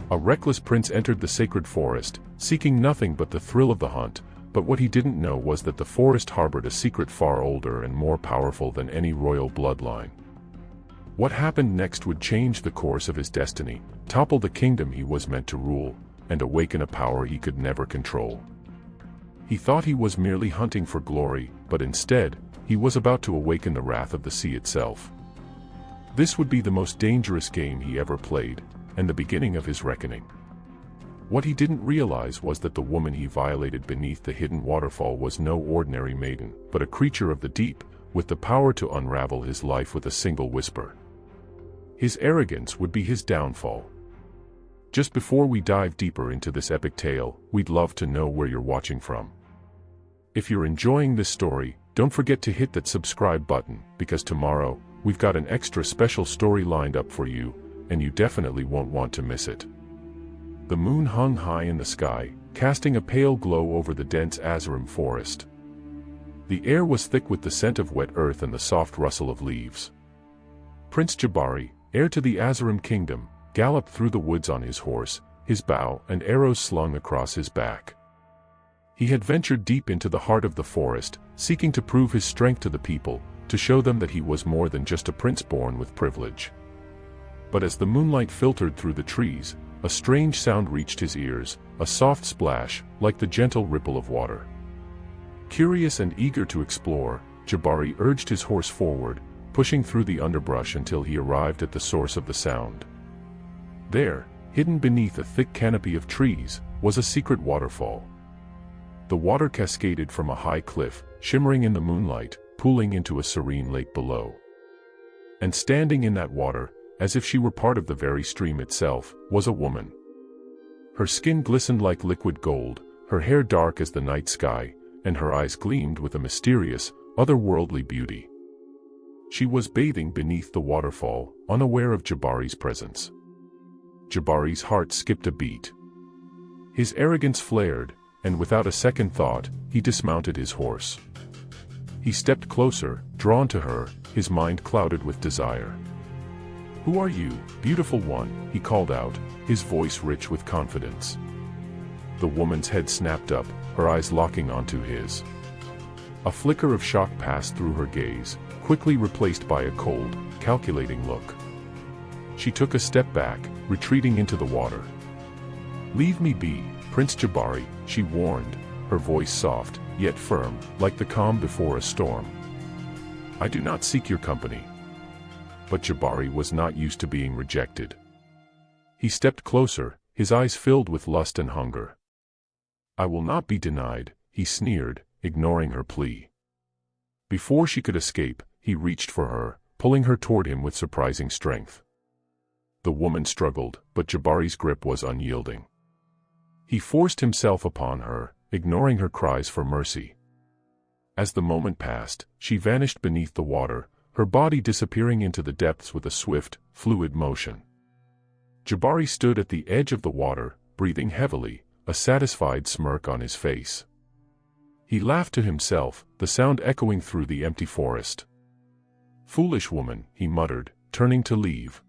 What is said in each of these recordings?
A reckless prince entered the sacred forest, seeking nothing but the thrill of the hunt, but what he didn't know was that the forest harbored a secret far older and more powerful than any royal bloodline. What happened next would change the course of his destiny, topple the kingdom he was meant to rule, and awaken a power he could never control. He thought he was merely hunting for glory, but instead, he was about to awaken the wrath of the sea itself. This would be the most dangerous game he ever played, and the beginning of his reckoning. What he didn't realize was that the woman he violated beneath the hidden waterfall was no ordinary maiden, but a creature of the deep, with the power to unravel his life with a single whisper. His arrogance would be his downfall. Just before we dive deeper into this epic tale, we'd love to know where you're watching from. If you're enjoying this story, don't forget to hit that subscribe button, because tomorrow, we've got an extra special story lined up for you, and you definitely won't want to miss it. The moon hung high in the sky, casting a pale glow over the dense Azam forest. The air was thick with the scent of wet earth and the soft rustle of leaves. Prince Jabari, heir to the Azam kingdom, galloped through the woods on his horse, his bow and arrows slung across his back. He had ventured deep into the heart of the forest, seeking to prove his strength to the people, to show them that he was more than just a prince born with privilege. But as the moonlight filtered through the trees, a strange sound reached his ears, a soft splash, like the gentle ripple of water. Curious and eager to explore, Jabari urged his horse forward, pushing through the underbrush until he arrived at the source of the sound. There, hidden beneath a thick canopy of trees, was a secret waterfall. The water cascaded from a high cliff, shimmering in the moonlight, pooling into a serene lake below. And standing in that water, as if she were part of the very stream itself, was a woman. Her skin glistened like liquid gold, her hair dark as the night sky, and her eyes gleamed with a mysterious, otherworldly beauty. She was bathing beneath the waterfall, unaware of Jabari's presence. Jabari's heart skipped a beat. His arrogance flared, and without a second thought, he dismounted his horse. He stepped closer, drawn to her, his mind clouded with desire. "Who are you, beautiful one?" he called out, his voice rich with confidence. The woman's head snapped up, her eyes locking onto his. A flicker of shock passed through her gaze, quickly replaced by a cold, calculating look. She took a step back, retreating into the water. "Leave me be, Prince Jabari," she warned, her voice soft, yet firm, like the calm before a storm. "I do not seek your company." But Jabari was not used to being rejected. He stepped closer, his eyes filled with lust and hunger. "I will not be denied," he sneered, ignoring her plea. Before she could escape, he reached for her, pulling her toward him with surprising strength. The woman struggled, but Jabari's grip was unyielding. He forced himself upon her, ignoring her cries for mercy. As the moment passed, she vanished beneath the water, her body disappearing into the depths with a swift, fluid motion. Jabari stood at the edge of the water, breathing heavily, a satisfied smirk on his face. He laughed to himself, the sound echoing through the empty forest. "Foolish woman," he muttered, turning to leave.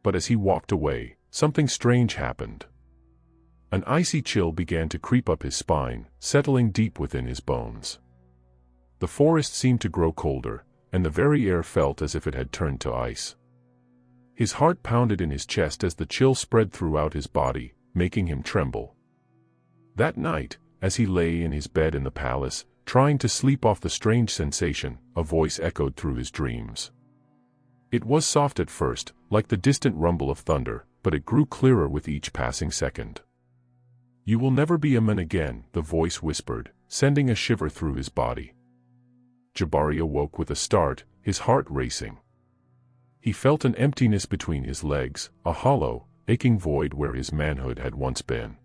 But as he walked away, something strange happened. An icy chill began to creep up his spine, settling deep within his bones. The forest seemed to grow colder, and the very air felt as if it had turned to ice. His heart pounded in his chest as the chill spread throughout his body, making him tremble. That night, as he lay in his bed in the palace, trying to sleep off the strange sensation, a voice echoed through his dreams. It was soft at first, like the distant rumble of thunder, but it grew clearer with each passing second. "You will never be a man again," the voice whispered, sending a shiver through his body. Jabari awoke with a start, his heart racing. He felt an emptiness between his legs, a hollow, aching void where his manhood had once been.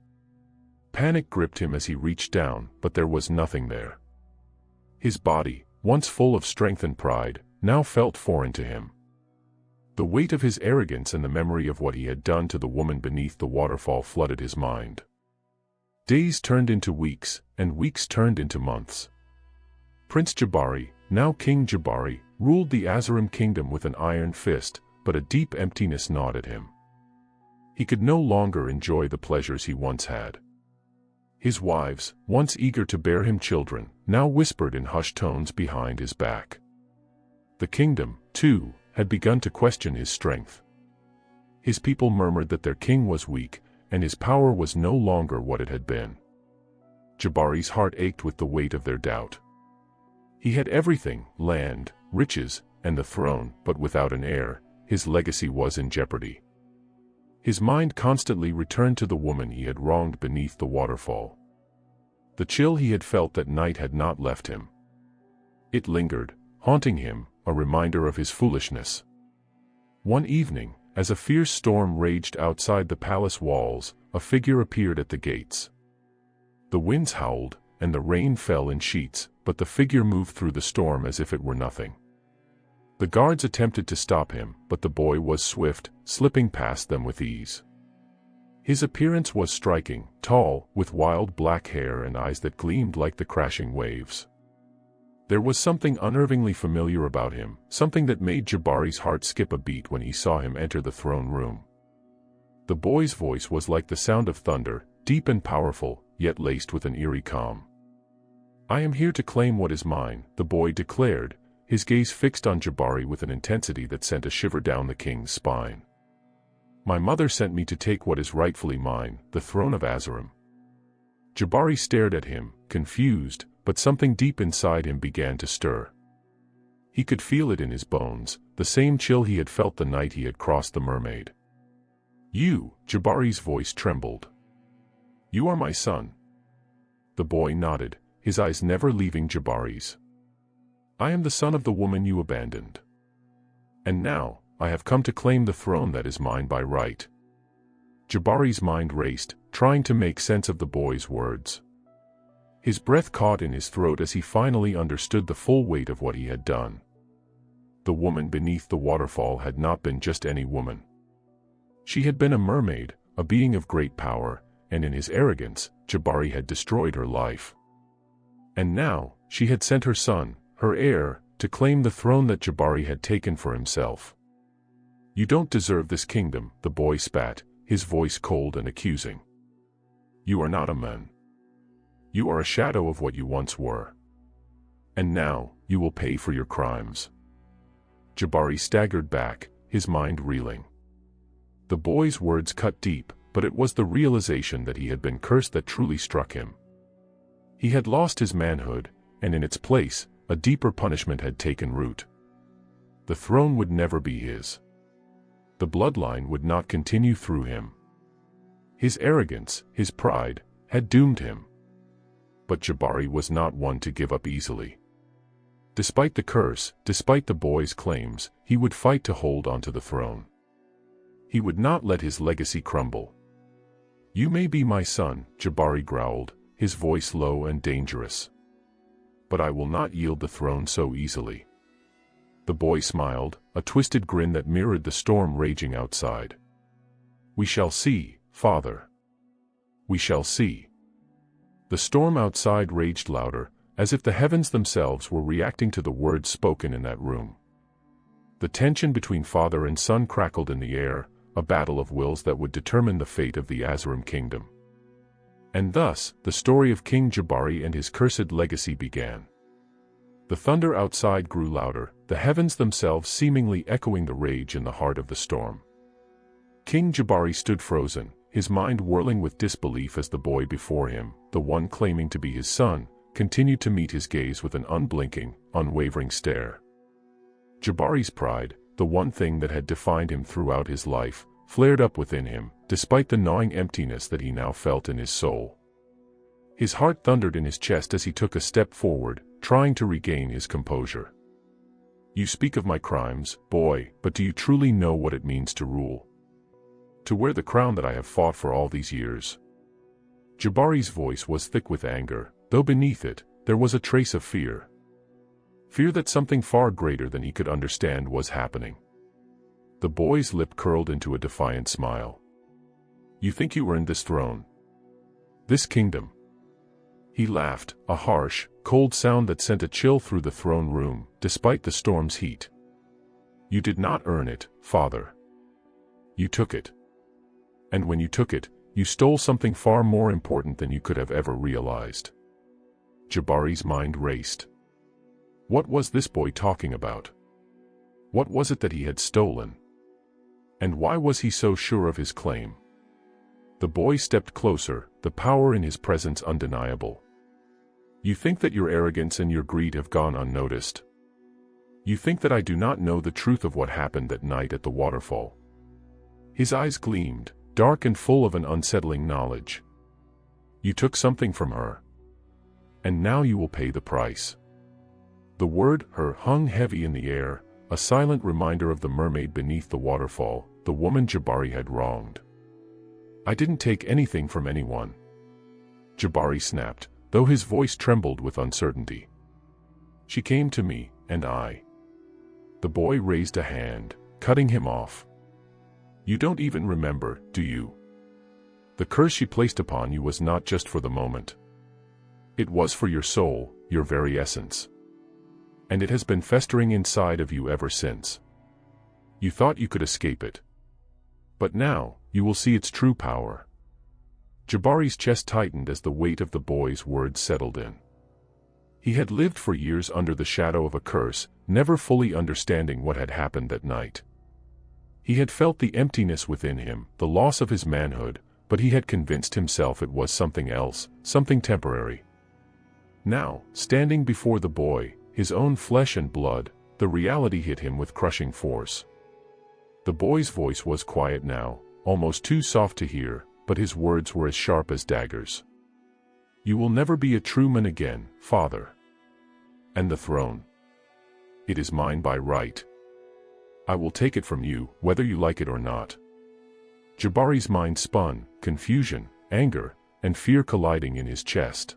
Panic gripped him as he reached down, but there was nothing there. His body, once full of strength and pride, now felt foreign to him. The weight of his arrogance and the memory of what he had done to the woman beneath the waterfall flooded his mind. Days turned into weeks, and weeks turned into months. Prince Jabari, now King Jabari, ruled the Azam kingdom with an iron fist, but a deep emptiness gnawed at him. He could no longer enjoy the pleasures he once had. His wives, once eager to bear him children, now whispered in hushed tones behind his back. The kingdom, too, had begun to question his strength. His people murmured that their king was weak, and his power was no longer what it had been. Jabari's heart ached with the weight of their doubt. He had everything, land, riches, and the throne, but without an heir, his legacy was in jeopardy. His mind constantly returned to the woman he had wronged beneath the waterfall. The chill he had felt that night had not left him. It lingered, haunting him, a reminder of his foolishness. One evening, as a fierce storm raged outside the palace walls, a figure appeared at the gates. The winds howled, and the rain fell in sheets, but the figure moved through the storm as if it were nothing. The guards attempted to stop him, but the boy was swift, slipping past them with ease. His appearance was striking, tall, with wild black hair and eyes that gleamed like the crashing waves. There was something unnervingly familiar about him, something that made Jabari's heart skip a beat when he saw him enter the throne room. The boy's voice was like the sound of thunder, deep and powerful, yet laced with an eerie calm. "I am here to claim what is mine," the boy declared, his gaze fixed on Jabari with an intensity that sent a shiver down the king's spine. "My mother sent me to take what is rightfully mine, the throne of Azam." Jabari stared at him, confused, but something deep inside him began to stir. He could feel it in his bones, the same chill he had felt the night he had crossed the Mermaid. "You," Jabari's voice trembled. "You are my son." The boy nodded, his eyes never leaving Jabari's. "I am the son of the woman you abandoned. And now, I have come to claim the throne that is mine by right." Jabari's mind raced, trying to make sense of the boy's words. His breath caught in his throat as he finally understood the full weight of what he had done. The woman beneath the waterfall had not been just any woman. She had been a mermaid, a being of great power, and in his arrogance, Jabari had destroyed her life. And now, she had sent her son, her heir, to claim the throne that Jabari had taken for himself. "You don't deserve this kingdom," the boy spat, his voice cold and accusing. "You are not a man. You are a shadow of what you once were. And now, you will pay for your crimes." Jabari staggered back, his mind reeling. The boy's words cut deep, but it was the realization that he had been cursed that truly struck him. He had lost his manhood, and in its place, a deeper punishment had taken root. The throne would never be his. The bloodline would not continue through him. His arrogance, his pride, had doomed him. But Jabari was not one to give up easily. Despite the curse, despite the boy's claims, he would fight to hold onto the throne. He would not let his legacy crumble. "You may be my son," Jabari growled, his voice low and dangerous. "But I will not yield the throne so easily." The boy smiled, a twisted grin that mirrored the storm raging outside. "We shall see, father. We shall see." The storm outside raged louder, as if the heavens themselves were reacting to the words spoken in that room. The tension between father and son crackled in the air, a battle of wills that would determine the fate of the Azam kingdom. And thus, the story of King Jabari and his cursed legacy began. The thunder outside grew louder, the heavens themselves seemingly echoing the rage in the heart of the storm. King Jabari stood frozen, his mind whirling with disbelief as the boy before him, the one claiming to be his son, continued to meet his gaze with an unblinking, unwavering stare. Jabari's pride, the one thing that had defined him throughout his life, flared up within him, despite the gnawing emptiness that he now felt in his soul. His heart thundered in his chest as he took a step forward, trying to regain his composure. "You speak of my crimes, boy, but do you truly know what it means to rule? To wear the crown that I have fought for all these years?" Jabari's voice was thick with anger, though beneath it, there was a trace of fear. Fear that something far greater than he could understand was happening. The boy's lip curled into a defiant smile. "You think you earned this throne? This kingdom?" He laughed, a harsh, cold sound that sent a chill through the throne room, despite the storm's heat. "You did not earn it, father. You took it. And when you took it, you stole something far more important than you could have ever realized. Jabari's mind raced. What was this boy talking about? What was it that he had stolen? And why was he so sure of his claim? The boy stepped closer, the power in his presence undeniable. You think that your arrogance and your greed have gone unnoticed? You think that I do not know the truth of what happened that night at the waterfall? His eyes gleamed, dark and full of an unsettling knowledge. You took something from her. And now you will pay the price. The word "her" hung heavy in the air, a silent reminder of the mermaid beneath the waterfall, the woman Jabari had wronged. I didn't take anything from anyone. Jabari snapped, though his voice trembled with uncertainty. She came to me, and I. The boy raised a hand, cutting him off. You don't even remember, do you? The curse she placed upon you was not just for the moment. It was for your soul, your very essence. And it has been festering inside of you ever since. You thought you could escape it. But now, you will see its true power. Jabari's chest tightened as the weight of the boy's words settled in. He had lived for years under the shadow of a curse, never fully understanding what had happened that night. He had felt the emptiness within him, the loss of his manhood, but he had convinced himself it was something else, something temporary. Now, standing before the boy, his own flesh and blood, the reality hit him with crushing force. The boy's voice was quiet now, almost too soft to hear, but his words were as sharp as daggers. You will never be a true man again, father. And the throne? It is mine by right. I will take it from you, whether you like it or not. Jabari's mind spun, confusion, anger, and fear colliding in his chest.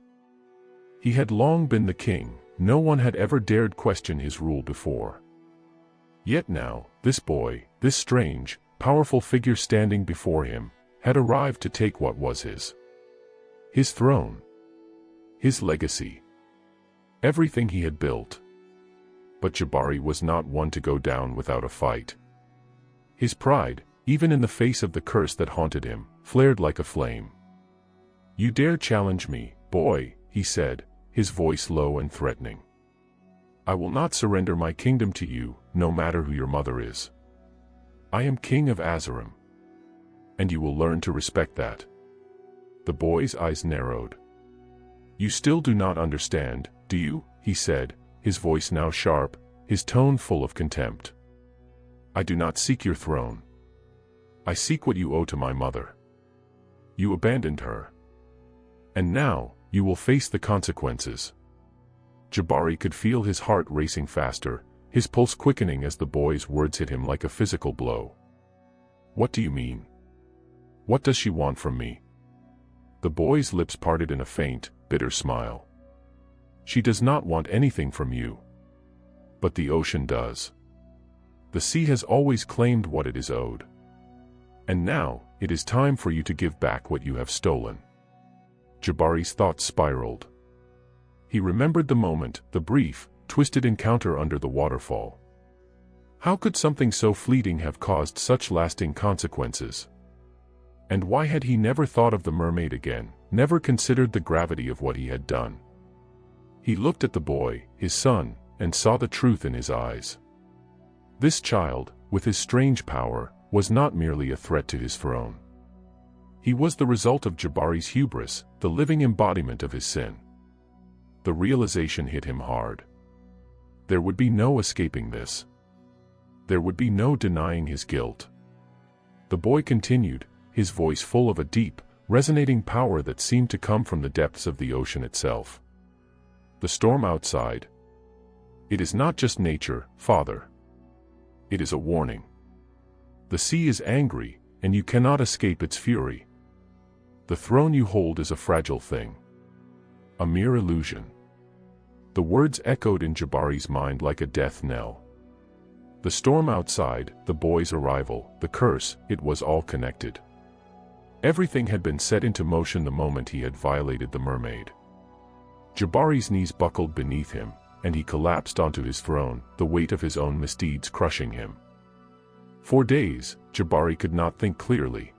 He had long been the king, no one had ever dared question his rule before. Yet now, this boy, this strange, powerful figure standing before him, had arrived to take what was his. His throne. His legacy. Everything he had built. But Jabari was not one to go down without a fight. His pride, even in the face of the curse that haunted him, flared like a flame. You dare challenge me, boy, he said, his voice low and threatening. I will not surrender my kingdom to you, no matter who your mother is. I am king of Azam. And you will learn to respect that. The boy's eyes narrowed. You still do not understand, do you? He said, his voice now sharp, his tone full of contempt. I do not seek your throne. I seek what you owe to my mother. You abandoned her. And now, you will face the consequences. Jabari could feel his heart racing faster, his pulse quickening as the boy's words hit him like a physical blow. What do you mean? What does she want from me? The boy's lips parted in a faint, bitter smile. She does not want anything from you. But the ocean does. The sea has always claimed what it is owed. And now, it is time for you to give back what you have stolen. Jabari's thoughts spiraled. He remembered the moment, the brief, twisted encounter under the waterfall. How could something so fleeting have caused such lasting consequences? And why had he never thought of the mermaid again, never considered the gravity of what he had done? He looked at the boy, his son, and saw the truth in his eyes. This child, with his strange power, was not merely a threat to his throne. He was the result of Jabari's hubris, the living embodiment of his sin. The realization hit him hard. There would be no escaping this. There would be no denying his guilt. The boy continued, his voice full of a deep, resonating power that seemed to come from the depths of the ocean itself. The storm outside. It is not just nature, Father. It is a warning. The sea is angry, and you cannot escape its fury. The throne you hold is a fragile thing. A mere illusion. The words echoed in Jabari's mind like a death knell. The storm outside, the boy's arrival, the curse, it was all connected. Everything had been set into motion the moment he had violated the mermaid. Jabari's knees buckled beneath him, and he collapsed onto his throne, the weight of his own misdeeds crushing him. For days, Jabari could not think clearly.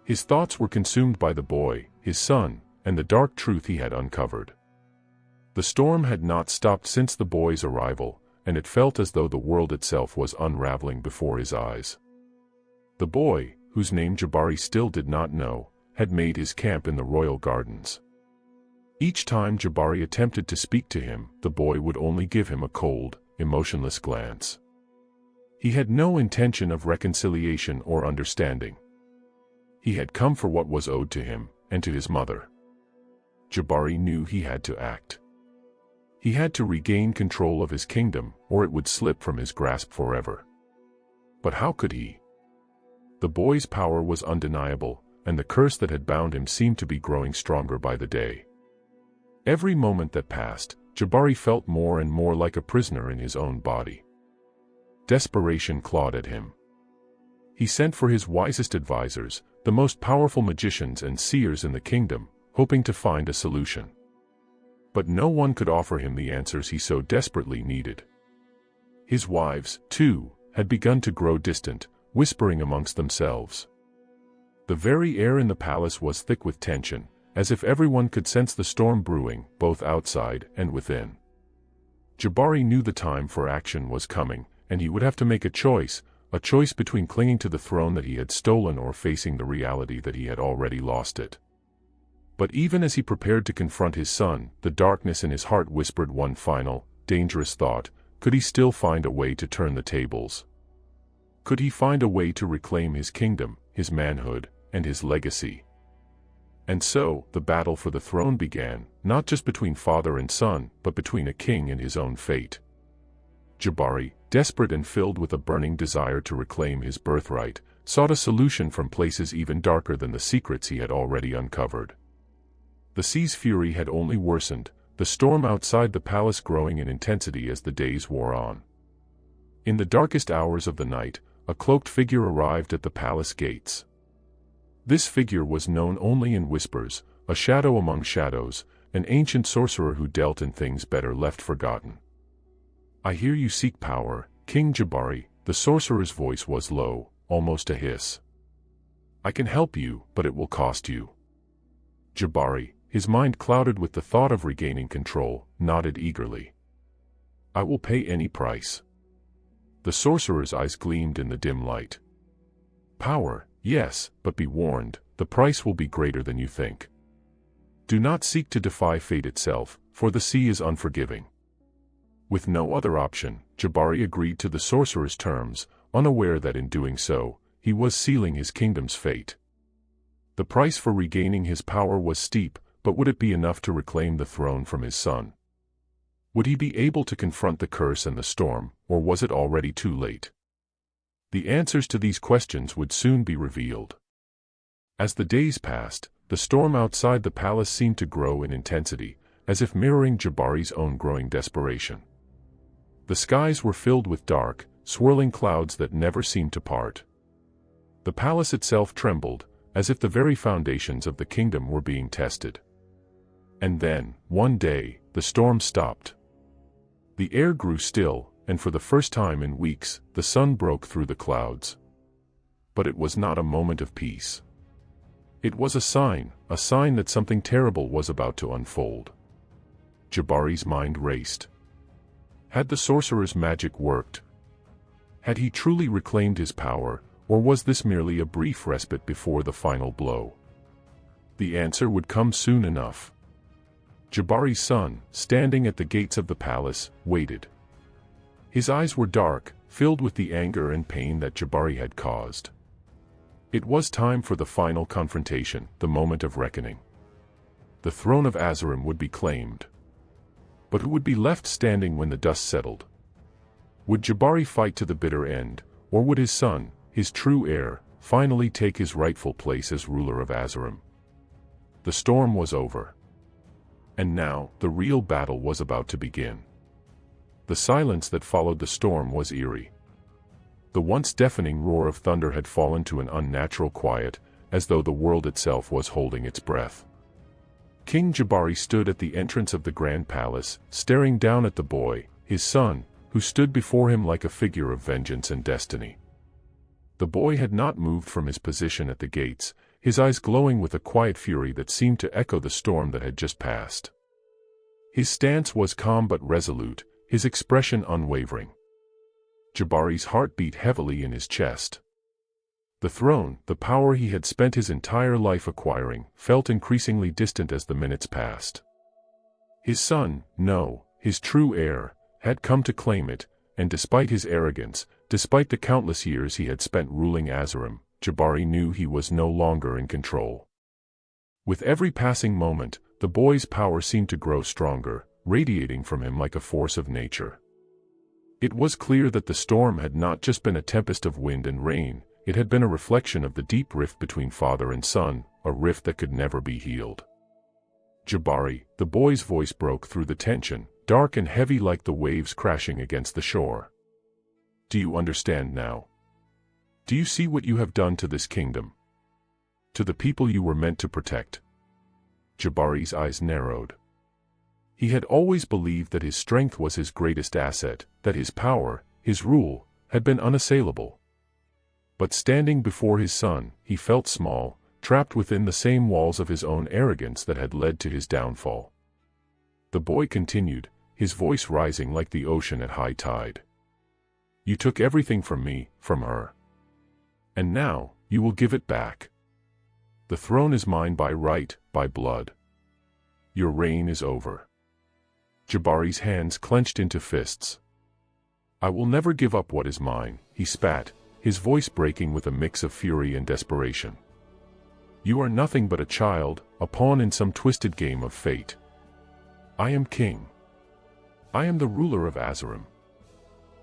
His thoughts were consumed by the boy, his son, and the dark truth he had uncovered. The storm had not stopped since the boy's arrival, and it felt as though the world itself was unraveling before his eyes. The boy, whose name Jabari still did not know, had made his camp in the royal gardens. Each time Jabari attempted to speak to him, the boy would only give him a cold, emotionless glance. He had no intention of reconciliation or understanding. He had come for what was owed to him, and to his mother. Jabari knew he had to act. He had to regain control of his kingdom, or it would slip from his grasp forever. But how could he? The boy's power was undeniable, and the curse that had bound him seemed to be growing stronger by the day. Every moment that passed, Jabari felt more and more like a prisoner in his own body. Desperation clawed at him. He sent for his wisest advisors, the most powerful magicians and seers in the kingdom, hoping to find a solution. But no one could offer him the answers he so desperately needed. His wives, too, had begun to grow distant, whispering amongst themselves. The very air in the palace was thick with tension, as if everyone could sense the storm brewing, both outside and within. Jabari knew the time for action was coming, and he would have to make a choice between clinging to the throne that he had stolen or facing the reality that he had already lost it. But even as he prepared to confront his son, the darkness in his heart whispered one final, dangerous thought: could he still find a way to turn the tables? Could he find a way to reclaim his kingdom, his manhood, and his legacy? And so, the battle for the throne began, not just between father and son, but between a king and his own fate. Jabari, desperate and filled with a burning desire to reclaim his birthright, sought a solution from places even darker than the secrets he had already uncovered. The sea's fury had only worsened, the storm outside the palace growing in intensity as the days wore on. In the darkest hours of the night, a cloaked figure arrived at the palace gates. This figure was known only in whispers, a shadow among shadows, an ancient sorcerer who dealt in things better left forgotten. "I hear you seek power, King Jabari," the sorcerer's voice was low, almost a hiss. "I can help you, but it will cost you." Jabari, his mind clouded with the thought of regaining control, nodded eagerly. "I will pay any price." The sorcerer's eyes gleamed in the dim light. "Power, yes, but be warned, the price will be greater than you think. Do not seek to defy fate itself, for the sea is unforgiving." With no other option, Jabari agreed to the sorcerer's terms, unaware that in doing so, he was sealing his kingdom's fate. The price for regaining his power was steep, but would it be enough to reclaim the throne from his son? Would he be able to confront the curse and the storm, or was it already too late? The answers to these questions would soon be revealed. As the days passed, the storm outside the palace seemed to grow in intensity, as if mirroring Jabari's own growing desperation. The skies were filled with dark, swirling clouds that never seemed to part. The palace itself trembled, as if the very foundations of the kingdom were being tested. And then, one day, the storm stopped. The air grew still, and for the first time in weeks, the sun broke through the clouds. But it was not a moment of peace. It was a sign that something terrible was about to unfold. Jabari's mind raced. Had the sorcerer's magic worked? Had he truly reclaimed his power, or was this merely a brief respite before the final blow? The answer would come soon enough. Jabari's son, standing at the gates of the palace, waited. His eyes were dark, filled with the anger and pain that Jabari had caused. It was time for the final confrontation, the moment of reckoning. The throne of Azam would be claimed. But who would be left standing when the dust settled? Would Jabari fight to the bitter end, or would his son, his true heir, finally take his rightful place as ruler of Azam? The storm was over. And now, the real battle was about to begin. The silence that followed the storm was eerie. The once deafening roar of thunder had fallen to an unnatural quiet, as though the world itself was holding its breath. King Jabari stood at the entrance of the grand palace, staring down at the boy, his son, who stood before him like a figure of vengeance and destiny. The boy had not moved from his position at the gates, his eyes glowing with a quiet fury that seemed to echo the storm that had just passed. His stance was calm but resolute, his expression unwavering. Jabari's heart beat heavily in his chest. The throne, the power he had spent his entire life acquiring, felt increasingly distant as the minutes passed. His son, no, his true heir, had come to claim it, and despite his arrogance, despite the countless years he had spent ruling Azam, Jabari knew he was no longer in control. With every passing moment, the boy's power seemed to grow stronger, radiating from him like a force of nature. It was clear that the storm had not just been a tempest of wind and rain, it had been a reflection of the deep rift between father and son, a rift that could never be healed. Jabari, the boy's voice broke through the tension, dark and heavy like the waves crashing against the shore. Do you understand now? Do you see what you have done to this kingdom? To the people you were meant to protect? Jabari's eyes narrowed. He had always believed that his strength was his greatest asset, that his power, his rule, had been unassailable. But standing before his son, he felt small, trapped within the same walls of his own arrogance that had led to his downfall. The boy continued, his voice rising like the ocean at high tide. You took everything from me, from her. And now, you will give it back. The throne is mine by right, by blood. Your reign is over. Jabari's hands clenched into fists. I will never give up what is mine, he spat, his voice breaking with a mix of fury and desperation. You are nothing but a child, a pawn in some twisted game of fate. I am king. I am the ruler of Azam.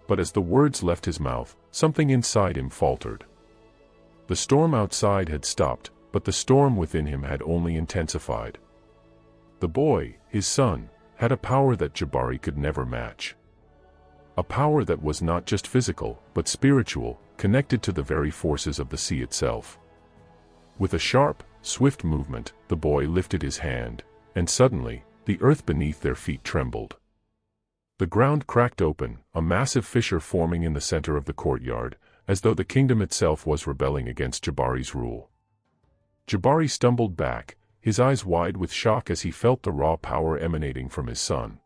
But as the words left his mouth, something inside him faltered. The storm outside had stopped, but the storm within him had only intensified. The boy, his son, had a power that Jabari could never match. A power that was not just physical, but spiritual, connected to the very forces of the sea itself. With a sharp, swift movement, the boy lifted his hand, and suddenly, the earth beneath their feet trembled. The ground cracked open, a massive fissure forming in the center of the courtyard, as though the kingdom itself was rebelling against Jabari's rule. Jabari stumbled back, his eyes wide with shock as he felt the raw power emanating from his son.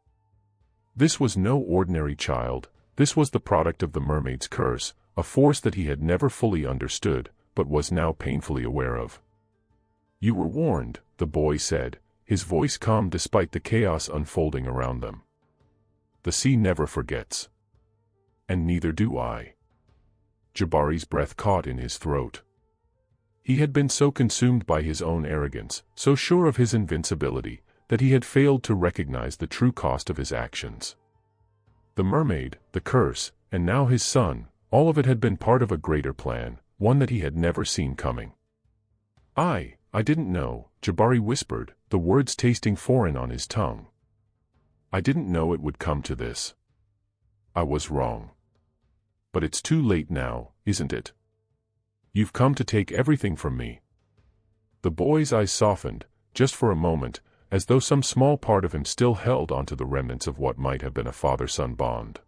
This was no ordinary child, this was the product of the mermaid's curse, a force that he had never fully understood, but was now painfully aware of. You were warned, the boy said, his voice calm despite the chaos unfolding around them. The sea never forgets. And neither do I. Jabari's breath caught in his throat. He had been so consumed by his own arrogance, so sure of his invincibility, that he had failed to recognize the true cost of his actions. The mermaid, the curse, and now his son, all of it had been part of a greater plan, one that he had never seen coming. I didn't know, Jabari whispered, the words tasting foreign on his tongue. I didn't know it would come to this. I was wrong. But it's too late now, isn't it? You've come to take everything from me. The boy's eyes softened, just for a moment, as though some small part of him still held onto the remnants of what might have been a father-son bond.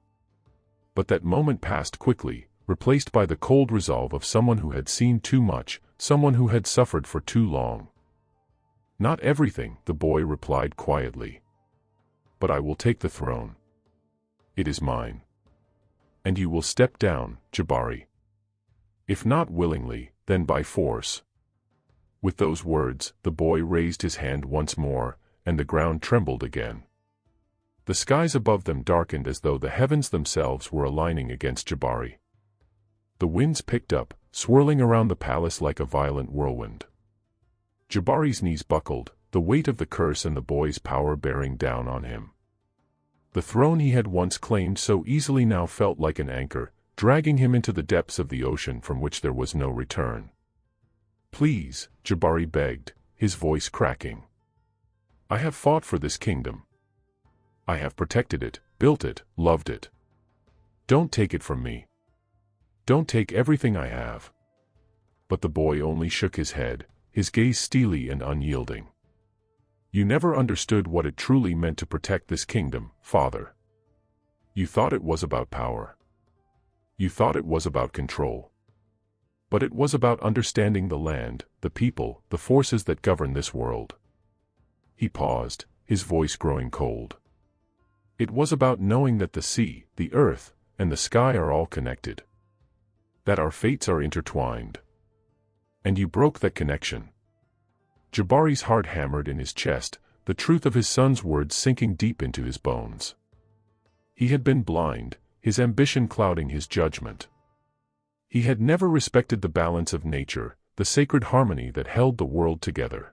But that moment passed quickly, replaced by the cold resolve of someone who had seen too much, someone who had suffered for too long. Not everything, the boy replied quietly. But I will take the throne. It is mine. And you will step down, Jabari. If not willingly, then by force. With those words, the boy raised his hand once more, and the ground trembled again. The skies above them darkened as though the heavens themselves were aligning against Jabari. The winds picked up, swirling around the palace like a violent whirlwind. Jabari's knees buckled, the weight of the curse and the boy's power bearing down on him. The throne he had once claimed so easily now felt like an anchor, dragging him into the depths of the ocean from which there was no return. Please, Jabari begged, his voice cracking. I have fought for this kingdom. I have protected it, built it, loved it. Don't take it from me. Don't take everything I have. But the boy only shook his head, his gaze steely and unyielding. You never understood what it truly meant to protect this kingdom, father. You thought it was about power. You thought it was about control. But it was about understanding the land, the people, the forces that govern this world. He paused, his voice growing cold. It was about knowing that the sea, the earth, and the sky are all connected. That our fates are intertwined. And you broke that connection. Jabari's heart hammered in his chest, the truth of his son's words sinking deep into his bones. He had been blind, his ambition clouding his judgment. He had never respected the balance of nature, the sacred harmony that held the world together.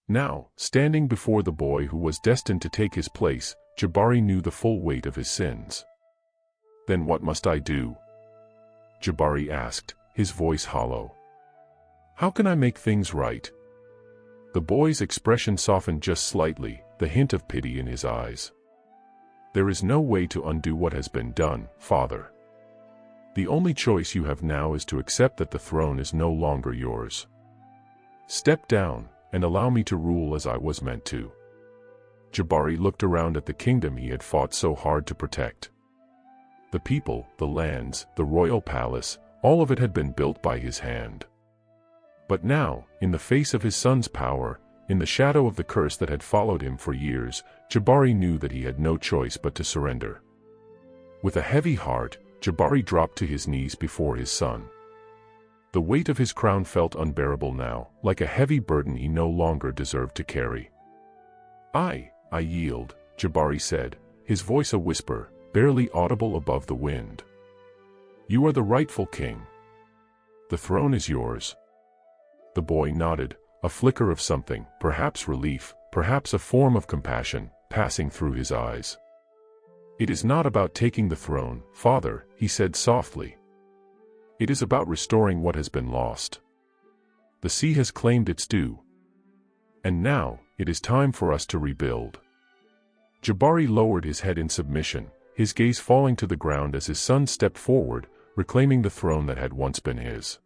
Now, standing before the boy who was destined to take his place, Jabari knew the full weight of his sins. "Then what must I do?" Jabari asked, his voice hollow. "How can I make things right?" The boy's expression softened just slightly, the hint of pity in his eyes. "There is no way to undo what has been done, Father. The only choice you have now is to accept that the throne is no longer yours. Step down, and allow me to rule as I was meant to." Jabari looked around at the kingdom he had fought so hard to protect. The people, the lands, the royal palace, all of it had been built by his hand. But now, in the face of his son's power, in the shadow of the curse that had followed him for years, Jabari knew that he had no choice but to surrender. With a heavy heart, Jabari dropped to his knees before his son. The weight of his crown felt unbearable now, like a heavy burden he no longer deserved to carry. I yield," Jabari said, his voice a whisper, barely audible above the wind. "You are the rightful king. The throne is yours." The boy nodded, a flicker of something, perhaps relief, perhaps a form of compassion, passing through his eyes. "It is not about taking the throne, Father," he said softly. "It is about restoring what has been lost. The sea has claimed its due. And now, it is time for us to rebuild." Jabari lowered his head in submission, his gaze falling to the ground as his son stepped forward, reclaiming the throne that had once been his.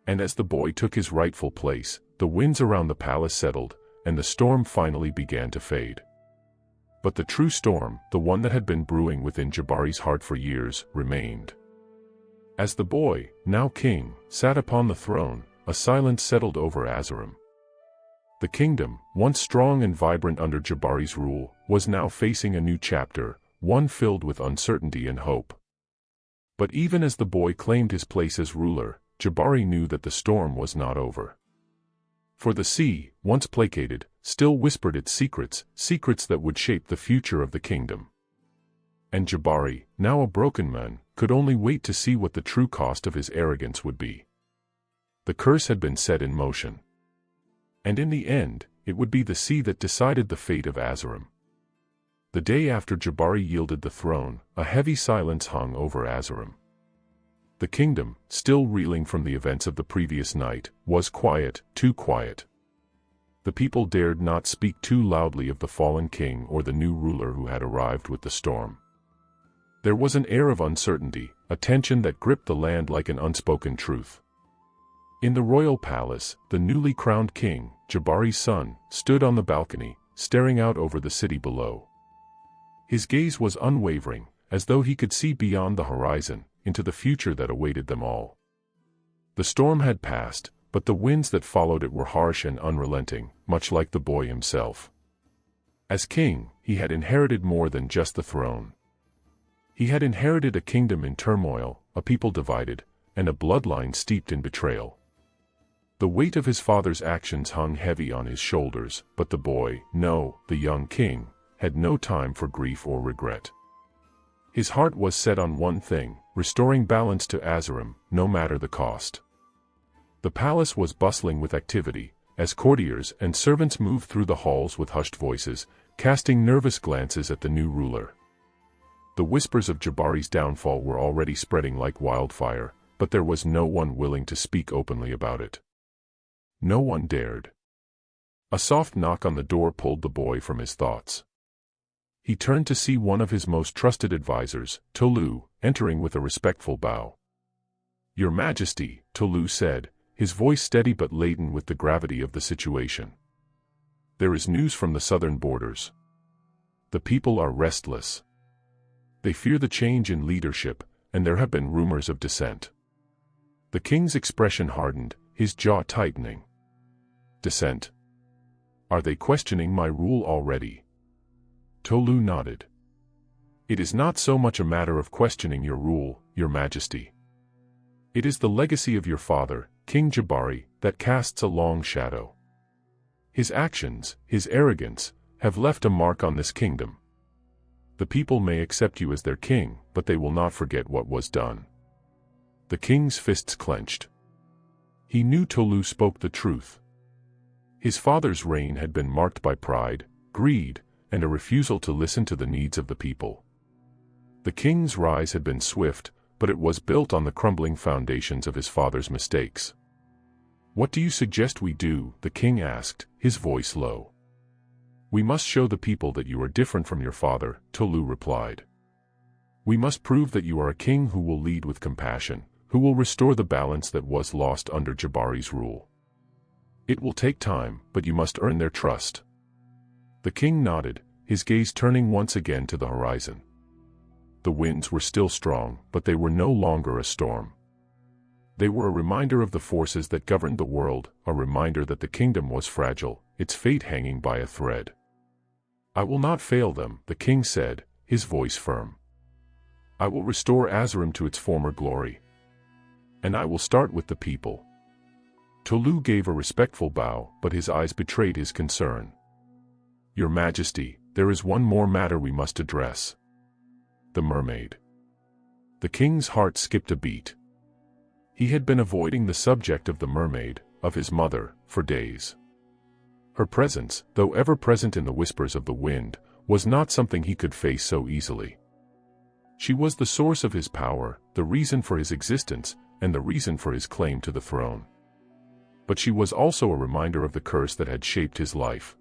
And as the boy took his rightful place, the winds around the palace settled, and the storm finally began to fade. But the true storm, the one that had been brewing within Jabari's heart for years, remained. As the boy, now king, sat upon the throne, a silence settled over Azam. The kingdom, once strong and vibrant under Jabari's rule, was now facing a new chapter, one filled with uncertainty and hope. But even as the boy claimed his place as ruler, Jabari knew that the storm was not over. For the sea, once placated, still whispered its secrets, secrets that would shape the future of the kingdom. And Jabari, now a broken man, could only wait to see what the true cost of his arrogance would be. The curse had been set in motion. And in the end, it would be the sea that decided the fate of Azam. The day after Jabari yielded the throne, a heavy silence hung over Azam. The kingdom, still reeling from the events of the previous night, was quiet, too quiet. The people dared not speak too loudly of the fallen king or the new ruler who had arrived with the storm. There was an air of uncertainty, a tension that gripped the land like an unspoken truth. In the royal palace, the newly crowned king, Jabari's son, stood on the balcony, staring out over the city below. His gaze was unwavering, as though he could see beyond the horizon, into the future that awaited them all. The storm had passed, but the winds that followed it were harsh and unrelenting, much like the boy himself. As king, he had inherited more than just the throne. He had inherited a kingdom in turmoil, a people divided, and a bloodline steeped in betrayal. The weight of his father's actions hung heavy on his shoulders, but the boy, no, the young king, had no time for grief or regret. His heart was set on one thing, restoring balance to Azam, no matter the cost. The palace was bustling with activity, as courtiers and servants moved through the halls with hushed voices, casting nervous glances at the new ruler. The whispers of Jabari's downfall were already spreading like wildfire, but there was no one willing to speak openly about it. No one dared. A soft knock on the door pulled the boy from his thoughts. He turned to see one of his most trusted advisors, Tolu, entering with a respectful bow. "Your Majesty," Tolu said, his voice steady but laden with the gravity of the situation. "There is news from the southern borders. The people are restless. They fear the change in leadership, and there have been rumors of dissent." The king's expression hardened, his jaw tightening. Dissent. Are they questioning my rule already? Tolu nodded. It is not so much a matter of questioning your rule, your majesty. It is the legacy of your father, King Jabari, that casts a long shadow. His actions, his arrogance, have left a mark on this kingdom. The people may accept you as their king, but they will not forget what was done. The king's fists clenched. He knew Tolu spoke the truth. His father's reign had been marked by pride, greed, and a refusal to listen to the needs of the people. The king's rise had been swift, but it was built on the crumbling foundations of his father's mistakes. What do you suggest we do? The king asked, his voice low. We must show the people that you are different from your father, Tolu replied. We must prove that you are a king who will lead with compassion, who will restore the balance that was lost under Jabari's rule. It will take time, but you must earn their trust. The king nodded, his gaze turning once again to the horizon. The winds were still strong, but they were no longer a storm. They were a reminder of the forces that governed the world, a reminder that the kingdom was fragile, its fate hanging by a thread. I will not fail them, the king said, his voice firm. I will restore Azam to its former glory. And I will start with the people. Tolu gave a respectful bow, but his eyes betrayed his concern. Your Majesty, there is one more matter we must address. The mermaid. The king's heart skipped a beat. He had been avoiding the subject of the mermaid, of his mother, for days. Her presence, though ever present in the whispers of the wind, was not something he could face so easily. She was the source of his power, the reason for his existence, and the reason for his claim to the throne. But she was also a reminder of the curse that had shaped his life.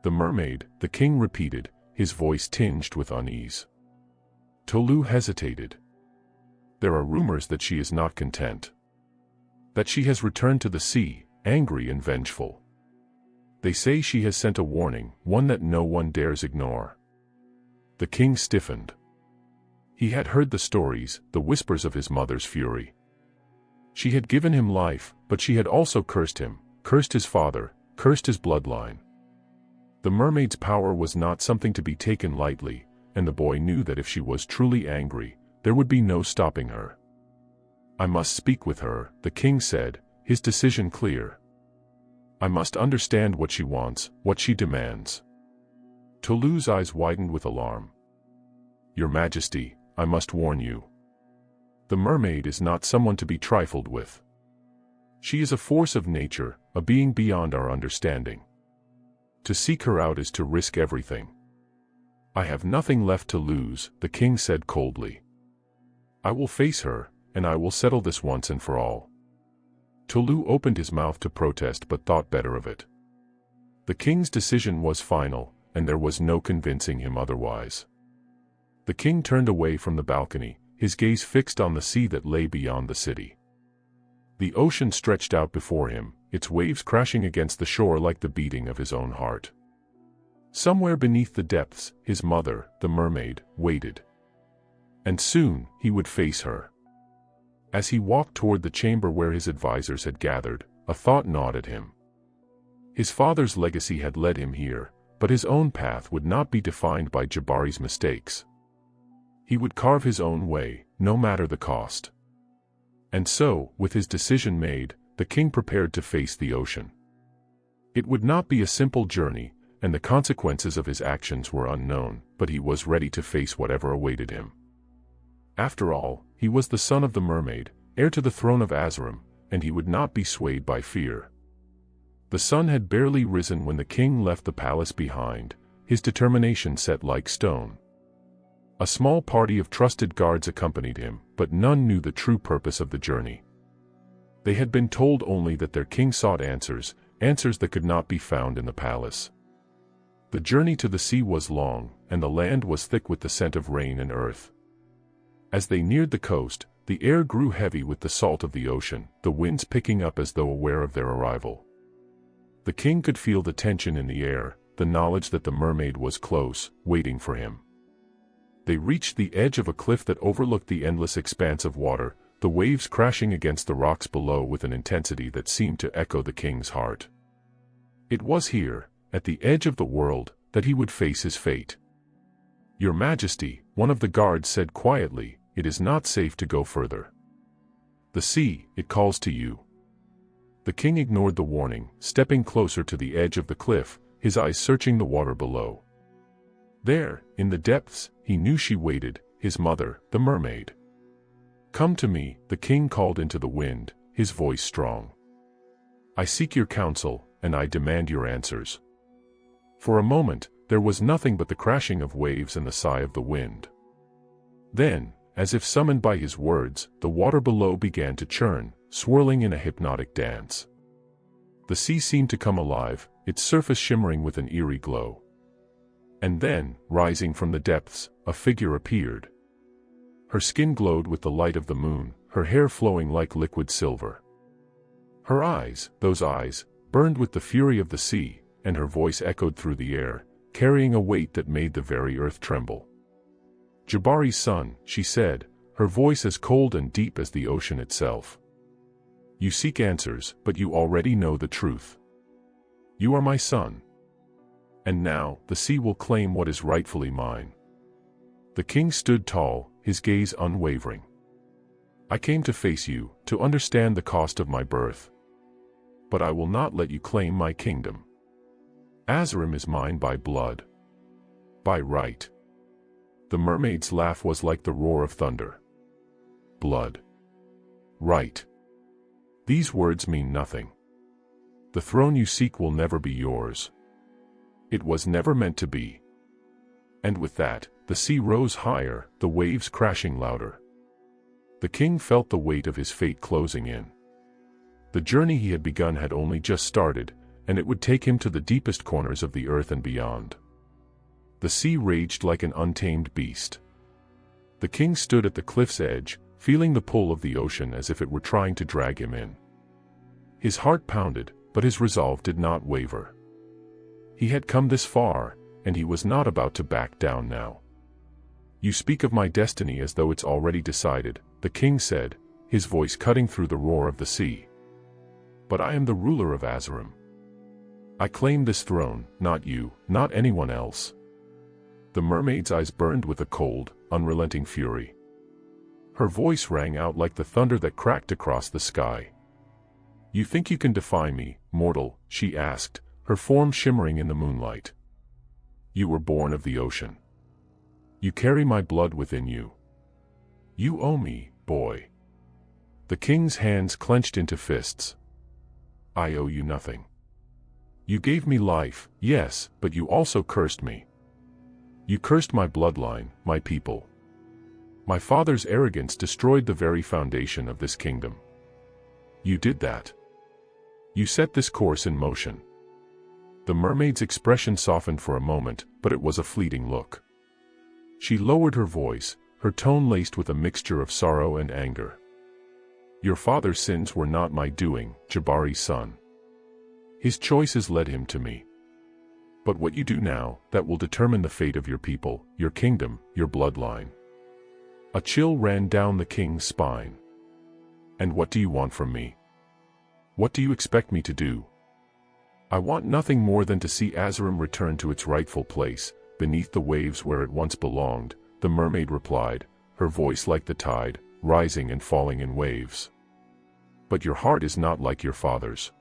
The mermaid, the king repeated, his voice tinged with unease. Tolu hesitated. There are rumors that she is not content. That she has returned to the sea, angry and vengeful. They say she has sent a warning, one that no one dares ignore. The king stiffened. He had heard the stories, the whispers of his mother's fury. She had given him life, but she had also cursed him, cursed his father, cursed his bloodline. The mermaid's power was not something to be taken lightly, and the boy knew that if she was truly angry, there would be no stopping her. I must speak with her, the king said, his decision clear. I must understand what she wants, what she demands. Tolu's eyes widened with alarm. Your Majesty, I must warn you. The mermaid is not someone to be trifled with. She is a force of nature, a being beyond our understanding. To seek her out is to risk everything. I have nothing left to lose, the king said coldly. I will face her, and I will settle this once and for all. Tolu opened his mouth to protest but thought better of it. The king's decision was final, and there was no convincing him otherwise. The king turned away from the balcony, his gaze fixed on the sea that lay beyond the city. The ocean stretched out before him, its waves crashing against the shore like the beating of his own heart. Somewhere beneath the depths, his mother, the mermaid, waited. And soon, he would face her. As he walked toward the chamber where his advisors had gathered, a thought gnawed at him. His father's legacy had led him here, but his own path would not be defined by Jabari's mistakes. He would carve his own way, no matter the cost. And so, with his decision made, the king prepared to face the ocean. It would not be a simple journey, and the consequences of his actions were unknown, but he was ready to face whatever awaited him. After all, he was the son of the mermaid, heir to the throne of Azam, and he would not be swayed by fear. The sun had barely risen when the king left the palace behind, his determination set like stone. A small party of trusted guards accompanied him, but none knew the true purpose of the journey. They had been told only that their king sought answers, answers that could not be found in the palace. The journey to the sea was long, and the land was thick with the scent of rain and earth. As they neared the coast, the air grew heavy with the salt of the ocean, the winds picking up as though aware of their arrival. The king could feel the tension in the air, the knowledge that the mermaid was close, waiting for him. They reached the edge of a cliff that overlooked the endless expanse of water, the waves crashing against the rocks below with an intensity that seemed to echo the king's heart. It was here, at the edge of the world, that he would face his fate. "Your Majesty," one of the guards said quietly, "it is not safe to go further. The sea, it calls to you." The king ignored the warning, stepping closer to the edge of the cliff, his eyes searching the water below. There, in the depths, he knew she waited, his mother, the mermaid. "Come to me," the king called into the wind, his voice strong. "I seek your counsel, and I demand your answers." For a moment, there was nothing but the crashing of waves and the sigh of the wind. Then, as if summoned by his words, the water below began to churn, swirling in a hypnotic dance. The sea seemed to come alive, its surface shimmering with an eerie glow. And then, rising from the depths, a figure appeared. Her skin glowed with the light of the moon, her hair flowing like liquid silver. Her eyes, those eyes, burned with the fury of the sea, and her voice echoed through the air, carrying a weight that made the very earth tremble. "Jabari's son," she said, her voice as cold and deep as the ocean itself. "You seek answers, but you already know the truth. You are my son. And now, the sea will claim what is rightfully mine." The king stood tall, his gaze unwavering. "I came to face you, to understand the cost of my birth. But I will not let you claim my kingdom. Azam is mine by blood. By right." The mermaid's laugh was like the roar of thunder. "Blood. Right. These words mean nothing. The throne you seek will never be yours. It was never meant to be." And with that, the sea rose higher, the waves crashing louder. The king felt the weight of his fate closing in. The journey he had begun had only just started, and it would take him to the deepest corners of the earth and beyond. The sea raged like an untamed beast. The king stood at the cliff's edge, feeling the pull of the ocean as if it were trying to drag him in. His heart pounded, but his resolve did not waver. He had come this far, and he was not about to back down now. "You speak of my destiny as though it's already decided," the king said, his voice cutting through the roar of the sea. "But I am the ruler of Azam. I claim this throne, not you, not anyone else." The mermaid's eyes burned with a cold, unrelenting fury. Her voice rang out like the thunder that cracked across the sky. "You think you can defy me, mortal?" she asked, her form shimmering in the moonlight. "You were born of the ocean. You carry my blood within you. You owe me, boy." The king's hands clenched into fists. "I owe you nothing. You gave me life, yes, but you also cursed me. You cursed my bloodline, my people. My father's arrogance destroyed the very foundation of this kingdom. You did that. You set this course in motion." The mermaid's expression softened for a moment, but it was a fleeting look. She lowered her voice, her tone laced with a mixture of sorrow and anger. "Your father's sins were not my doing, Jabari's son. His choices led him to me. But what you do now, that will determine the fate of your people, your kingdom, your bloodline." A chill ran down the king's spine. "And what do you want from me? What do you expect me to do?" "I want nothing more than to see Azam return to its rightful place, beneath the waves where it once belonged," the mermaid replied, her voice like the tide, rising and falling in waves. "But your heart is not like your father's.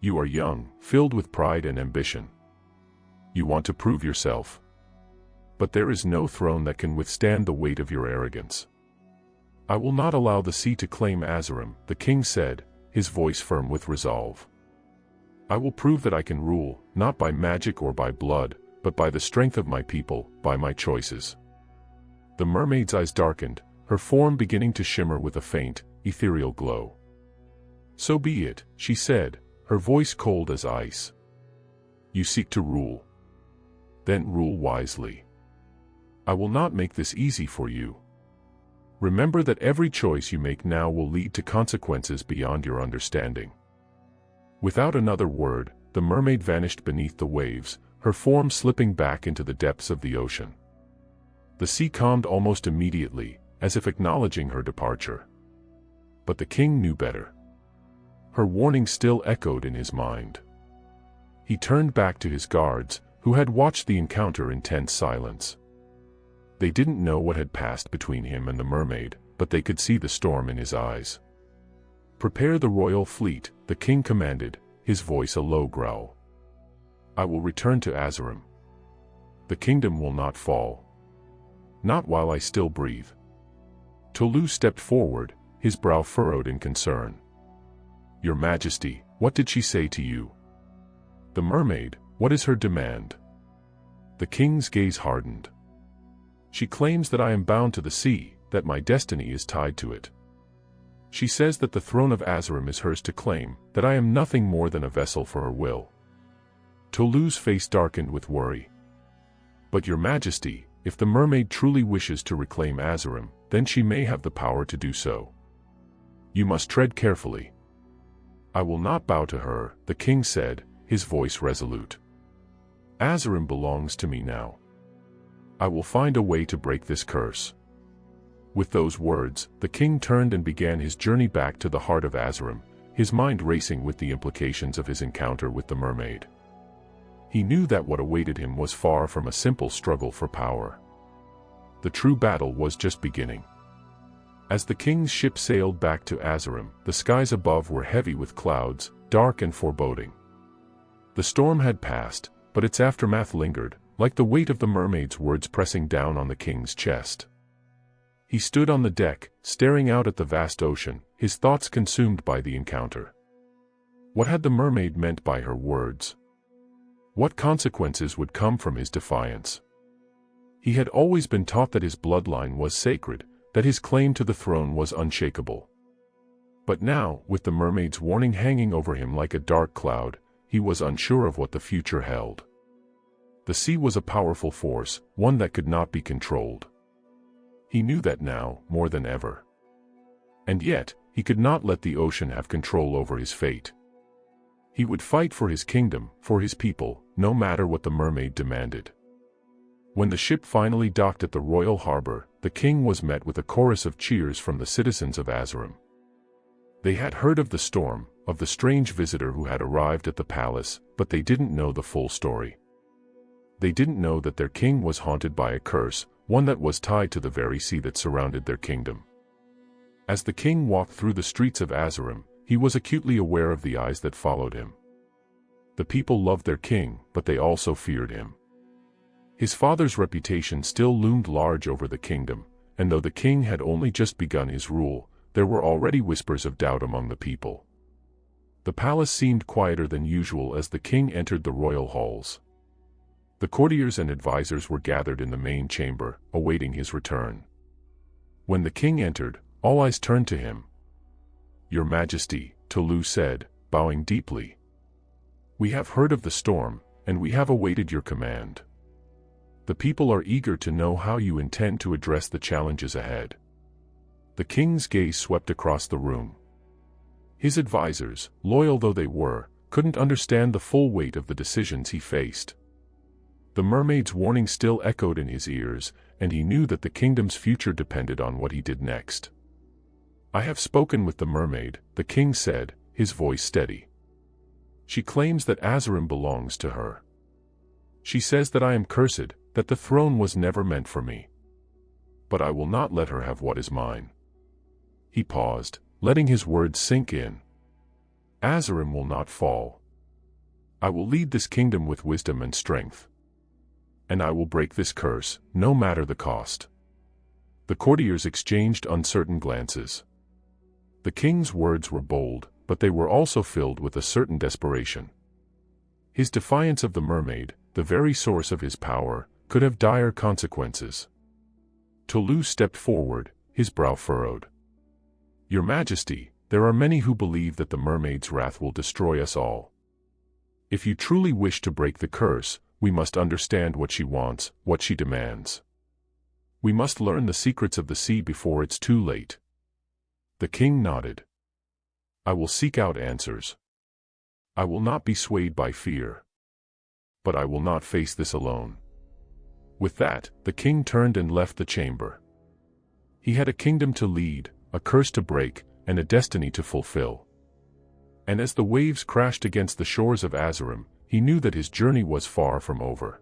You are young, filled with pride and ambition. You want to prove yourself. But there is no throne that can withstand the weight of your arrogance. I will not allow the sea to claim Azam," the king said, his voice firm with resolve. "I will prove that I can rule, not by magic or by blood, but by the strength of my people, by my choices." The mermaid's eyes darkened, her form beginning to shimmer with a faint, ethereal glow. "So be it," she said, her voice cold as ice. "You seek to rule. Then rule wisely. I will not make this easy for you. Remember that every choice you make now will lead to consequences beyond your understanding." Without another word, the mermaid vanished beneath the waves, her form slipping back into the depths of the ocean. The sea calmed almost immediately, as if acknowledging her departure. but the king knew better. Her warning still echoed in his mind. He turned back to his guards, who had watched the encounter in tense silence. They didn't know what had passed between him and the mermaid, but they could see the storm in his eyes. "Prepare the royal fleet," the king commanded, his voice a low growl. "I will return to Azam. The kingdom will not fall. Not while I still breathe." Tolu stepped forward, his brow furrowed in concern. "Your Majesty, what did she say to you? The mermaid, what is her demand?" The king's gaze hardened. "She claims that I am bound to the sea, that my destiny is tied to it. She says that the throne of Azam is hers to claim, that I am nothing more than a vessel for her will." Tolu's face darkened with worry. "But your Majesty, if the mermaid truly wishes to reclaim Azam, then she may have the power to do so. You must tread carefully." "I will not bow to her," the king said, his voice resolute. "Azam belongs to me now. I will find a way to break this curse." With those words, the king turned and began his journey back to the heart of Azam, his mind racing with the implications of his encounter with the mermaid. He knew that what awaited him was far from a simple struggle for power. The true battle was just beginning. As the king's ship sailed back to Azam, the skies above were heavy with clouds, dark and foreboding. The storm had passed, but its aftermath lingered, like the weight of the mermaid's words pressing down on the king's chest. He stood on the deck, staring out at the vast ocean, his thoughts consumed by the encounter. What had the mermaid meant by her words? What consequences would come from his defiance? He had always been taught that his bloodline was sacred, that his claim to the throne was unshakable. But now, with the mermaid's warning hanging over him like a dark cloud, he was unsure of what the future held. The sea was a powerful force, one that could not be controlled. He knew that now, more than ever. And yet, he could not let the ocean have control over his fate. He would fight for his kingdom, for his people, no matter what the mermaid demanded. When the ship finally docked at the royal harbor, the king was met with a chorus of cheers from the citizens of Azam. They had heard of the storm, of the strange visitor who had arrived at the palace, but they didn't know the full story. They didn't know that their king was haunted by a curse, one that was tied to the very sea that surrounded their kingdom. As the king walked through the streets of Azam, he was acutely aware of the eyes that followed him. The people loved their king, but they also feared him. His father's reputation still loomed large over the kingdom, and though the king had only just begun his rule, there were already whispers of doubt among the people. The palace seemed quieter than usual as the king entered the royal halls. The courtiers and advisors were gathered in the main chamber, awaiting his return. When the king entered, all eyes turned to him. "Your Majesty," Tolu said, bowing deeply. "We have heard of the storm, and we have awaited your command. The people are eager to know how you intend to address the challenges ahead." The king's gaze swept across the room. His advisors, loyal though they were, couldn't understand the full weight of the decisions he faced. The mermaid's warning still echoed in his ears, and he knew that the kingdom's future depended on what he did next. "I have spoken with the mermaid," the king said, his voice steady. "She claims that Azam belongs to her. She says that I am cursed, that the throne was never meant for me. But I will not let her have what is mine." He paused, letting his words sink in. "Azam will not fall. I will lead this kingdom with wisdom and strength. And I will break this curse, no matter the cost." The courtiers exchanged uncertain glances. The king's words were bold, but they were also filled with a certain desperation. His defiance of the mermaid, the very source of his power, could have dire consequences. Tolu stepped forward, his brow furrowed. "Your Majesty, there are many who believe that the mermaid's wrath will destroy us all. If you truly wish to break the curse, we must understand what she wants, what she demands. We must learn the secrets of the sea before it's too late." The king nodded. "I will seek out answers. I will not be swayed by fear. But I will not face this alone." With that, the king turned and left the chamber. He had a kingdom to lead, a curse to break, and a destiny to fulfill. And as the waves crashed against the shores of Azam, he knew that his journey was far from over.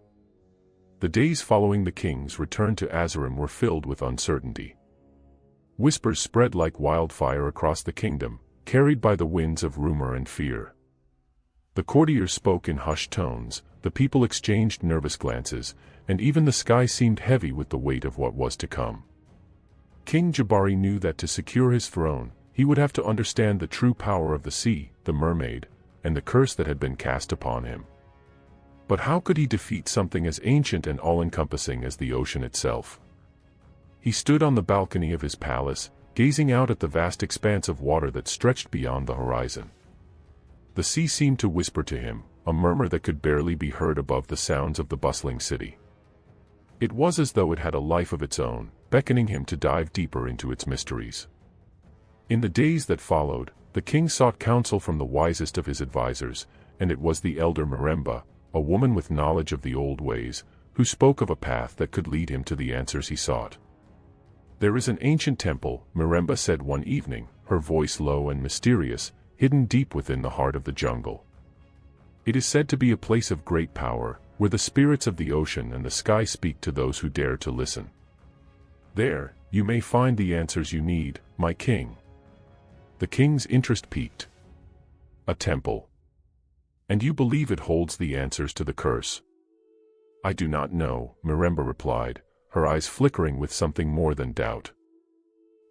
The days following the king's return to Azam were filled with uncertainty. Whispers spread like wildfire across the kingdom, carried by the winds of rumor and fear. The courtiers spoke in hushed tones, the people exchanged nervous glances, and even the sky seemed heavy with the weight of what was to come. King Jabari knew that to secure his throne, he would have to understand the true power of the sea, the mermaid, and the curse that had been cast upon him. But how could he defeat something as ancient and all-encompassing as the ocean itself? He stood on the balcony of his palace, gazing out at the vast expanse of water that stretched beyond the horizon. The sea seemed to whisper to him, a murmur that could barely be heard above the sounds of the bustling city. It was as though it had a life of its own, beckoning him to dive deeper into its mysteries. In the days that followed, the king sought counsel from the wisest of his advisors, and it was the elder Mermaid, a woman with knowledge of the old ways, who spoke of a path that could lead him to the answers he sought. "There is an ancient temple," Mermaid said one evening, her voice low and mysterious, hidden deep within the heart of the jungle. "It is said to be a place of great power, where the spirits of the ocean and the sky speak to those who dare to listen. There, you may find the answers you need, my king." The king's interest peaked. "A temple? And you believe it holds the answers to the curse?" "I do not know," Mermaid replied, her eyes flickering with something more than doubt.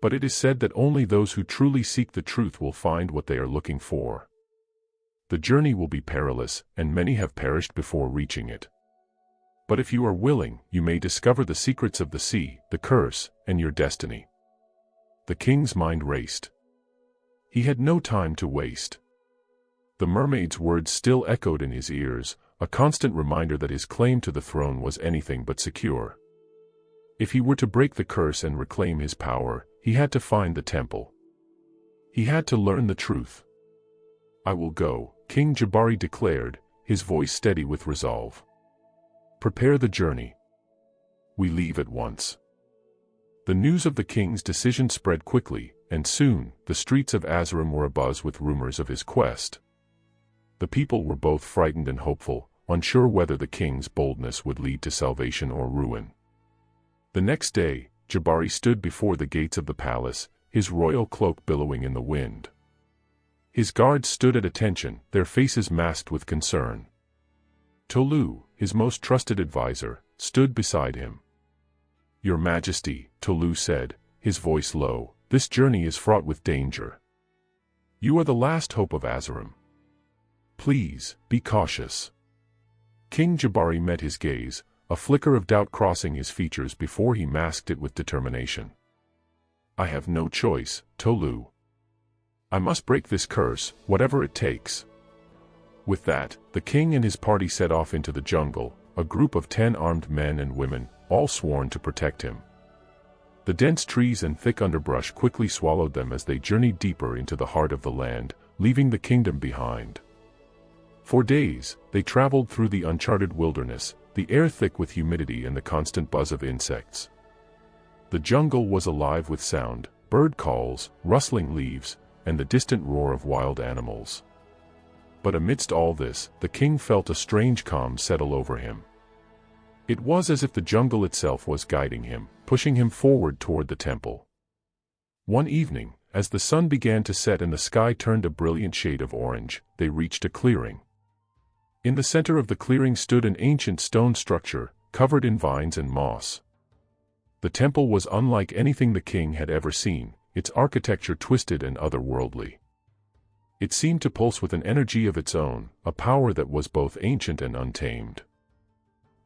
"But it is said that only those who truly seek the truth will find what they are looking for. The journey will be perilous, and many have perished before reaching it. But if you are willing, you may discover the secrets of the sea, the curse, and your destiny." The king's mind raced. He had no time to waste. The mermaid's words still echoed in his ears, a constant reminder that his claim to the throne was anything but secure. If he were to break the curse and reclaim his power, he had to find the temple. He had to learn the truth. "I will go," King Jabari declared, his voice steady with resolve. "Prepare the journey. We leave at once." The news of the king's decision spread quickly, and soon, the streets of Azam were abuzz with rumors of his quest. The people were both frightened and hopeful, unsure whether the king's boldness would lead to salvation or ruin. The next day, Jabari stood before the gates of the palace, his royal cloak billowing in the wind. His guards stood at attention, their faces masked with concern. Tolu, his most trusted advisor, stood beside him. "Your Majesty," Tolu said, his voice low, "this journey is fraught with danger. You are the last hope of Azam. Please, be cautious." King Jabari met his gaze, a flicker of doubt crossing his features before he masked it with determination. "I have no choice, Tolu. I must break this curse, whatever it takes." With that, the king and his party set off into the jungle, a group of 10 armed men and women, all sworn to protect him. The dense trees and thick underbrush quickly swallowed them as they journeyed deeper into the heart of the land, leaving the kingdom behind. For days, they traveled through the uncharted wilderness, the air thick with humidity and the constant buzz of insects. The jungle was alive with sound, bird calls, rustling leaves, and the distant roar of wild animals. But amidst all this, the king felt a strange calm settle over him. It was as if the jungle itself was guiding him, pushing him forward toward the temple. One evening, as the sun began to set and the sky turned a brilliant shade of orange, they reached a clearing. In the center of the clearing stood an ancient stone structure, covered in vines and moss. The temple was unlike anything the king had ever seen, its architecture twisted and otherworldly. It seemed to pulse with an energy of its own, a power that was both ancient and untamed.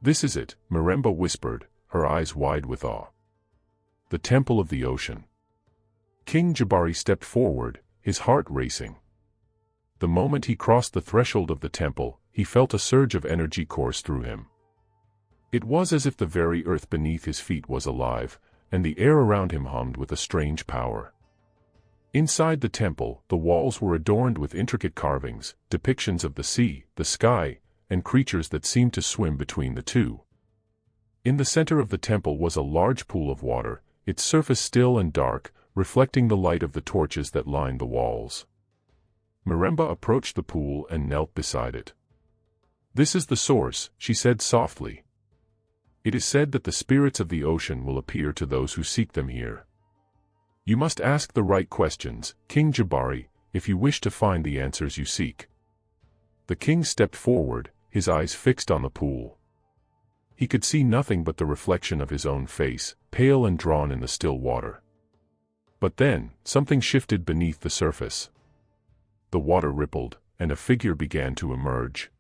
"This is it," Mermaid whispered, her eyes wide with awe. "The Temple of the Ocean." King Jabari stepped forward, his heart racing. The moment he crossed the threshold of the temple, he felt a surge of energy course through him. It was as if the very earth beneath his feet was alive, and the air around him hummed with a strange power. Inside the temple, the walls were adorned with intricate carvings, depictions of the sea, the sky, and creatures that seemed to swim between the two. In the center of the temple was a large pool of water, its surface still and dark, reflecting the light of the torches that lined the walls. Miremba approached the pool and knelt beside it. "This is the source," she said softly. "It is said that the spirits of the ocean will appear to those who seek them here. You must ask the right questions, King Jabari, if you wish to find the answers you seek." The king stepped forward, his eyes fixed on the pool. He could see nothing but the reflection of his own face, pale and drawn in the still water. But then, something shifted beneath the surface. The water rippled, and a figure began to emerge.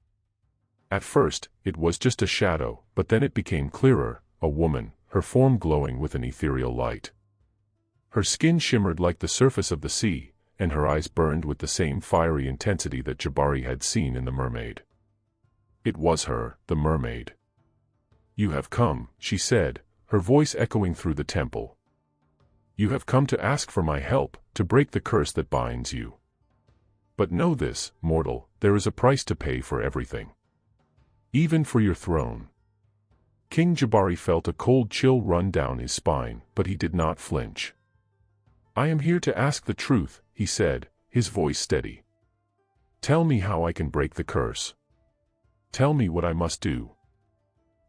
At first, it was just a shadow, but then it became clearer, a woman, her form glowing with an ethereal light. Her skin shimmered like the surface of the sea, and her eyes burned with the same fiery intensity that Jabari had seen in the mermaid. It was her, the mermaid. "You have come," she said, her voice echoing through the temple. "You have come to ask for my help, to break the curse that binds you. But know this, mortal, there is a price to pay for everything. Even for your throne." King Jabari felt a cold chill run down his spine, but he did not flinch. "I am here to ask the truth," he said, his voice steady. "Tell me how I can break the curse. Tell me what I must do."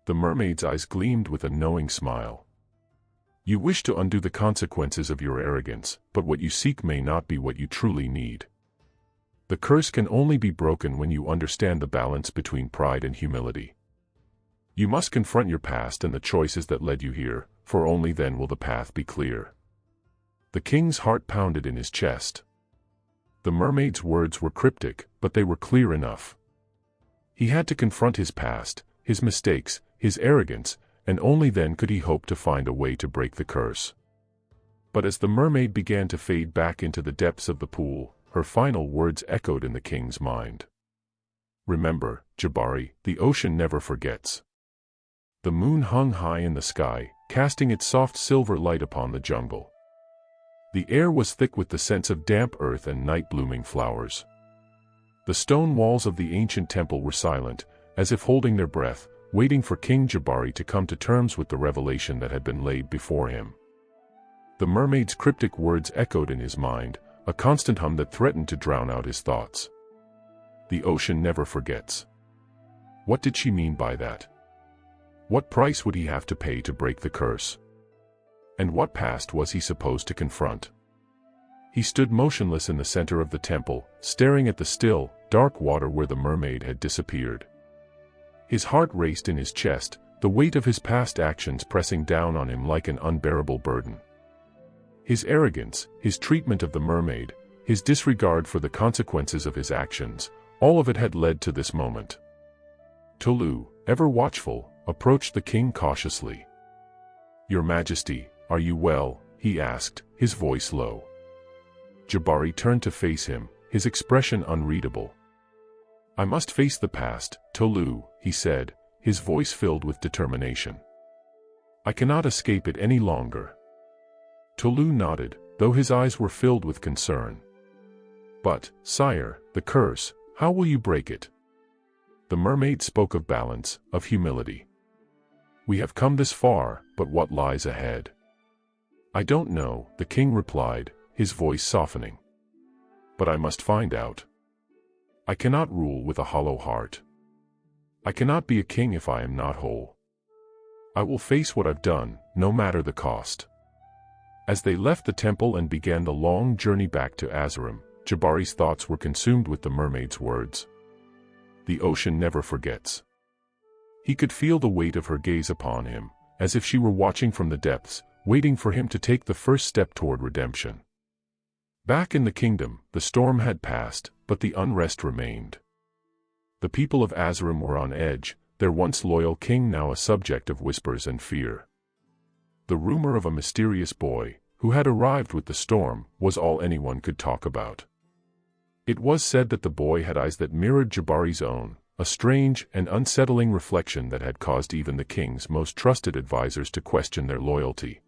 The mermaid's eyes gleamed with a knowing smile. "You wish to undo the consequences of your arrogance, but what you seek may not be what you truly need. The curse can only be broken when you understand the balance between pride and humility. You must confront your past and the choices that led you here, for only then will the path be clear." The king's heart pounded in his chest. The mermaid's words were cryptic, but they were clear enough. He had to confront his past, his mistakes, his arrogance, and only then could he hope to find a way to break the curse. But as the mermaid began to fade back into the depths of the pool, her final words echoed in the king's mind. "Remember, Jabari, the ocean never forgets." The moon hung high in the sky, casting its soft silver light upon the jungle. The air was thick with the scents of damp earth and night-blooming flowers. The stone walls of the ancient temple were silent, as if holding their breath, waiting for King Jabari to come to terms with the revelation that had been laid before him. The mermaid's cryptic words echoed in his mind, a constant hum that threatened to drown out his thoughts. The ocean never forgets. What did she mean by that? What price would he have to pay to break the curse? And what past was he supposed to confront? He stood motionless in the center of the temple, staring at the still, dark water where the mermaid had disappeared. His heart raced in his chest, the weight of his past actions pressing down on him like an unbearable burden. His arrogance, his treatment of the mermaid, his disregard for the consequences of his actions, all of it had led to this moment. Tolu, ever watchful, approached the king cautiously. "Your Majesty, are you well?" he asked, his voice low. Jabari turned to face him, his expression unreadable. "I must face the past, Tolu," he said, his voice filled with determination. "I cannot escape it any longer." Tolu nodded, though his eyes were filled with concern. "But, sire, the curse, how will you break it?" The mermaid spoke of balance, of humility. "We have come this far, but what lies ahead?" "I don't know," the king replied, his voice softening. "But I must find out. I cannot rule with a hollow heart. I cannot be a king if I am not whole. I will face what I've done, no matter the cost." As they left the temple and began the long journey back to Azam, Jabari's thoughts were consumed with the mermaid's words. The ocean never forgets. He could feel the weight of her gaze upon him, as if she were watching from the depths, waiting for him to take the first step toward redemption. Back in the kingdom, the storm had passed, but the unrest remained. The people of Azam were on edge, their once loyal king now a subject of whispers and fear. The rumor of a mysterious boy, who had arrived with the storm, was all anyone could talk about. It was said that the boy had eyes that mirrored Jabari's own, a strange and unsettling reflection that had caused even the king's most trusted advisors to question their loyalty.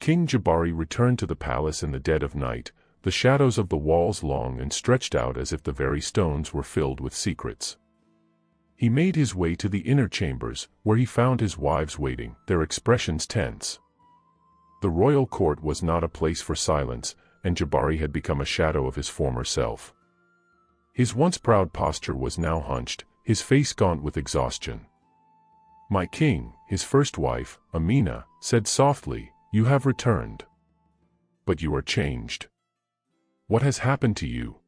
King Jabari returned to the palace in the dead of night, the shadows of the walls long and stretched out as if the very stones were filled with secrets. He made his way to the inner chambers, where he found his wives waiting, their expressions tense. The royal court was not a place for silence, and Jabari had become a shadow of his former self. His once proud posture was now hunched, his face gaunt with exhaustion. "My king," his first wife, Amina, said softly, "you have returned. But you are changed. What has happened to you?"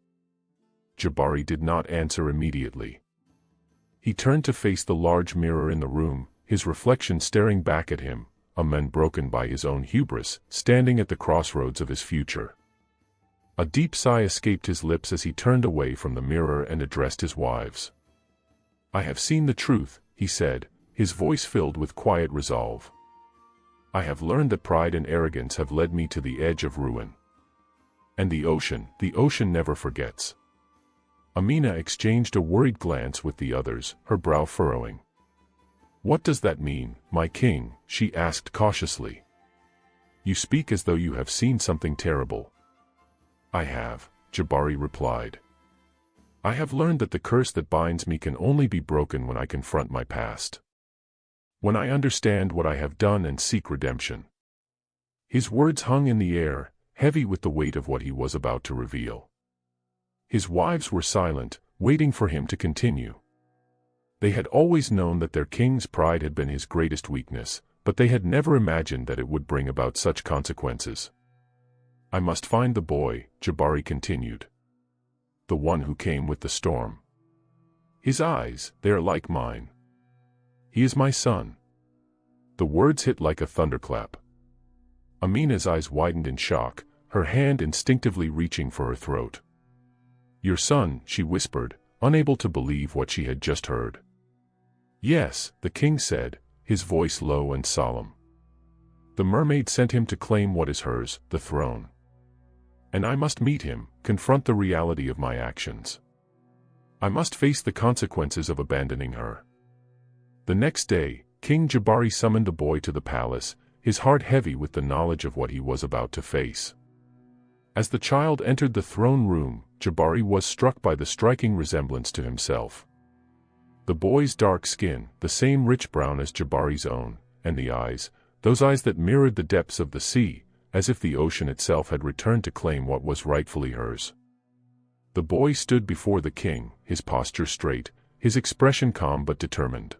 Jabari did not answer immediately. He turned to face the large mirror in the room, his reflection staring back at him, a man broken by his own hubris, standing at the crossroads of his future. A deep sigh escaped his lips as he turned away from the mirror and addressed his wives. "I have seen the truth," he said, his voice filled with quiet resolve. "I have learned that pride and arrogance have led me to the edge of ruin. And the ocean never forgets." Amina exchanged a worried glance with the others, her brow furrowing. "What does that mean, my king?" she asked cautiously. "You speak as though you have seen something terrible." "I have," Jabari replied. "I have learned that the curse that binds me can only be broken when I confront my past. When I understand what I have done and seek redemption." His words hung in the air, heavy with the weight of what he was about to reveal. His wives were silent, waiting for him to continue. They had always known that their king's pride had been his greatest weakness, but they had never imagined that it would bring about such consequences. "I must find the boy," Jabari continued. "The one who came with the storm. His eyes, they are like mine. He is my son." The words hit like a thunderclap. Amina's eyes widened in shock, her hand instinctively reaching for her throat. "Your son," she whispered, unable to believe what she had just heard. "Yes," the king said, his voice low and solemn. "The mermaid sent him to claim what is hers, the throne. And I must meet him, confront the reality of my actions. I must face the consequences of abandoning her." The next day, King Jabari summoned the boy to the palace, his heart heavy with the knowledge of what he was about to face. As the child entered the throne room, Jabari was struck by the striking resemblance to himself. The boy's dark skin, the same rich brown as Jabari's own, and the eyes, those eyes that mirrored the depths of the sea, as if the ocean itself had returned to claim what was rightfully hers. The boy stood before the king, his posture straight, his expression calm but determined.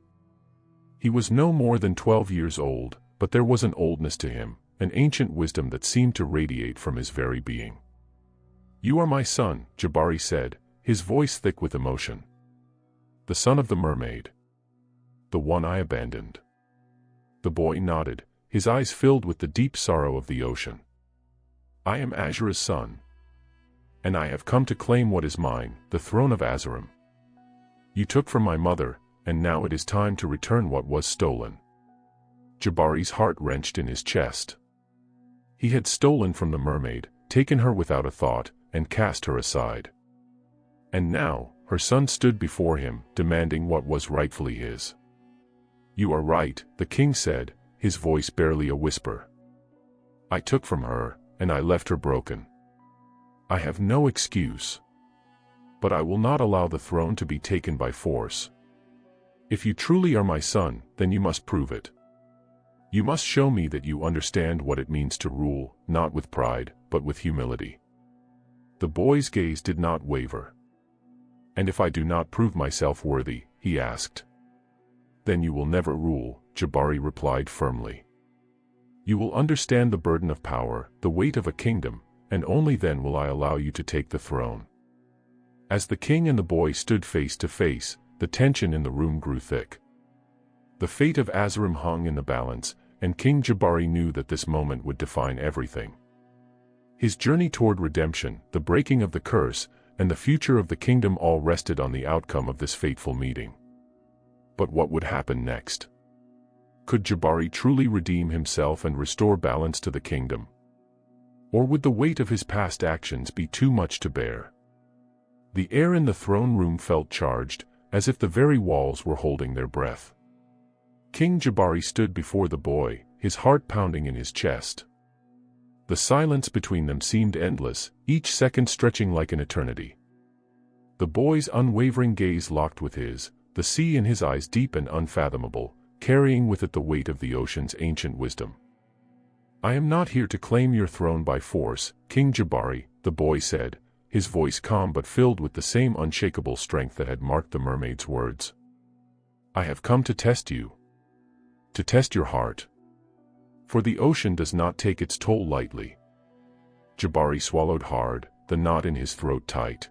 He was no more than 12 years old, but there was an oldness to him, an ancient wisdom that seemed to radiate from his very being. "You are my son," Jabari said, his voice thick with emotion. "The son of the mermaid. The one I abandoned." The boy nodded, his eyes filled with the deep sorrow of the ocean. "I am Azura's son. And I have come to claim what is mine, the throne of Azam. You took from my mother, and now it is time to return what was stolen." Jabari's heart wrenched in his chest. He had stolen from the mermaid, taken her without a thought, and cast her aside. And now, her son stood before him, demanding what was rightfully his. "You are right," the king said, his voice barely a whisper. "I took from her, and I left her broken. I have no excuse. But I will not allow the throne to be taken by force. If you truly are my son, then you must prove it. You must show me that you understand what it means to rule, not with pride, but with humility." The boy's gaze did not waver. "And if I do not prove myself worthy," he asked. "Then you will never rule," Jabari replied firmly. "You will understand the burden of power, the weight of a kingdom, and only then will I allow you to take the throne." As the king and the boy stood face to face, the tension in the room grew thick. The fate of Azam hung in the balance, and King Jabari knew that this moment would define everything. His journey toward redemption, the breaking of the curse, and the future of the kingdom all rested on the outcome of this fateful meeting. But what would happen next? Could Jabari truly redeem himself and restore balance to the kingdom? Or would the weight of his past actions be too much to bear? The air in the throne room felt charged, as if the very walls were holding their breath. King Jabari stood before the boy, his heart pounding in his chest. The silence between them seemed endless, each second stretching like an eternity. The boy's unwavering gaze locked with his, the sea in his eyes deep and unfathomable, carrying with it the weight of the ocean's ancient wisdom. "I am not here to claim your throne by force, King Jabari," the boy said, his voice calm but filled with the same unshakable strength that had marked the mermaid's words. "I have come to test you. To test your heart. For the ocean does not take its toll lightly." Jabari swallowed hard, the knot in his throat tight.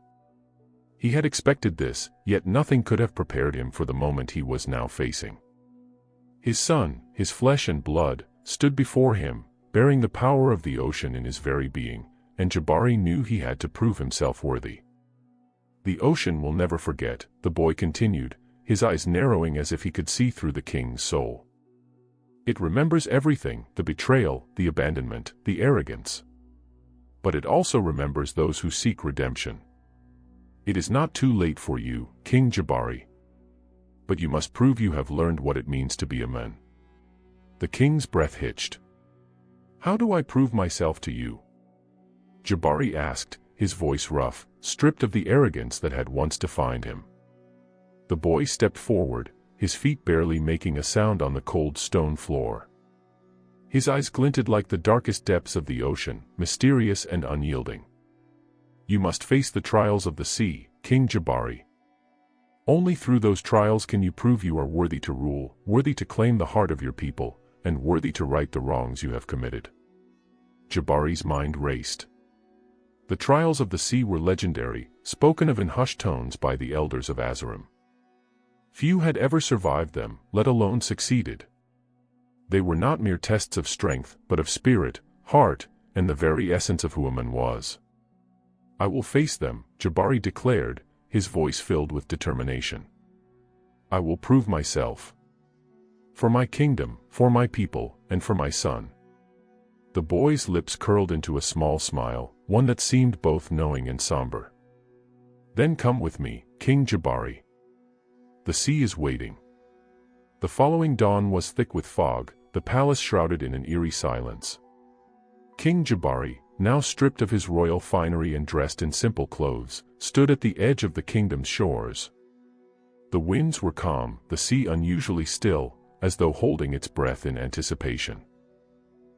He had expected this, yet nothing could have prepared him for the moment he was now facing. His son, his flesh and blood, stood before him, bearing the power of the ocean in his very being, and Jabari knew he had to prove himself worthy. "The ocean will never forget," the boy continued, his eyes narrowing as if he could see through the king's soul. "It remembers everything, the betrayal, the abandonment, the arrogance. But it also remembers those who seek redemption. It is not too late for you, King Jabari. But you must prove you have learned what it means to be a man." The king's breath hitched. "How do I prove myself to you?" Jabari asked, his voice rough, stripped of the arrogance that had once defined him. The boy stepped forward, his feet barely making a sound on the cold stone floor. His eyes glinted like the darkest depths of the ocean, mysterious and unyielding. "You must face the trials of the sea, King Jabari. Only through those trials can you prove you are worthy to rule, worthy to claim the heart of your people, and worthy to right the wrongs you have committed." Jabari's mind raced. The trials of the sea were legendary, spoken of in hushed tones by the elders of Azam. Few had ever survived them, let alone succeeded. They were not mere tests of strength, but of spirit, heart, and the very essence of who a man was. "I will face them," Jabari declared, his voice filled with determination. "I will prove myself. For my kingdom, for my people, and for my son." The boy's lips curled into a small smile, one that seemed both knowing and somber. "Then come with me, King Jabari. The sea is waiting." The following dawn was thick with fog, the palace shrouded in an eerie silence. King Jabari, now stripped of his royal finery and dressed in simple clothes, stood at the edge of the kingdom's shores. The winds were calm, the sea unusually still, as though holding its breath in anticipation.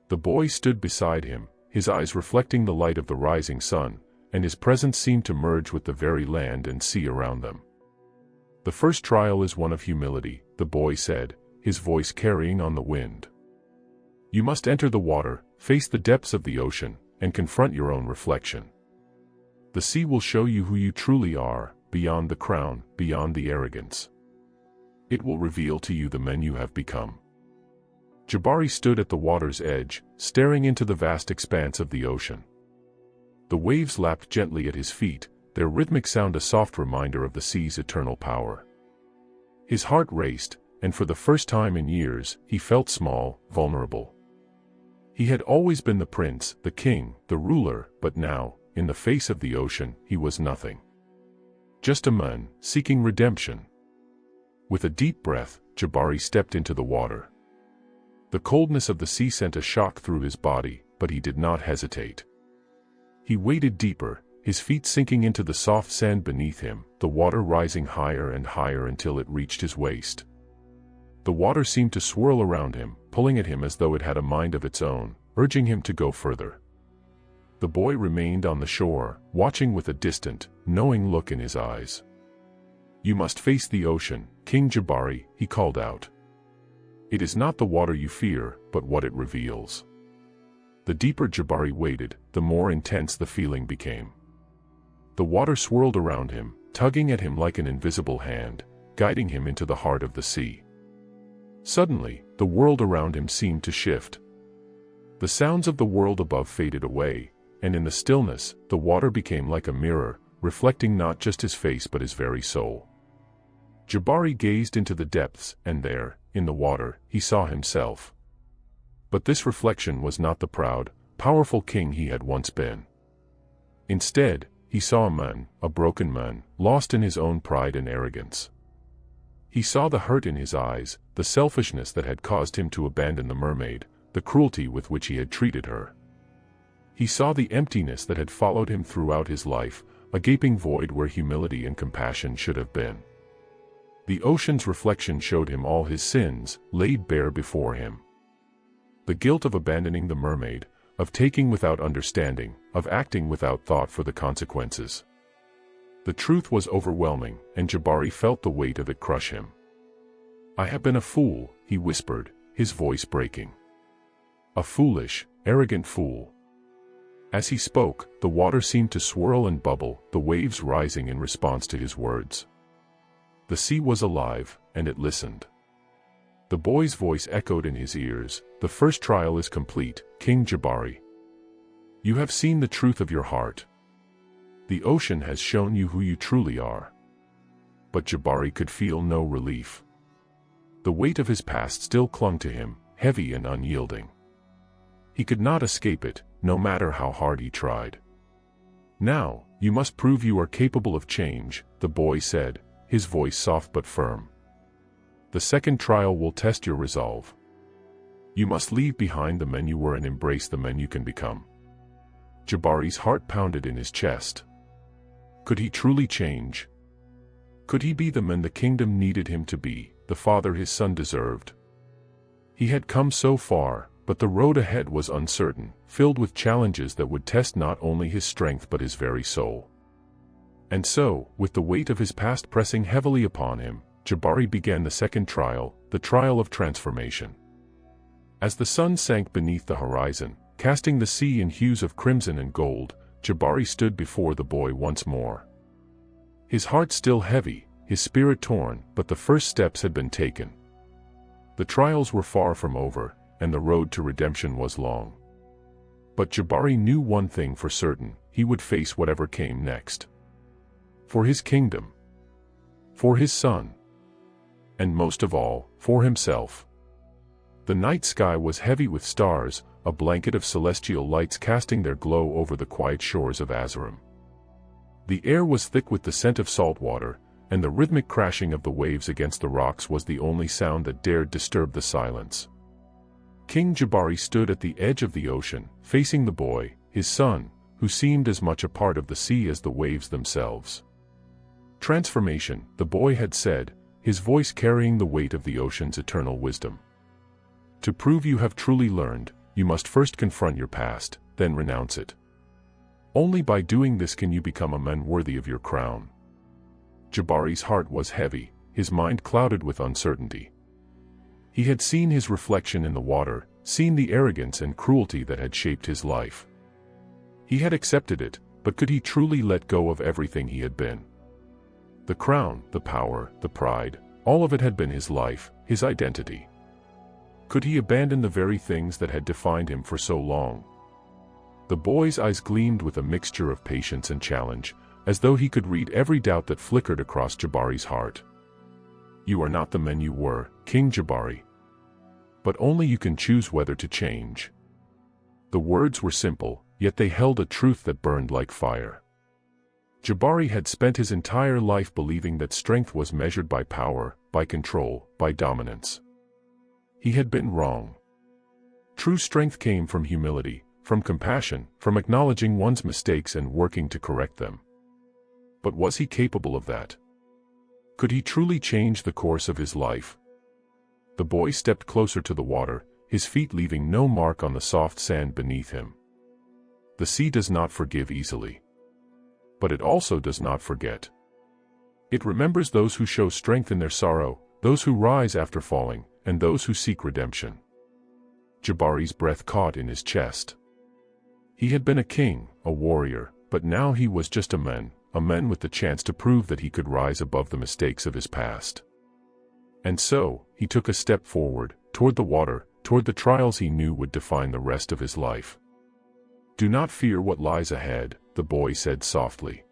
The boy stood beside him, his eyes reflecting the light of the rising sun, and his presence seemed to merge with the very land and sea around them. "The first trial is one of humility," the boy said, his voice carrying on the wind. "You must enter the water, face the depths of the ocean, and confront your own reflection. The sea will show you who you truly are, beyond the crown, beyond the arrogance. It will reveal to you the men you have become." Jabari stood at the water's edge, staring into the vast expanse of the ocean. The waves lapped gently at his feet, their rhythmic sound a soft reminder of the sea's eternal power. His heart raced, and for the first time in years, he felt small, vulnerable. He had always been the prince, the king, the ruler, but now, in the face of the ocean, he was nothing. Just a man, seeking redemption. With a deep breath, Jabari stepped into the water. The coldness of the sea sent a shock through his body, but he did not hesitate. He waded deeper, his feet sinking into the soft sand beneath him, the water rising higher and higher until it reached his waist. The water seemed to swirl around him, pulling at him as though it had a mind of its own, urging him to go further. The boy remained on the shore, watching with a distant, knowing look in his eyes. "You must face the ocean, King Jabari," he called out. "It is not the water you fear, but what it reveals." The deeper Jabari waded, the more intense the feeling became. The water swirled around him, tugging at him like an invisible hand, guiding him into the heart of the sea. Suddenly, the world around him seemed to shift. The sounds of the world above faded away, and in the stillness, the water became like a mirror, reflecting not just his face but his very soul. Jabari gazed into the depths, and there, in the water, he saw himself. But this reflection was not the proud, powerful king he had once been. Instead, he saw a man, a broken man, lost in his own pride and arrogance. He saw the hurt in his eyes, the selfishness that had caused him to abandon the mermaid, the cruelty with which he had treated her. He saw the emptiness that had followed him throughout his life, a gaping void where humility and compassion should have been. The ocean's reflection showed him all his sins, laid bare before him. The guilt of abandoning the mermaid, of taking without understanding, of acting without thought for the consequences. The truth was overwhelming, and Jabari felt the weight of it crush him. "I have been a fool," he whispered, his voice breaking. "A foolish, arrogant fool." As he spoke, the water seemed to swirl and bubble, the waves rising in response to his words. The sea was alive, and it listened. The boy's voice echoed in his ears, "The first trial is complete, King Jabari. You have seen the truth of your heart. The ocean has shown you who you truly are." But Jabari could feel no relief. The weight of his past still clung to him, heavy and unyielding. He could not escape it, no matter how hard he tried. "Now, you must prove you are capable of change," the boy said, his voice soft but firm. "The second trial will test your resolve. You must leave behind the men you were and embrace the men you can become." Jabari's heart pounded in his chest. Could he truly change? Could he be the man the kingdom needed him to be, the father his son deserved? He had come so far, but the road ahead was uncertain, filled with challenges that would test not only his strength but his very soul. And so, with the weight of his past pressing heavily upon him, Jabari began the second trial, the trial of transformation. As the sun sank beneath the horizon, casting the sea in hues of crimson and gold, Jabari stood before the boy once more. His heart still heavy, his spirit torn, but the first steps had been taken. The trials were far from over, and the road to redemption was long. But Jabari knew one thing for certain: he would face whatever came next. For his kingdom. For his son. And most of all, for himself. The night sky was heavy with stars, a blanket of celestial lights casting their glow over the quiet shores of Azam. The air was thick with the scent of salt water, and the rhythmic crashing of the waves against the rocks was the only sound that dared disturb the silence. King Jabari stood at the edge of the ocean, facing the boy, his son, who seemed as much a part of the sea as the waves themselves. "Transformation," the boy had said, his voice carrying the weight of the ocean's eternal wisdom. "To prove you have truly learned, you must first confront your past, then renounce it. Only by doing this can you become a man worthy of your crown." Jabari's heart was heavy, his mind clouded with uncertainty. He had seen his reflection in the water, seen the arrogance and cruelty that had shaped his life. He had accepted it, but could he truly let go of everything he had been? The crown, the power, the pride, all of it had been his life, his identity. Could he abandon the very things that had defined him for so long? The boy's eyes gleamed with a mixture of patience and challenge, as though he could read every doubt that flickered across Jabari's heart. "You are not the man you were, King Jabari. But only you can choose whether to change." The words were simple, yet they held a truth that burned like fire. Jabari had spent his entire life believing that strength was measured by power, by control, by dominance. He had been wrong. True strength came from humility, from compassion, from acknowledging one's mistakes and working to correct them. But was he capable of that? Could he truly change the course of his life? The boy stepped closer to the water, his feet leaving no mark on the soft sand beneath him. The sea does not forgive easily. But it also does not forget. It remembers those who show strength in their sorrow, those who rise after falling, and those who seek redemption. Jabari's breath caught in his chest. He had been a king, a warrior, but now he was just a man with the chance to prove that he could rise above the mistakes of his past. And so, he took a step forward, toward the water, toward the trials he knew would define the rest of his life. "Do not fear what lies ahead," the boy said softly.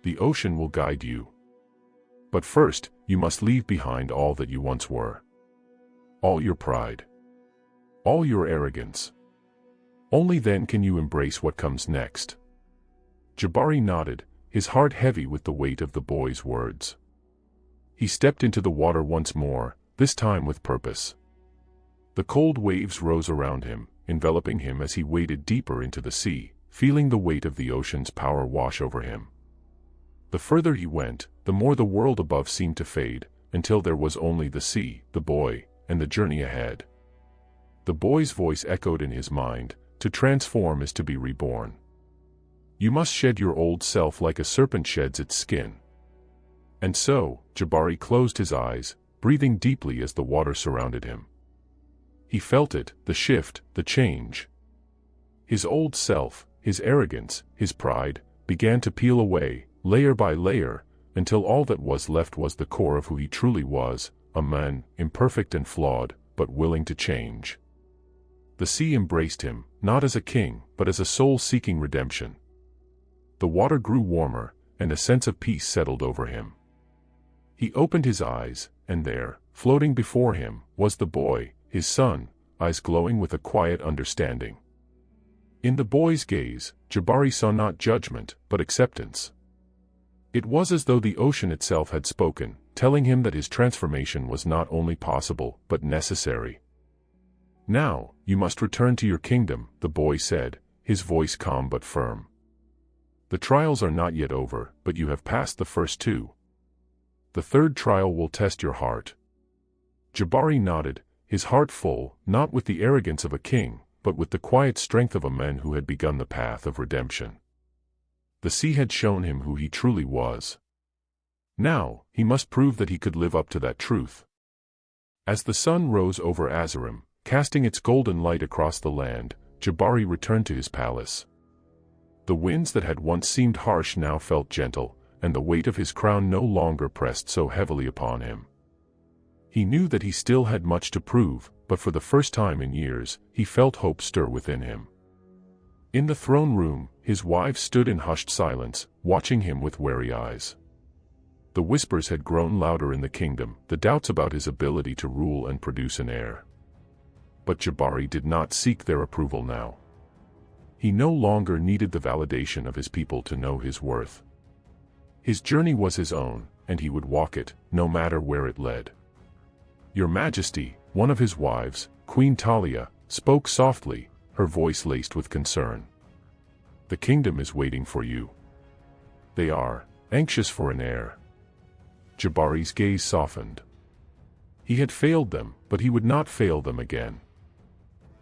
"The ocean will guide you. But first, you must leave behind all that you once were. All your pride. All your arrogance. Only then can you embrace what comes next." Jabari nodded, his heart heavy with the weight of the boy's words. He stepped into the water once more, this time with purpose. The cold waves rose around him, enveloping him as he waded deeper into the sea, feeling the weight of the ocean's power wash over him. The further he went, the more the world above seemed to fade, until there was only the sea, the boy, and the journey ahead. The boy's voice echoed in his mind, to transform is to be reborn. You must shed your old self like a serpent sheds its skin. And so, Jabari closed his eyes, breathing deeply as the water surrounded him. He felt it, the shift, the change. His old self, his arrogance, his pride, began to peel away, layer by layer, until all that was left was the core of who he truly was, a man, imperfect and flawed, but willing to change. The sea embraced him, not as a king, but as a soul seeking redemption. The water grew warmer, and a sense of peace settled over him. He opened his eyes, and there, floating before him, was the boy, his son, eyes glowing with a quiet understanding. In the boy's gaze, Jabari saw not judgment, but acceptance. It was as though the ocean itself had spoken, telling him that his transformation was not only possible, but necessary. Now, you must return to your kingdom, the boy said, his voice calm but firm. The trials are not yet over, but you have passed the first two. The third trial will test your heart. Jabari nodded, his heart full, not with the arrogance of a king, but with the quiet strength of a man who had begun the path of redemption. The sea had shown him who he truly was. Now, he must prove that he could live up to that truth. As the sun rose over Azam, casting its golden light across the land, Jabari returned to his palace. The winds that had once seemed harsh now felt gentle, and the weight of his crown no longer pressed so heavily upon him. He knew that he still had much to prove, but for the first time in years, he felt hope stir within him. In the throne room, his wives stood in hushed silence, watching him with wary eyes. The whispers had grown louder in the kingdom, the doubts about his ability to rule and produce an heir. But Jabari did not seek their approval now. He no longer needed the validation of his people to know his worth. His journey was his own, and he would walk it, no matter where it led. Your Majesty, one of his wives, Queen Talia, spoke softly, her voice laced with concern. The kingdom is waiting for you. They are anxious for an heir. Jabari's gaze softened. He had failed them, but he would not fail them again.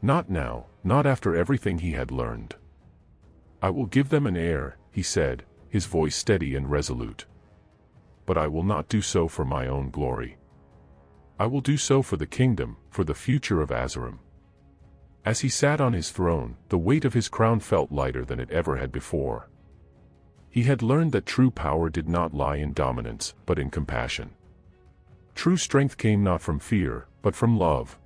Not now, not after everything he had learned. I will give them an heir, he said, his voice steady and resolute. But I will not do so for my own glory. I will do so for the kingdom, for the future of Azam. As he sat on his throne, the weight of his crown felt lighter than it ever had before. He had learned that true power did not lie in dominance, but in compassion. True strength came not from fear, but from love.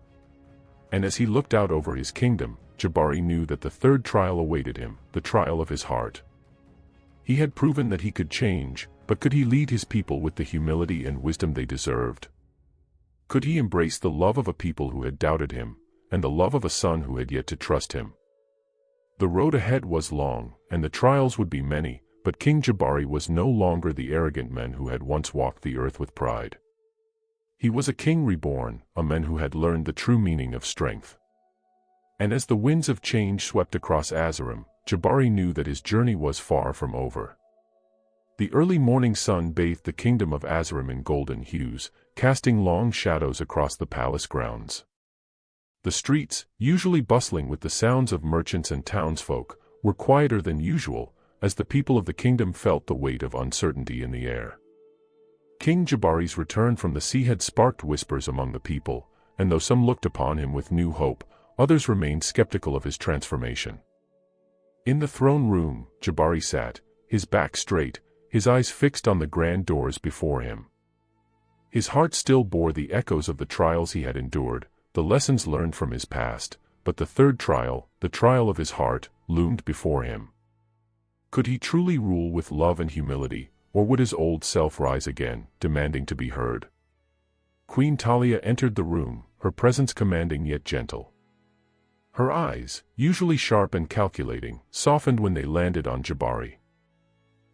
And as he looked out over his kingdom, Jabari knew that the third trial awaited him, the trial of his heart. He had proven that he could change, but could he lead his people with the humility and wisdom they deserved? Could he embrace the love of a people who had doubted him, and the love of a son who had yet to trust him? The road ahead was long, and the trials would be many, but King Jabari was no longer the arrogant man who had once walked the earth with pride. He was a king reborn, a man who had learned the true meaning of strength. And as the winds of change swept across Azam, Jabari knew that his journey was far from over. The early morning sun bathed the kingdom of Azam in golden hues, casting long shadows across the palace grounds. The streets, usually bustling with the sounds of merchants and townsfolk, were quieter than usual, as the people of the kingdom felt the weight of uncertainty in the air. King Jabari's return from the sea had sparked whispers among the people, and though some looked upon him with new hope, others remained skeptical of his transformation. In the throne room, Jabari sat, his back straight, his eyes fixed on the grand doors before him. His heart still bore the echoes of the trials he had endured, the lessons learned from his past, but the third trial, the trial of his heart, loomed before him. Could he truly rule with love and humility, or would his old self rise again, demanding to be heard? Queen Talia entered the room, her presence commanding yet gentle. Her eyes, usually sharp and calculating, softened when they landed on Jabari.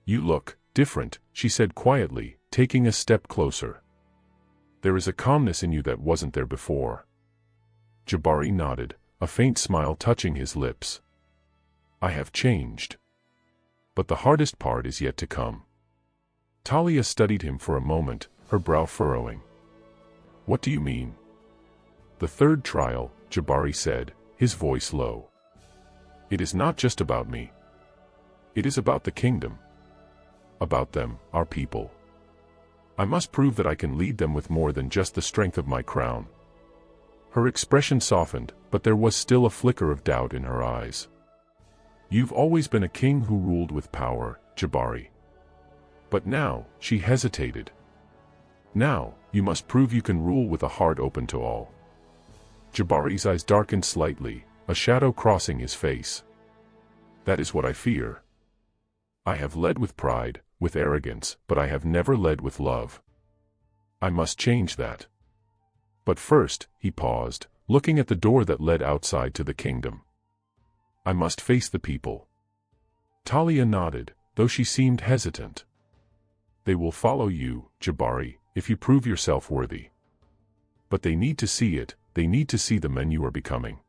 You look different, she said quietly, taking a step closer. There is a calmness in you that wasn't there before. Jabari nodded, a faint smile touching his lips. I have changed. But the hardest part is yet to come. Talia studied him for a moment, her brow furrowing. What do you mean? The third trial, Jabari said, his voice low. It is not just about me. It is about the kingdom. About them, our people. I must prove that I can lead them with more than just the strength of my crown. Her expression softened, but there was still a flicker of doubt in her eyes. You've always been a king who ruled with power, Jabari. But now, she hesitated. Now, you must prove you can rule with a heart open to all. Jabari's eyes darkened slightly, a shadow crossing his face. That is what I fear. I have led with pride, with arrogance, but I have never led with love. I must change that. But first, he paused, looking at the door that led outside to the kingdom. I must face the people. Talia nodded, though she seemed hesitant. They will follow you, Jabari, if you prove yourself worthy. But they need to see it, they need to see the men you are becoming.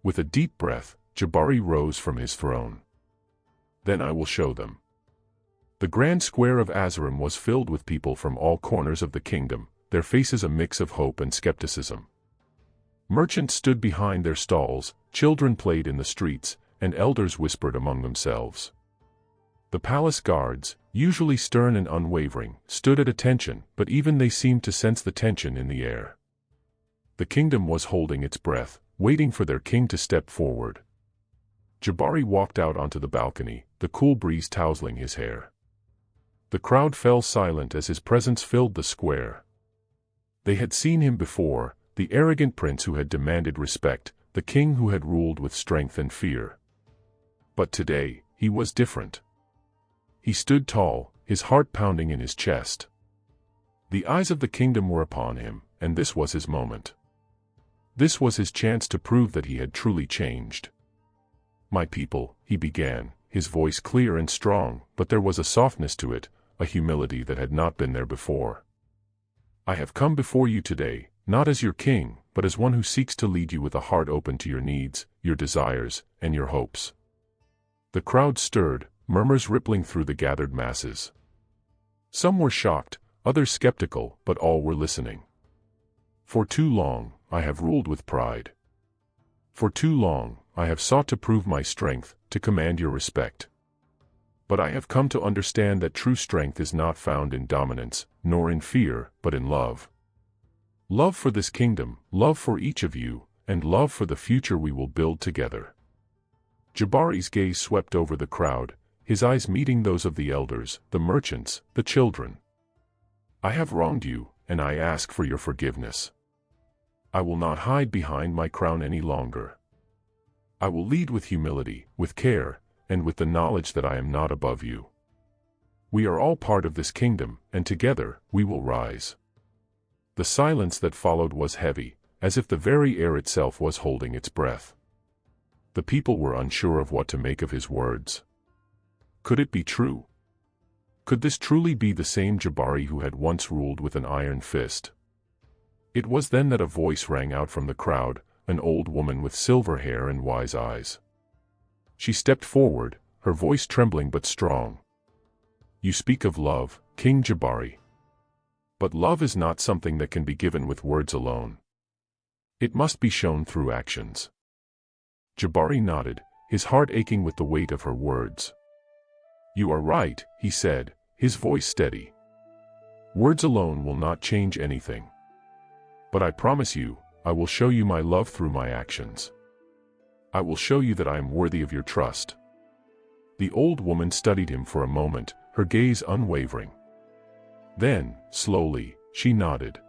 With a deep breath, Jabari rose from his throne. Then I will show them. The grand square of Azam was filled with people from all corners of the kingdom, their faces a mix of hope and skepticism. Merchants stood behind their stalls, children played in the streets, and elders whispered among themselves. The palace guards, usually stern and unwavering, stood at attention, but even they seemed to sense the tension in the air. The kingdom was holding its breath, waiting for their king to step forward. Jabari walked out onto the balcony, the cool breeze tousling his hair. The crowd fell silent as his presence filled the square. They had seen him before, the arrogant prince who had demanded respect, the king who had ruled with strength and fear. But today, he was different. He stood tall, his heart pounding in his chest. The eyes of the kingdom were upon him, and this was his moment. This was his chance to prove that he had truly changed. My people, he began, his voice clear and strong, but there was a softness to it, a humility that had not been there before. I have come before you today, not as your king, but as one who seeks to lead you with a heart open to your needs, your desires, and your hopes. The crowd stirred, murmurs rippling through the gathered masses. Some were shocked, others skeptical, but all were listening. For too long, I have ruled with pride. For too long, I have sought to prove my strength, to command your respect. But I have come to understand that true strength is not found in dominance, nor in fear, but in love. Love for this kingdom, love for each of you, and love for the future we will build together. Jabari's gaze swept over the crowd, his eyes meeting those of the elders, the merchants, the children. I have wronged you, and I ask for your forgiveness. I will not hide behind my crown any longer. I will lead with humility, with care, and with the knowledge that I am not above you. We are all part of this kingdom, and together, we will rise. The silence that followed was heavy, as if the very air itself was holding its breath. The people were unsure of what to make of his words. Could it be true? Could this truly be the same Jabari who had once ruled with an iron fist? It was then that a voice rang out from the crowd, an old woman with silver hair and wise eyes. She stepped forward, her voice trembling but strong. You speak of love, King Jabari. But love is not something that can be given with words alone. It must be shown through actions. Jabari nodded, his heart aching with the weight of her words. You are right, he said, his voice steady. Words alone will not change anything. But I promise you, I will show you my love through my actions. I will show you that I am worthy of your trust. The old woman studied him for a moment, her gaze unwavering. Then, slowly, she nodded.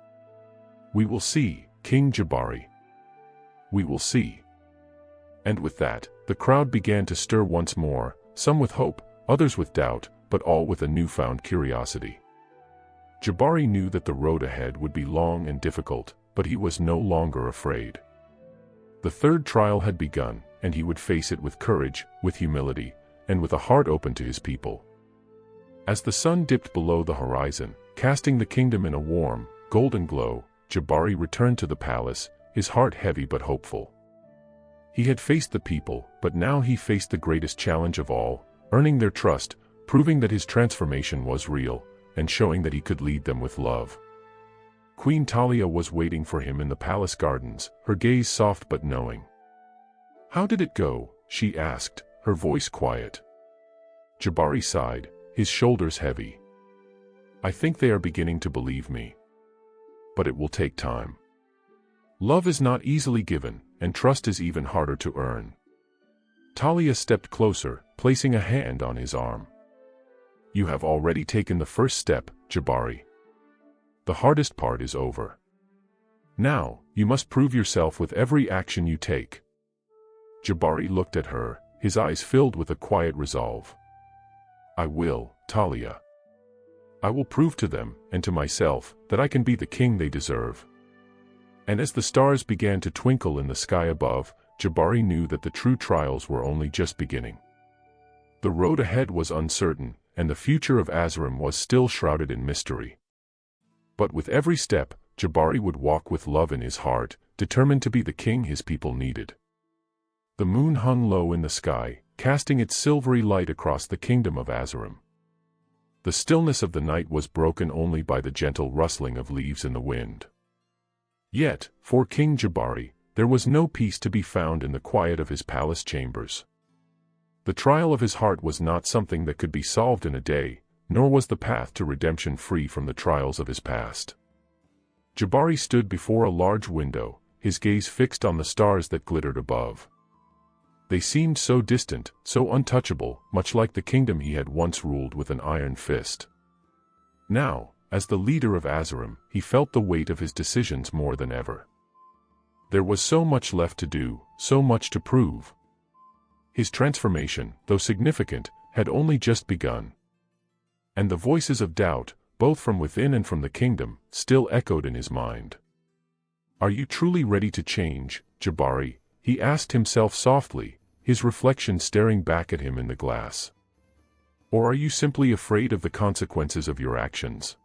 We will see, King Jabari. We will see. And with that, the crowd began to stir once more, some with hope, others with doubt, but all with a newfound curiosity. Jabari knew that the road ahead would be long and difficult, but he was no longer afraid. The third trial had begun, and he would face it with courage, with humility, and with a heart open to his people. As the sun dipped below the horizon, casting the kingdom in a warm, golden glow, Jabari returned to the palace, his heart heavy but hopeful. He had faced the people, but now he faced the greatest challenge of all, earning their trust, proving that his transformation was real, and showing that he could lead them with love. Queen Talia was waiting for him in the palace gardens, her gaze soft but knowing. "How did it go?" she asked, her voice quiet. Jabari sighed, his shoulders heavy. "I think they are beginning to believe me. But it will take time. Love is not easily given, and trust is even harder to earn." Talia stepped closer, placing a hand on his arm. "You have already taken the first step, Jabari. The hardest part is over. Now, you must prove yourself with every action you take." Jabari looked at her, his eyes filled with a quiet resolve. "I will, Talia. I will prove to them, and to myself, that I can be the king they deserve." And as the stars began to twinkle in the sky above, Jabari knew that the true trials were only just beginning. The road ahead was uncertain, and the future of Azam was still shrouded in mystery. But with every step, Jabari would walk with love in his heart, determined to be the king his people needed. The moon hung low in the sky, casting its silvery light across the kingdom of Azam. The stillness of the night was broken only by the gentle rustling of leaves in the wind. Yet, for King Jabari, there was no peace to be found in the quiet of his palace chambers. The trial of his heart was not something that could be solved in a day, nor was the path to redemption free from the trials of his past. Jabari stood before a large window, his gaze fixed on the stars that glittered above. They seemed so distant, so untouchable, much like the kingdom he had once ruled with an iron fist. Now, as the leader of Azam, he felt the weight of his decisions more than ever. There was so much left to do, so much to prove. His transformation, though significant, had only just begun. And the voices of doubt, both from within and from the kingdom, still echoed in his mind. "Are you truly ready to change, Jabari?" he asked himself softly, his reflection staring back at him in the glass. "Or are you simply afraid of the consequences of your actions?"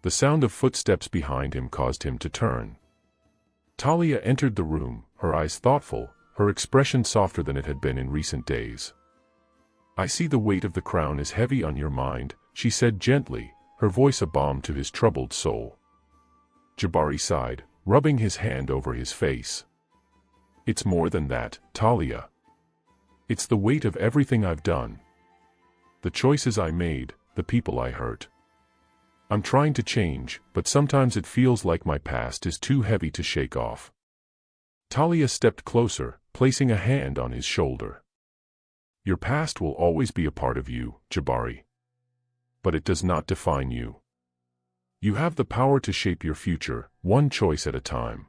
The sound of footsteps behind him caused him to turn. Talia entered the room, her eyes thoughtful, her expression softer than it had been in recent days. "I see the weight of the crown is heavy on your mind," she said gently, her voice a balm to his troubled soul. Jabari sighed, rubbing his hand over his face. "It's more than that, Talia. It's the weight of everything I've done. The choices I made, the people I hurt. I'm trying to change, but sometimes it feels like my past is too heavy to shake off." Talia stepped closer, placing a hand on his shoulder. "Your past will always be a part of you, Jabari. But it does not define you. You have the power to shape your future, one choice at a time.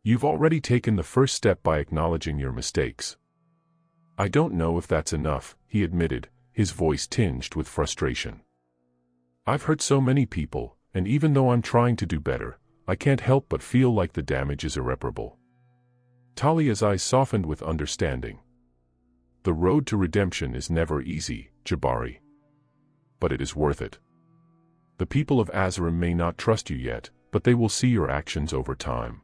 You've already taken the first step by acknowledging your mistakes." "I don't know if that's enough," he admitted, his voice tinged with frustration. "I've hurt so many people, and even though I'm trying to do better, I can't help but feel like the damage is irreparable." Talia's eyes softened with understanding. "The road to redemption is never easy, Jabari. But it is worth it. The people of Azam may not trust you yet, but they will see your actions over time.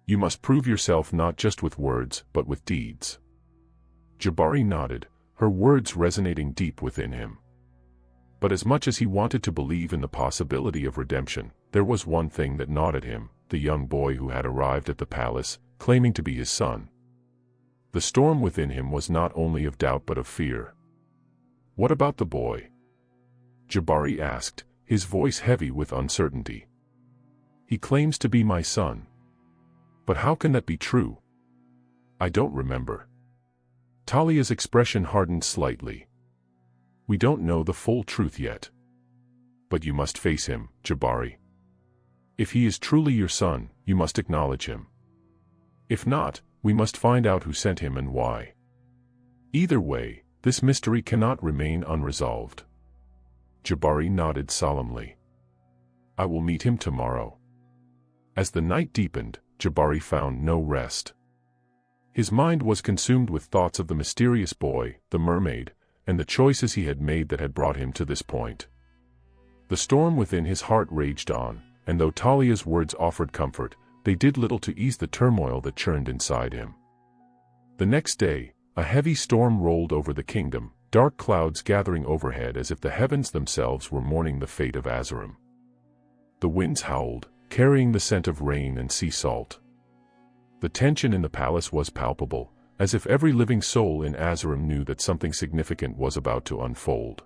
You must prove yourself not just with words, but with deeds." Jabari nodded, her words resonating deep within him. But as much as he wanted to believe in the possibility of redemption, there was one thing that gnawed at him, the young boy who had arrived at the palace, claiming to be his son. The storm within him was not only of doubt but of fear. "What about the boy?" Jabari asked, his voice heavy with uncertainty. "He claims to be my son. But how can that be true?" "I don't remember." Talia's expression hardened slightly. "We don't know the full truth yet. But you must face him, Jabari. If he is truly your son, you must acknowledge him. If not, we must find out who sent him and why. Either way, this mystery cannot remain unresolved." Jabari nodded solemnly. "I will meet him tomorrow." As the night deepened, Jabari found no rest. His mind was consumed with thoughts of the mysterious boy, the mermaid, and the choices he had made that had brought him to this point. The storm within his heart raged on, and though Talia's words offered comfort, they did little to ease the turmoil that churned inside him. The next day, a heavy storm rolled over the kingdom, dark clouds gathering overhead as if the heavens themselves were mourning the fate of Azam. The winds howled, carrying the scent of rain and sea salt. The tension in the palace was palpable, as if every living soul in Azam knew that something significant was about to unfold.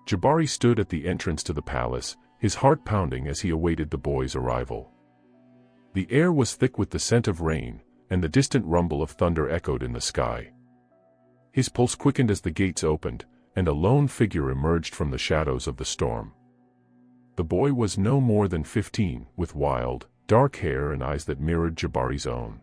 Jabari stood at the entrance to the palace, his heart pounding as he awaited the boy's arrival. The air was thick with the scent of rain, and the distant rumble of thunder echoed in the sky. His pulse quickened as the gates opened, and a lone figure emerged from the shadows of the storm. The boy was no more than 15, with wild, dark hair and eyes that mirrored Jabari's own.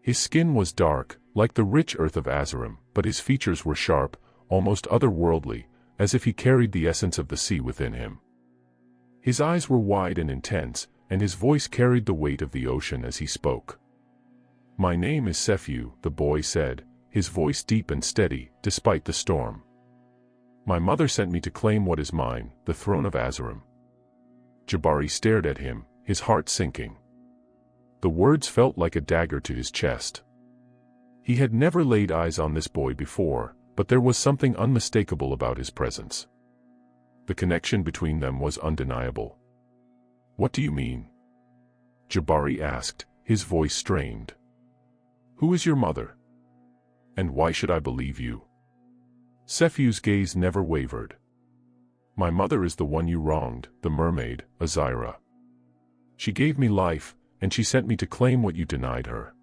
His skin was dark, like the rich earth of Azam, but his features were sharp, almost otherworldly, as if he carried the essence of the sea within him. His eyes were wide and intense, and his voice carried the weight of the ocean as he spoke. "My name is Sephiu," the boy said, his voice deep and steady, despite the storm. "My mother sent me to claim what is mine, the throne of Azam." Jabari stared at him, his heart sinking. The words felt like a dagger to his chest. He had never laid eyes on this boy before, but there was something unmistakable about his presence. The connection between them was undeniable. "What do you mean?" Jabari asked, his voice strained. "Who is your mother? And why should I believe you?" Sephiu's gaze never wavered. "My mother is the one you wronged, the mermaid, Azam. She gave me life, and she sent me to claim what you denied her."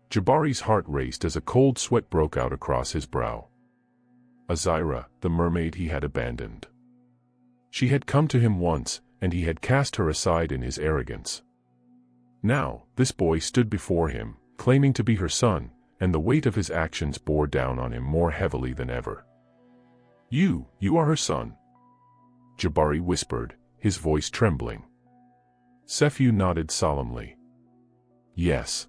Jabari's heart raced as a cold sweat broke out across his brow. Azam, the mermaid he had abandoned. She had come to him once, and he had cast her aside in his arrogance. Now, this boy stood before him, claiming to be her son, and the weight of his actions bore down on him more heavily than ever. You are her son?" Jabari whispered, his voice trembling. Sephiu nodded solemnly. "Yes.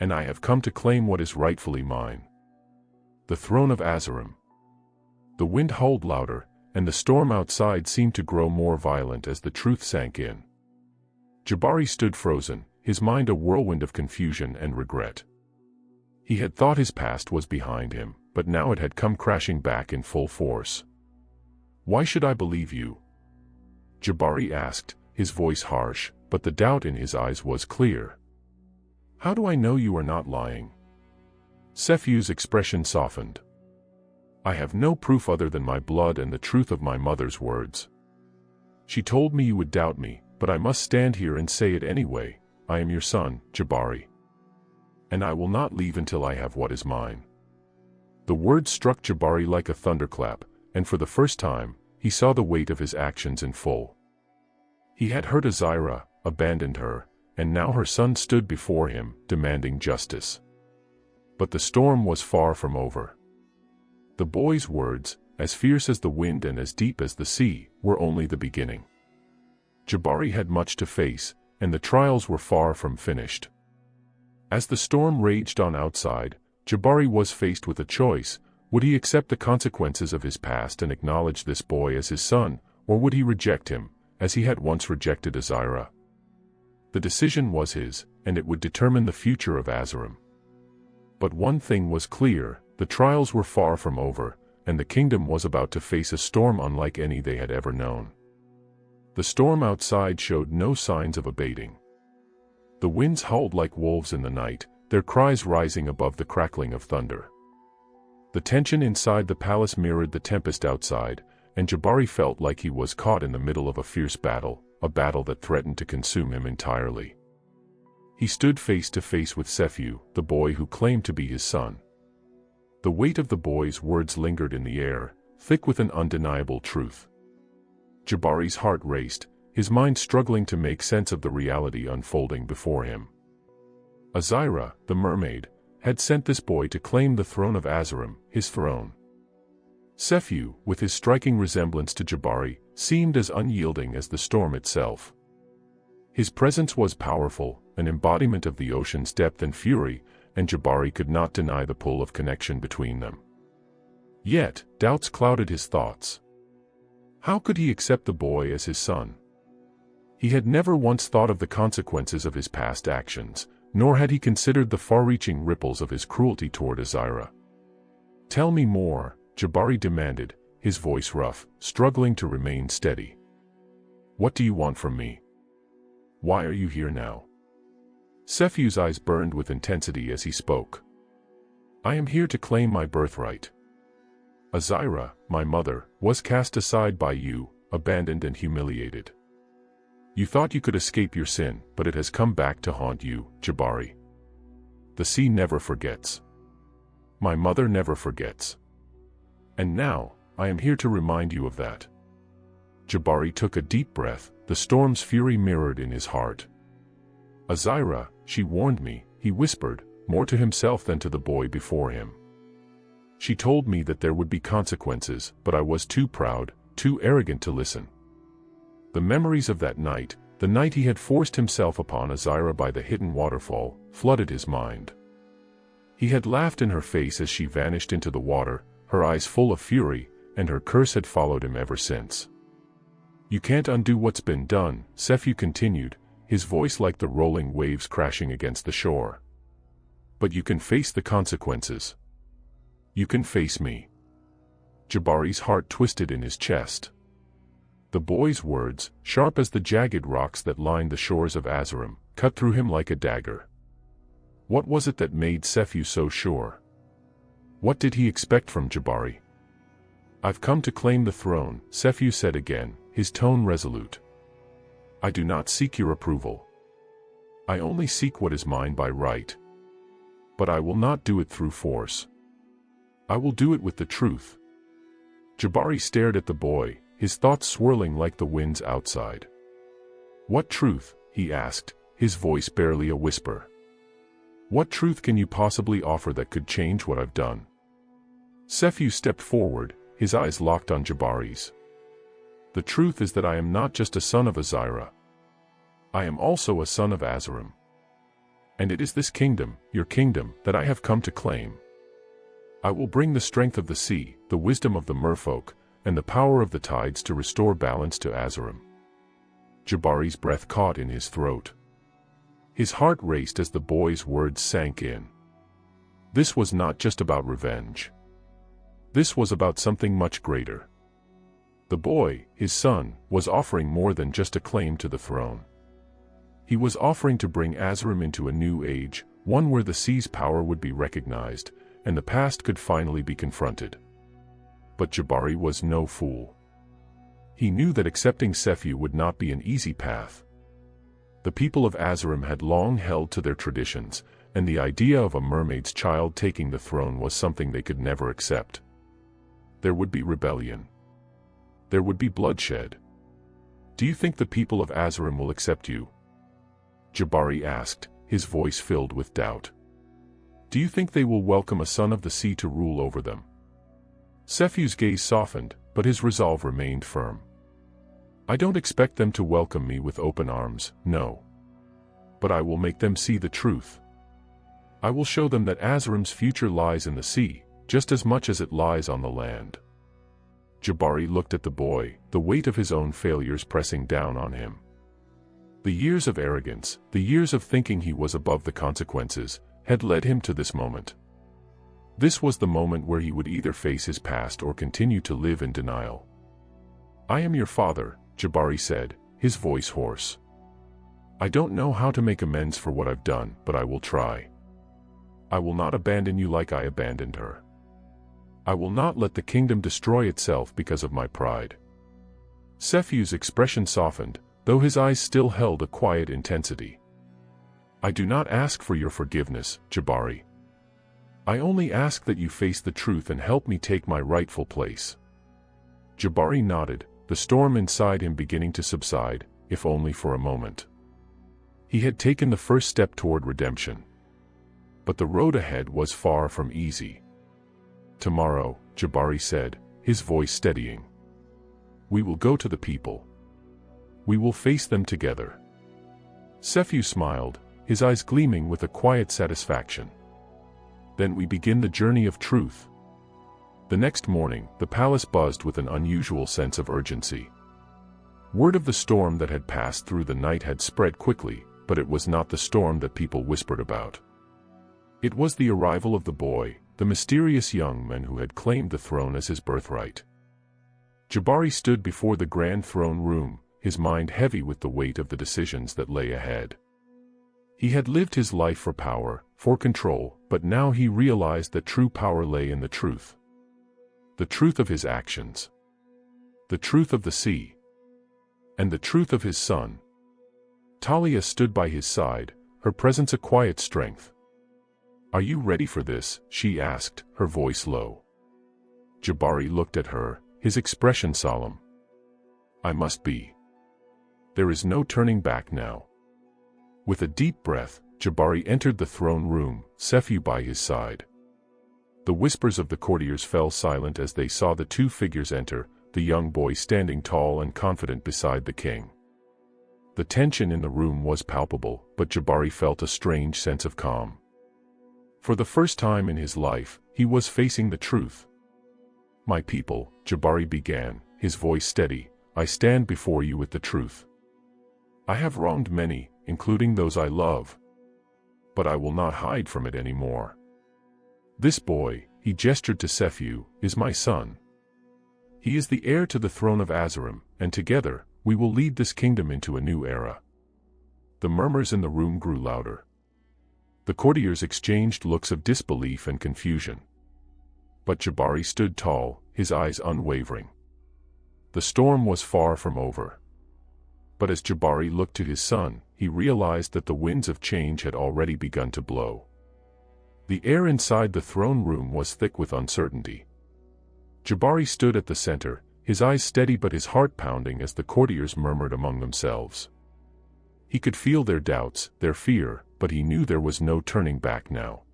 And I have come to claim what is rightfully mine. The throne of Azam." The wind howled louder, and the storm outside seemed to grow more violent as the truth sank in. Jabari stood frozen, his mind a whirlwind of confusion and regret. He had thought his past was behind him, but now it had come crashing back in full force. "Why should I believe you?" Jabari asked, his voice harsh, but the doubt in his eyes was clear. "How do I know you are not lying?" Sephiu's expression softened. "I have no proof other than my blood and the truth of my mother's words. She told me you would doubt me, but I must stand here and say it anyway. I am your son, Jabari. And I will not leave until I have what is mine." The words struck Jabari like a thunderclap, and for the first time, he saw the weight of his actions in full. He had hurt Azam, abandoned her, and now her son stood before him, demanding justice. But the storm was far from over. The boy's words, as fierce as the wind and as deep as the sea, were only the beginning. Jabari had much to face, and the trials were far from finished. As the storm raged on outside, Jabari was faced with a choice. Would he accept the consequences of his past and acknowledge this boy as his son, or would he reject him, as he had once rejected Azam? The decision was his, and it would determine the future of Azam. But one thing was clear: the trials were far from over, and the kingdom was about to face a storm unlike any they had ever known. The storm outside showed no signs of abating. The winds howled like wolves in the night, their cries rising above the crackling of thunder. The tension inside the palace mirrored the tempest outside, and Jabari felt like he was caught in the middle of a fierce battle, a battle that threatened to consume him entirely. He stood face to face with Sephiu, the boy who claimed to be his son. The weight of the boy's words lingered in the air, thick with an undeniable truth. Jabari's heart raced, his mind struggling to make sense of the reality unfolding before him. Azam, the mermaid, had sent this boy to claim the throne of Azam, his throne. Sephiu, with his striking resemblance to Jabari, seemed as unyielding as the storm itself. His presence was powerful, an embodiment of the ocean's depth and fury, and Jabari could not deny the pull of connection between them. Yet, doubts clouded his thoughts. How could he accept the boy as his son? He had never once thought of the consequences of his past actions, nor had he considered the far-reaching ripples of his cruelty toward Azam. "Tell me more," Jabari demanded, his voice rough, struggling to remain steady. What do you want from me? Why are you here now? Sefiu's eyes burned with intensity as he spoke. I am here to claim my birthright. Azira, my mother, was cast aside by you, abandoned and humiliated. You thought you could escape your sin, but it has come back to haunt you, Jabari. The sea never forgets. My mother never forgets. And now, I am here to remind you of that. Jabari took a deep breath, the storm's fury mirrored in his heart. Azira, she warned me, he whispered, more to himself than to the boy before him. She told me that there would be consequences, but I was too proud, too arrogant to listen. The memories of that night, the night he had forced himself upon Azira by the hidden waterfall, flooded his mind. He had laughed in her face as she vanished into the water, her eyes full of fury, and her curse had followed him ever since. You can't undo what's been done, Sefiu continued, his voice like the rolling waves crashing against the shore. But you can face the consequences. You can face me. Jabari's heart twisted in his chest. The boy's words, sharp as the jagged rocks that lined the shores of Azam, cut through him like a dagger. What was it that made Sefiu so sure? What did he expect from Jabari? I've come to claim the throne, Sefiu said again, his tone resolute. I do not seek your approval. I only seek what is mine by right. But I will not do it through force. I will do it with the truth. Jabari stared at the boy, his thoughts swirling like the winds outside. What truth? He asked, his voice barely a whisper. What truth can you possibly offer that could change what I've done? Sefiu stepped forward, his eyes locked on Jabari's. The truth is that I am not just a son of Azira. I am also a son of Azam. And it is this kingdom, your kingdom, that I have come to claim. I will bring the strength of the sea, the wisdom of the merfolk, and the power of the tides to restore balance to Azam. Jabari's breath caught in his throat. His heart raced as the boy's words sank in. This was not just about revenge. This was about something much greater. The boy, his son, was offering more than just a claim to the throne. He was offering to bring Azam into a new age, one where the sea's power would be recognized, and the past could finally be confronted. But Jabari was no fool. He knew that accepting Sefiu would not be an easy path. The people of Azam had long held to their traditions, and the idea of a mermaid's child taking the throne was something they could never accept. There would be rebellion. There would be bloodshed. Do you think the people of Azam will accept you? Jabari asked, his voice filled with doubt. Do you think they will welcome a son of the sea to rule over them? Sefiu's gaze softened, but his resolve remained firm. I don't expect them to welcome me with open arms, no. But I will make them see the truth. I will show them that Azram's future lies in the sea, just as much as it lies on the land. Jabari looked at the boy, the weight of his own failures pressing down on him. The years of arrogance, the years of thinking he was above the consequences, had led him to this moment. This was the moment where he would either face his past or continue to live in denial. I am your father, Jabari said, his voice hoarse. I don't know how to make amends for what I've done, but I will try. I will not abandon you like I abandoned her. I will not let the kingdom destroy itself because of my pride. Sefiu's expression softened, though his eyes still held a quiet intensity. I do not ask for your forgiveness, Jabari. I only ask that you face the truth and help me take my rightful place. Jabari nodded, the storm inside him beginning to subside, if only for a moment. He had taken the first step toward redemption. But the road ahead was far from easy. Tomorrow, Jabari said, his voice steadying. We will go to the people. We will face them together. Sefiu smiled, his eyes gleaming with a quiet satisfaction. Then we begin the journey of truth. The next morning, the palace buzzed with an unusual sense of urgency. Word of the storm that had passed through the night had spread quickly, but it was not the storm that people whispered about. It was the arrival of the boy, the mysterious young man who had claimed the throne as his birthright. Jabari stood before the grand throne room, his mind heavy with the weight of the decisions that lay ahead. He had lived his life for power, for control, but now he realized that true power lay in the truth. The truth of his actions. The truth of the sea. And the truth of his son. Talia stood by his side, her presence a quiet strength. "Are you ready for this?" she asked, her voice low. Jabari looked at her, his expression solemn. "I must be. There is no turning back now." With a deep breath, Jabari entered the throne room, Sephiu by his side. The whispers of the courtiers fell silent as they saw the two figures enter, the young boy standing tall and confident beside the king. The tension in the room was palpable, but Jabari felt a strange sense of calm. For the first time in his life, he was facing the truth. "My people," Jabari began, his voice steady, "I stand before you with the truth. I have wronged many, including those I love. But I will not hide from it anymore. This boy," he gestured to Sephiu, "is my son. He is the heir to the throne of Azam, and together, we will lead this kingdom into a new era." The murmurs in the room grew louder. The courtiers exchanged looks of disbelief and confusion. But Jabari stood tall, his eyes unwavering. The storm was far from over. But as Jabari looked to his son, he realized that the winds of change had already begun to blow. The air inside the throne room was thick with uncertainty. Jabari stood at the center, his eyes steady but his heart pounding as the courtiers murmured among themselves. He could feel their doubts, their fear, but he knew there was no turning back now.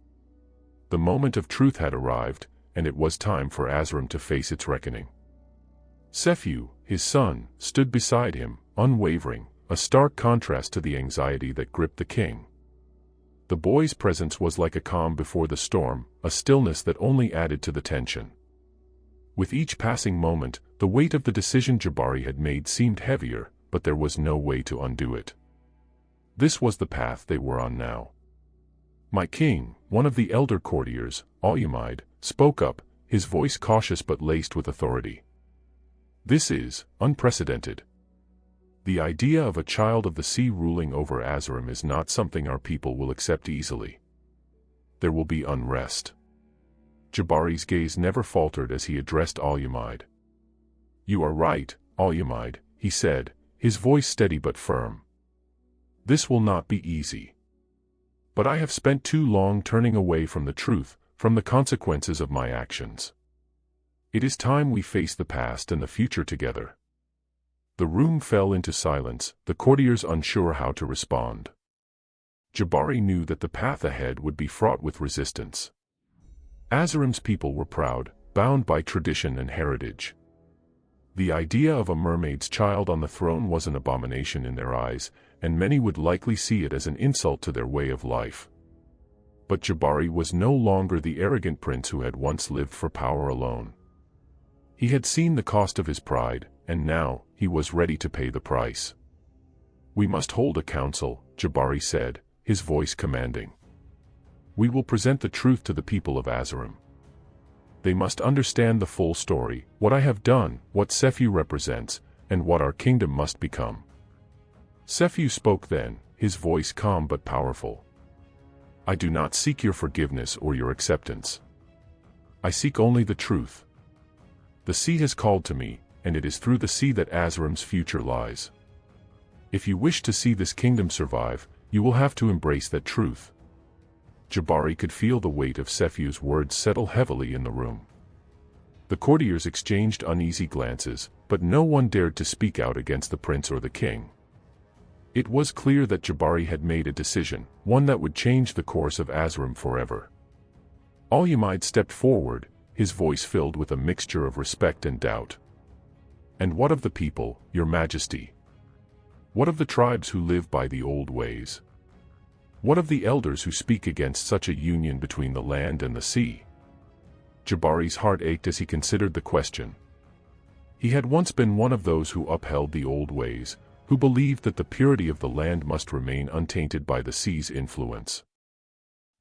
The moment of truth had arrived, and it was time for Azam to face its reckoning. Sephiu, his son, stood beside him, unwavering, a stark contrast to the anxiety that gripped the king. The boy's presence was like a calm before the storm, a stillness that only added to the tension. With each passing moment, the weight of the decision Jabari had made seemed heavier, but there was no way to undo it. This was the path they were on now. "My king," one of the elder courtiers, Alumide, spoke up, his voice cautious but laced with authority. "This is unprecedented. The idea of a child of the sea ruling over Azam is not something our people will accept easily. There will be unrest." Jabari's gaze never faltered as he addressed Alumide. "You are right, Alumide," he said, his voice steady but firm. "This will not be easy. But I have spent too long turning away from the truth, from the consequences of my actions. It is time we face the past and the future together." The room fell into silence, the courtiers unsure how to respond. Jabari knew that the path ahead would be fraught with resistance. Azram's people were proud, bound by tradition and heritage. The idea of a mermaid's child on the throne was an abomination in their eyes, and many would likely see it as an insult to their way of life. But Jabari was no longer the arrogant prince who had once lived for power alone. He had seen the cost of his pride, and now, he was ready to pay the price. "We must hold a council," Jabari said, his voice commanding. "We will present the truth to the people of Azam. They must understand the full story, what I have done, what Sephiu represents, and what our kingdom must become." Sephiu spoke then, his voice calm but powerful. "I do not seek your forgiveness or your acceptance. I seek only the truth. The sea has called to me, and it is through the sea that Azram's future lies. If you wish to see this kingdom survive, you will have to embrace that truth." Jabari could feel the weight of Sephiu's words settle heavily in the room. The courtiers exchanged uneasy glances, but no one dared to speak out against the prince or the king. It was clear that Jabari had made a decision, one that would change the course of Azam forever. Alumide stepped forward, his voice filled with a mixture of respect and doubt. "And what of the people, your majesty? What of the tribes who live by the old ways? What of the elders who speak against such a union between the land and the sea?" Jabari's heart ached as he considered the question. He had once been one of those who upheld the old ways, who believed that the purity of the land must remain untainted by the sea's influence.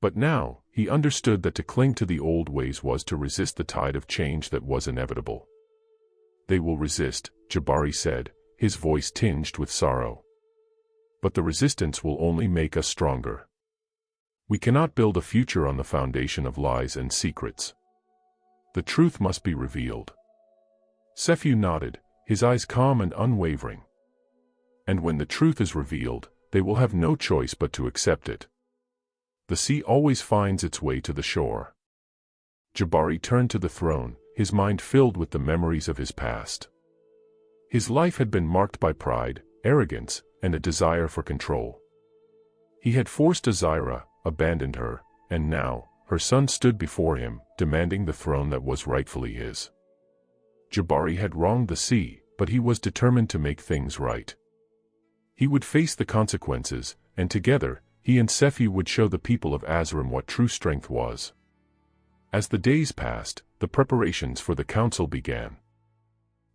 But now, he understood that to cling to the old ways was to resist the tide of change that was inevitable. "They will resist," Jabari said, his voice tinged with sorrow. But the resistance will only make us stronger. We cannot build a future on the foundation of lies and secrets. The truth must be revealed. Sephew nodded, his eyes calm and unwavering. And when the truth is revealed, they will have no choice but to accept it. The sea always finds its way to the shore. Jabari turned to the throne, his mind filled with the memories of his past. His life had been marked by pride, arrogance, and a desire for control. He had forced Azira, abandoned her, and now, her son stood before him, demanding the throne that was rightfully his. Jabari had wronged the sea, but he was determined to make things right. He would face the consequences, and together, he and Sephew would show the people of Azam what true strength was. As the days passed, the preparations for the council began.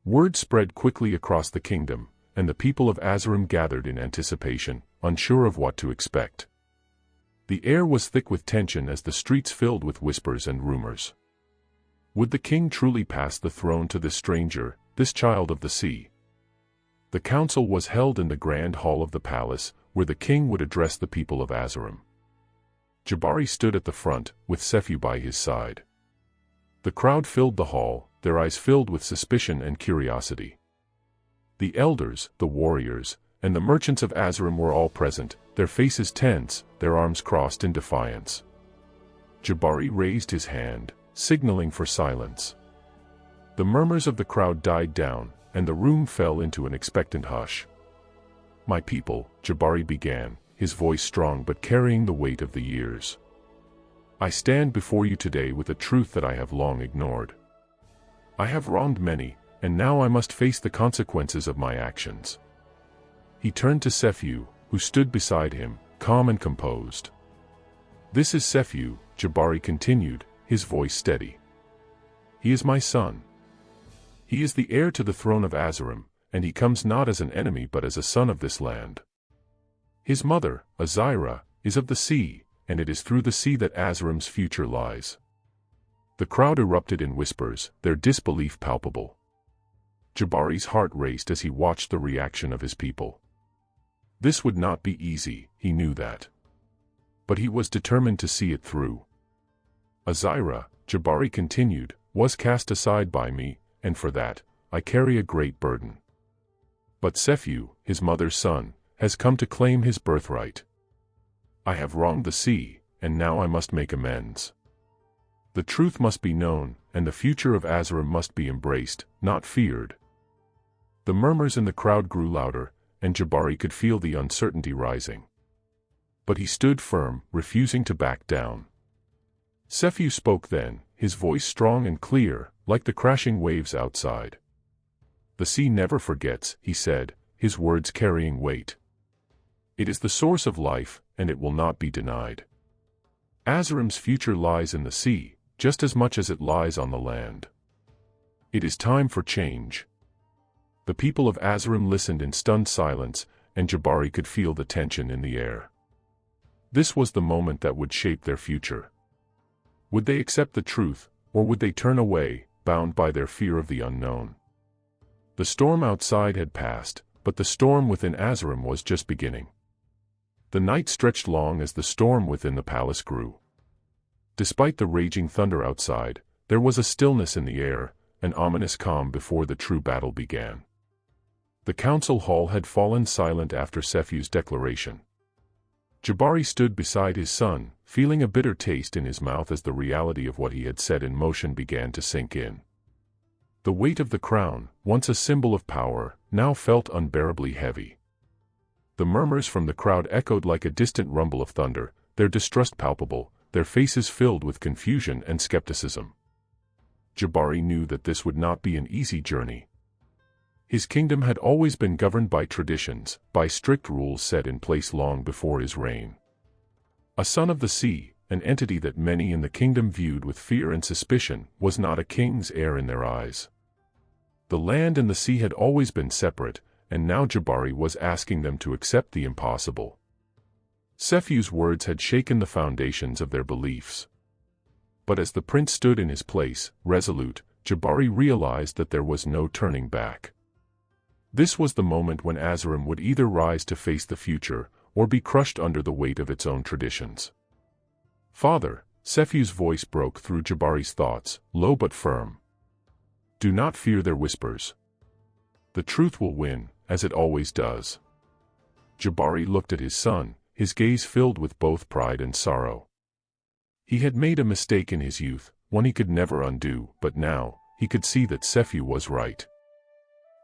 Word spread quickly across the kingdom, and the people of Azam gathered in anticipation, unsure of what to expect. The air was thick with tension as the streets filled with whispers and rumors. Would the king truly pass the throne to this stranger, this child of the sea? The council was held in the grand hall of the palace, where the king would address the people of Azam. Jabari stood at the front, with Sephew by his side. The crowd filled the hall, their eyes filled with suspicion and curiosity. The elders, the warriors, and the merchants of Azam were all present, their faces tense, their arms crossed in defiance. Jabari raised his hand, signaling for silence. The murmurs of the crowd died down, and the room fell into an expectant hush. "My people," Jabari began, his voice strong but carrying the weight of the years. "I stand before you today with a truth that I have long ignored. I have wronged many, and now I must face the consequences of my actions." He turned to Sephew, who stood beside him, calm and composed. "This is Sephew," Jabari continued, his voice steady. "He is my son. He is the heir to the throne of Azam, and he comes not as an enemy but as a son of this land. His mother, Azira, is of the sea, and it is through the sea that Azram's future lies." The crowd erupted in whispers, their disbelief palpable. Jabari's heart raced as he watched the reaction of his people. This would not be easy, he knew that. But he was determined to see it through. "Azira," Jabari continued, "was cast aside by me, and for that, I carry a great burden. But Sephew, his mother's son, has come to claim his birthright. I have wronged the sea, and now I must make amends. The truth must be known, and the future of Azam must be embraced, not feared." The murmurs in the crowd grew louder, and Jabari could feel the uncertainty rising. But he stood firm, refusing to back down. Sephew spoke then, his voice strong and clear, like the crashing waves outside. "The sea never forgets," he said, his words carrying weight. "It is the source of life, and it will not be denied. Azram's future lies in the sea, just as much as it lies on the land. It is time for change." The people of Azam listened in stunned silence, and Jabari could feel the tension in the air. This was the moment that would shape their future. Would they accept the truth, or would they turn away, bound by their fear of the unknown? The storm outside had passed, but the storm within Azam was just beginning. The night stretched long as the storm within the palace grew. Despite the raging thunder outside, there was a stillness in the air, an ominous calm before the true battle began. The council hall had fallen silent after Sephew's declaration. Jabari stood beside his son, feeling a bitter taste in his mouth as the reality of what he had set in motion began to sink in. The weight of the crown, once a symbol of power, now felt unbearably heavy. The murmurs from the crowd echoed like a distant rumble of thunder, their distrust palpable, their faces filled with confusion and skepticism. Jabari knew that this would not be an easy journey. His kingdom had always been governed by traditions, by strict rules set in place long before his reign. A son of the sea, an entity that many in the kingdom viewed with fear and suspicion, was not a king's heir in their eyes. The land and the sea had always been separate, and now Jabari was asking them to accept the impossible. Sephew's words had shaken the foundations of their beliefs. But as the prince stood in his place, resolute, Jabari realized that there was no turning back. This was the moment when Azam would either rise to face the future, or be crushed under the weight of its own traditions. "Father," Sefiu's voice broke through Jabari's thoughts, low but firm. "Do not fear their whispers. The truth will win, as it always does." Jabari looked at his son, his gaze filled with both pride and sorrow. He had made a mistake in his youth, one he could never undo, but now, he could see that Sefiu was right.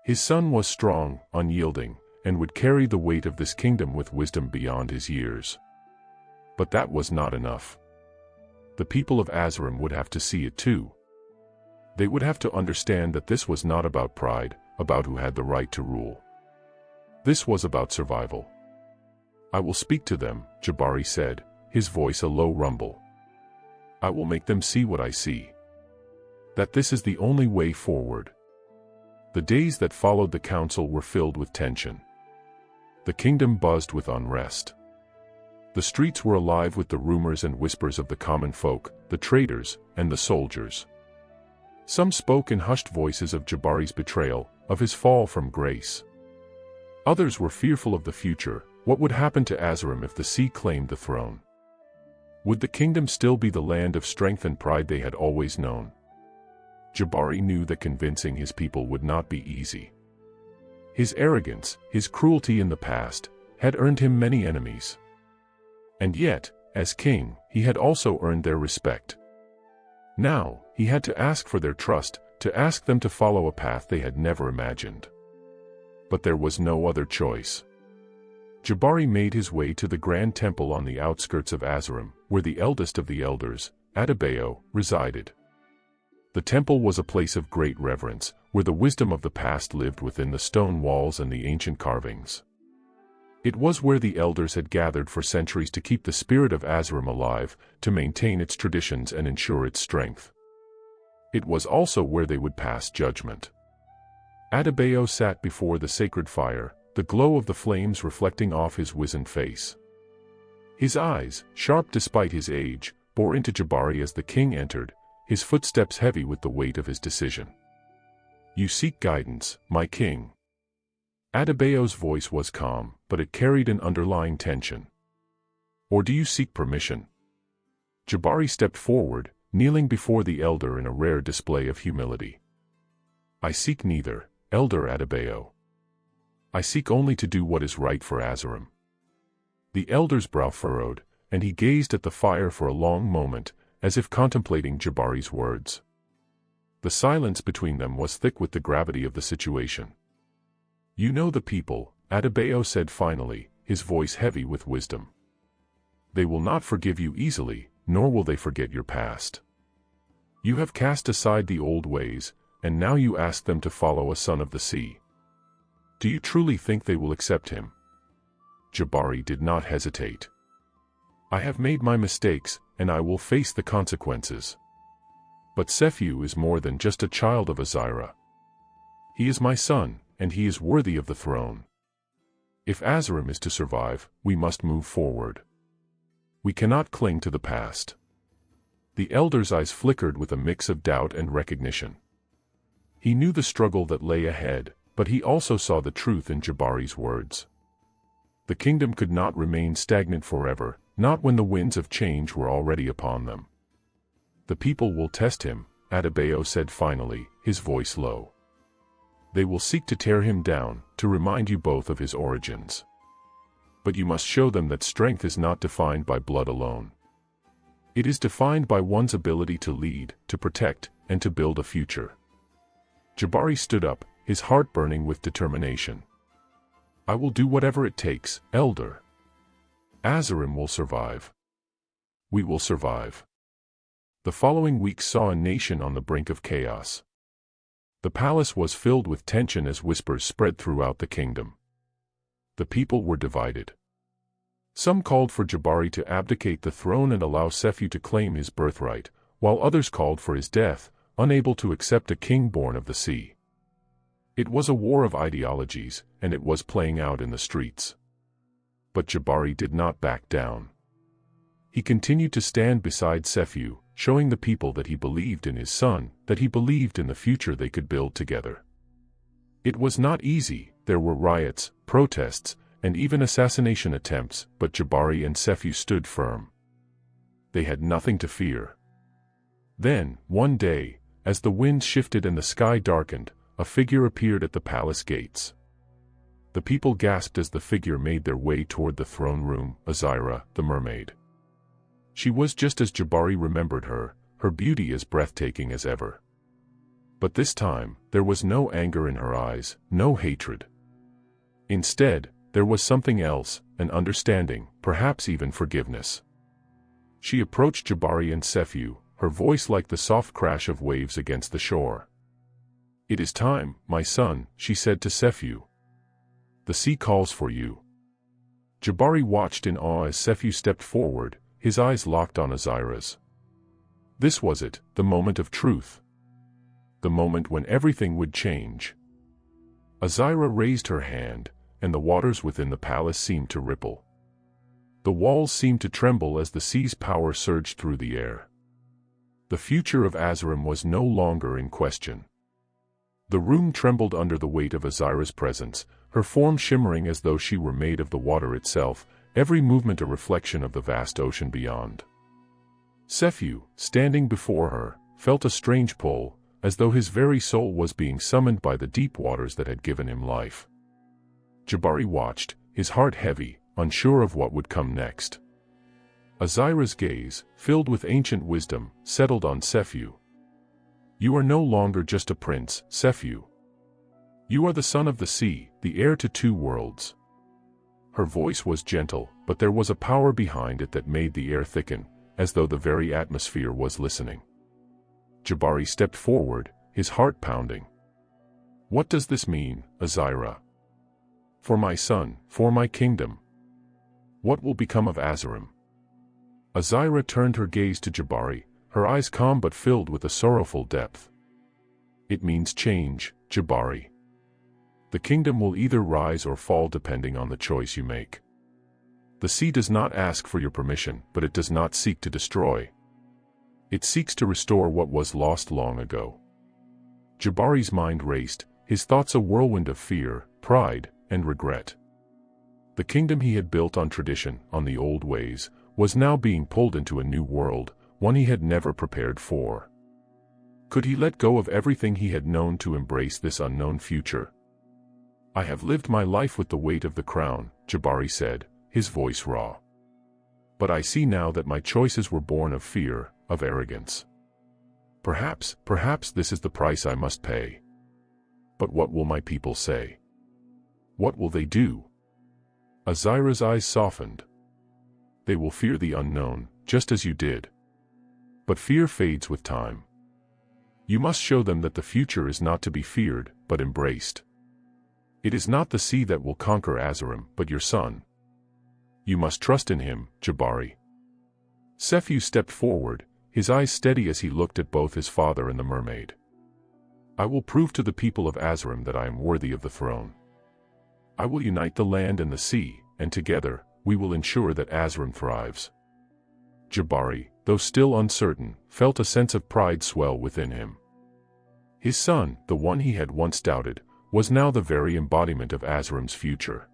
His son was strong, unyielding, and would carry the weight of this kingdom with wisdom beyond his years. But that was not enough. The people of Azam would have to see it too. They would have to understand that this was not about pride, about who had the right to rule. This was about survival. "I will speak to them," Jabari said, his voice a low rumble. "I will make them see what I see. That this is the only way forward." The days that followed the council were filled with tension. The kingdom buzzed with unrest. The streets were alive with the rumors and whispers of the common folk, the traders, and the soldiers. Some spoke in hushed voices of Jabari's betrayal, of his fall from grace. Others were fearful of the future. What would happen to Azam if the sea claimed the throne? Would the kingdom still be the land of strength and pride they had always known? Jabari knew that convincing his people would not be easy. His arrogance, his cruelty in the past, had earned him many enemies. And yet, as king, he had also earned their respect. Now, he had to ask for their trust, to ask them to follow a path they had never imagined. But there was no other choice. Jabari made his way to the grand temple on the outskirts of Azam, where the eldest of the elders, Adebayo, resided. The temple was a place of great reverence, where the wisdom of the past lived within the stone walls and the ancient carvings. It was where the elders had gathered for centuries to keep the spirit of Azam alive, to maintain its traditions and ensure its strength. It was also where they would pass judgment. Adebayo sat before the sacred fire, the glow of the flames reflecting off his wizened face. His eyes, sharp despite his age, bore into Jabari as the king entered, his footsteps heavy with the weight of his decision. "You seek guidance, my king." Adebayo's voice was calm, but it carried an underlying tension. "Or do you seek permission?" Jabari stepped forward, kneeling before the elder in a rare display of humility. "I seek neither, Elder Adebayo. I seek only to do what is right for Azam." The elder's brow furrowed, and he gazed at the fire for a long moment, as if contemplating Jabari's words. The silence between them was thick with the gravity of the situation. "You know the people," Adebayo said finally, his voice heavy with wisdom. "They will not forgive you easily, nor will they forget your past. You have cast aside the old ways, and now you ask them to follow a son of the sea. Do you truly think they will accept him?" Jabari did not hesitate. "I have made my mistakes, and I will face the consequences. But Sefiu is more than just a child of Azira. He is my son, and he is worthy of the throne. If Azam is to survive, we must move forward. We cannot cling to the past." The elder's eyes flickered with a mix of doubt and recognition. He knew the struggle that lay ahead, but he also saw the truth in Jabari's words. The kingdom could not remain stagnant forever, not when the winds of change were already upon them. "The people will test him," Adebayo said finally, his voice low. "They will seek to tear him down, to remind you both of his origins. But you must show them that strength is not defined by blood alone. It is defined by one's ability to lead, to protect, and to build a future." Jabari stood up, his heart burning with determination. "I will do whatever it takes, Elder. Azam will survive. We will survive." The following week saw a nation on the brink of chaos. The palace was filled with tension as whispers spread throughout the kingdom. The people were divided. Some called for Jabari to abdicate the throne and allow Sefiu to claim his birthright, while others called for his death, unable to accept a king born of the sea. It was a war of ideologies, and it was playing out in the streets. But Jabari did not back down. He continued to stand beside Sefiu, showing the people that he believed in his son, that he believed in the future they could build together. It was not easy. There were riots, protests, and even assassination attempts, but Jabari and Sephu stood firm. They had nothing to fear. Then, one day, as the wind shifted and the sky darkened, a figure appeared at the palace gates. The people gasped as the figure made their way toward the throne room, Azira, the mermaid. She was just as Jabari remembered her, her beauty as breathtaking as ever. But this time, there was no anger in her eyes, no hatred. Instead, there was something else, an understanding, perhaps even forgiveness. She approached Jabari and Sephu, her voice like the soft crash of waves against the shore. "It is time, my son," she said to Sephu. "The sea calls for you." Jabari watched in awe as Sephu stepped forward, his eyes locked on Azira's. This was it, the moment of truth. The moment when everything would change. Azira raised her hand, and the waters within the palace seemed to ripple. The walls seemed to tremble as the sea's power surged through the air. The future of Azram was no longer in question. The room trembled under the weight of Azira's presence, her form shimmering as though she were made of the water itself, every movement a reflection of the vast ocean beyond. Sephu, standing before her, felt a strange pull, as though his very soul was being summoned by the deep waters that had given him life. Jabari watched, his heart heavy, unsure of what would come next. Azira's gaze, filled with ancient wisdom, settled on Sephu. "You are no longer just a prince, Sephu. You are the son of the sea, the heir to two worlds." Her voice was gentle, but there was a power behind it that made the air thicken, as though the very atmosphere was listening. Jabari stepped forward, his heart pounding. "What does this mean, Azira? For my son, for my kingdom? What will become of Azram?" Azira turned her gaze to Jabari, her eyes calm but filled with a sorrowful depth. "It means change, Jabari. The kingdom will either rise or fall depending on the choice you make. The sea does not ask for your permission, but it does not seek to destroy. It seeks to restore what was lost long ago." Jabari's mind raced, his thoughts a whirlwind of fear, pride, and regret. The kingdom he had built on tradition, on the old ways, was now being pulled into a new world, one he had never prepared for. Could he let go of everything he had known to embrace this unknown future? "I have lived my life with the weight of the crown," Jabari said, his voice raw. "But I see now that my choices were born of fear, of arrogance. Perhaps this is the price I must pay. But what will my people say? What will they do?" Azira's eyes softened. "They will fear the unknown, just as you did. But fear fades with time. You must show them that the future is not to be feared, but embraced. It is not the sea that will conquer Azram, but your son. You must trust in him, Jabari." Sephu stepped forward, his eyes steady as he looked at both his father and the mermaid. "I will prove to the people of Azram that I am worthy of the throne. I will unite the land and the sea, and together, we will ensure that Azram thrives." Jabari, though still uncertain, felt a sense of pride swell within him. His son, the one he had once doubted, was now the very embodiment of Azram's future.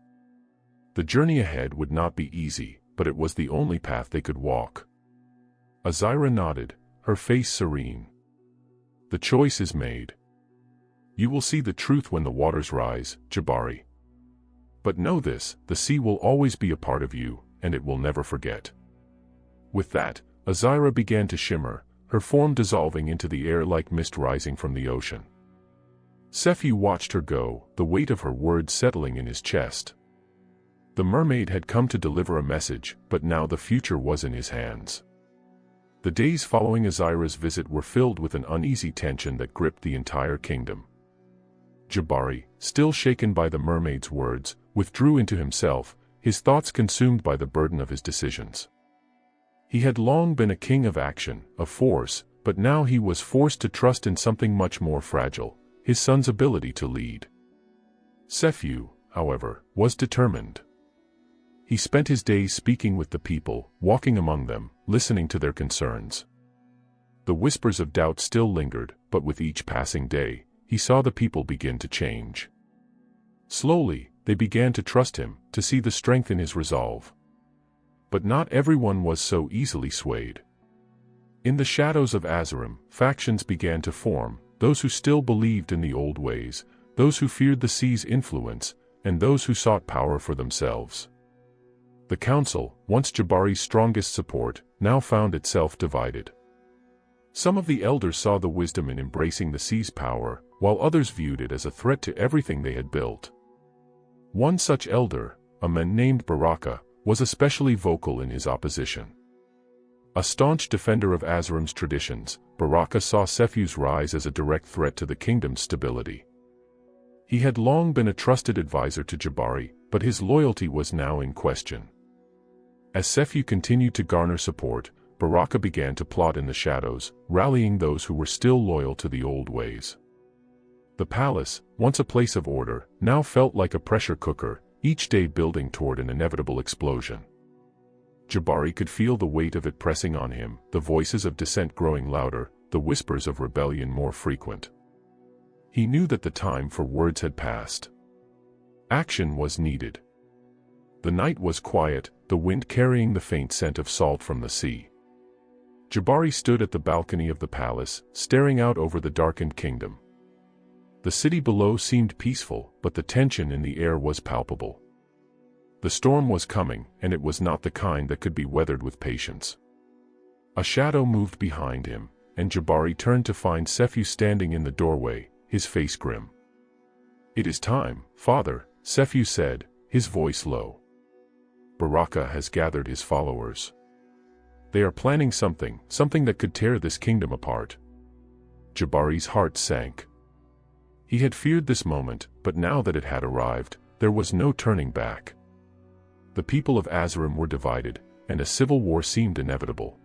The journey ahead would not be easy, but it was the only path they could walk. Azira nodded, her face serene. "The choice is made. You will see the truth when the waters rise, Jabari. But know this, the sea will always be a part of you, and it will never forget." With that, Azira began to shimmer, her form dissolving into the air like mist rising from the ocean. Sephu watched her go, the weight of her words settling in his chest. The mermaid had come to deliver a message, but now the future was in his hands. The days following Azira's visit were filled with an uneasy tension that gripped the entire kingdom. Jabari, still shaken by the mermaid's words, withdrew into himself, his thoughts consumed by the burden of his decisions. He had long been a king of action, of force, but now he was forced to trust in something much more fragile, his son's ability to lead. Sephu, however, was determined. He spent his days speaking with the people, walking among them, listening to their concerns. The whispers of doubt still lingered, but with each passing day, he saw the people begin to change. Slowly, they began to trust him, to see the strength in his resolve. But not everyone was so easily swayed. In the shadows of Azam, factions began to form, those who still believed in the old ways, those who feared the sea's influence, and those who sought power for themselves. The council, once Jabari's strongest support, now found itself divided. Some of the elders saw the wisdom in embracing the sea's power, while others viewed it as a threat to everything they had built. One such elder, a man named Baraka, was especially vocal in his opposition. A staunch defender of Azram's traditions, Baraka saw Sefu's rise as a direct threat to the kingdom's stability. He had long been a trusted advisor to Jabari, but his loyalty was now in question. As Sefu continued to garner support, Baraka began to plot in the shadows, rallying those who were still loyal to the old ways. The palace, once a place of order, now felt like a pressure cooker, each day building toward an inevitable explosion. Jabari could feel the weight of it pressing on him, the voices of dissent growing louder, the whispers of rebellion more frequent. He knew that the time for words had passed. Action was needed. The night was quiet, the wind carrying the faint scent of salt from the sea. Jabari stood at the balcony of the palace, staring out over the darkened kingdom. The city below seemed peaceful, but the tension in the air was palpable. The storm was coming, and it was not the kind that could be weathered with patience. A shadow moved behind him, and Jabari turned to find Sefu standing in the doorway, his face grim. "It is time, father," Sefu said, his voice low. "Baraka has gathered his followers. They are planning something that could tear this kingdom apart." Jabari's heart sank. He had feared this moment, but now that it had arrived, there was no turning back. The people of Azam were divided, and a civil war seemed inevitable.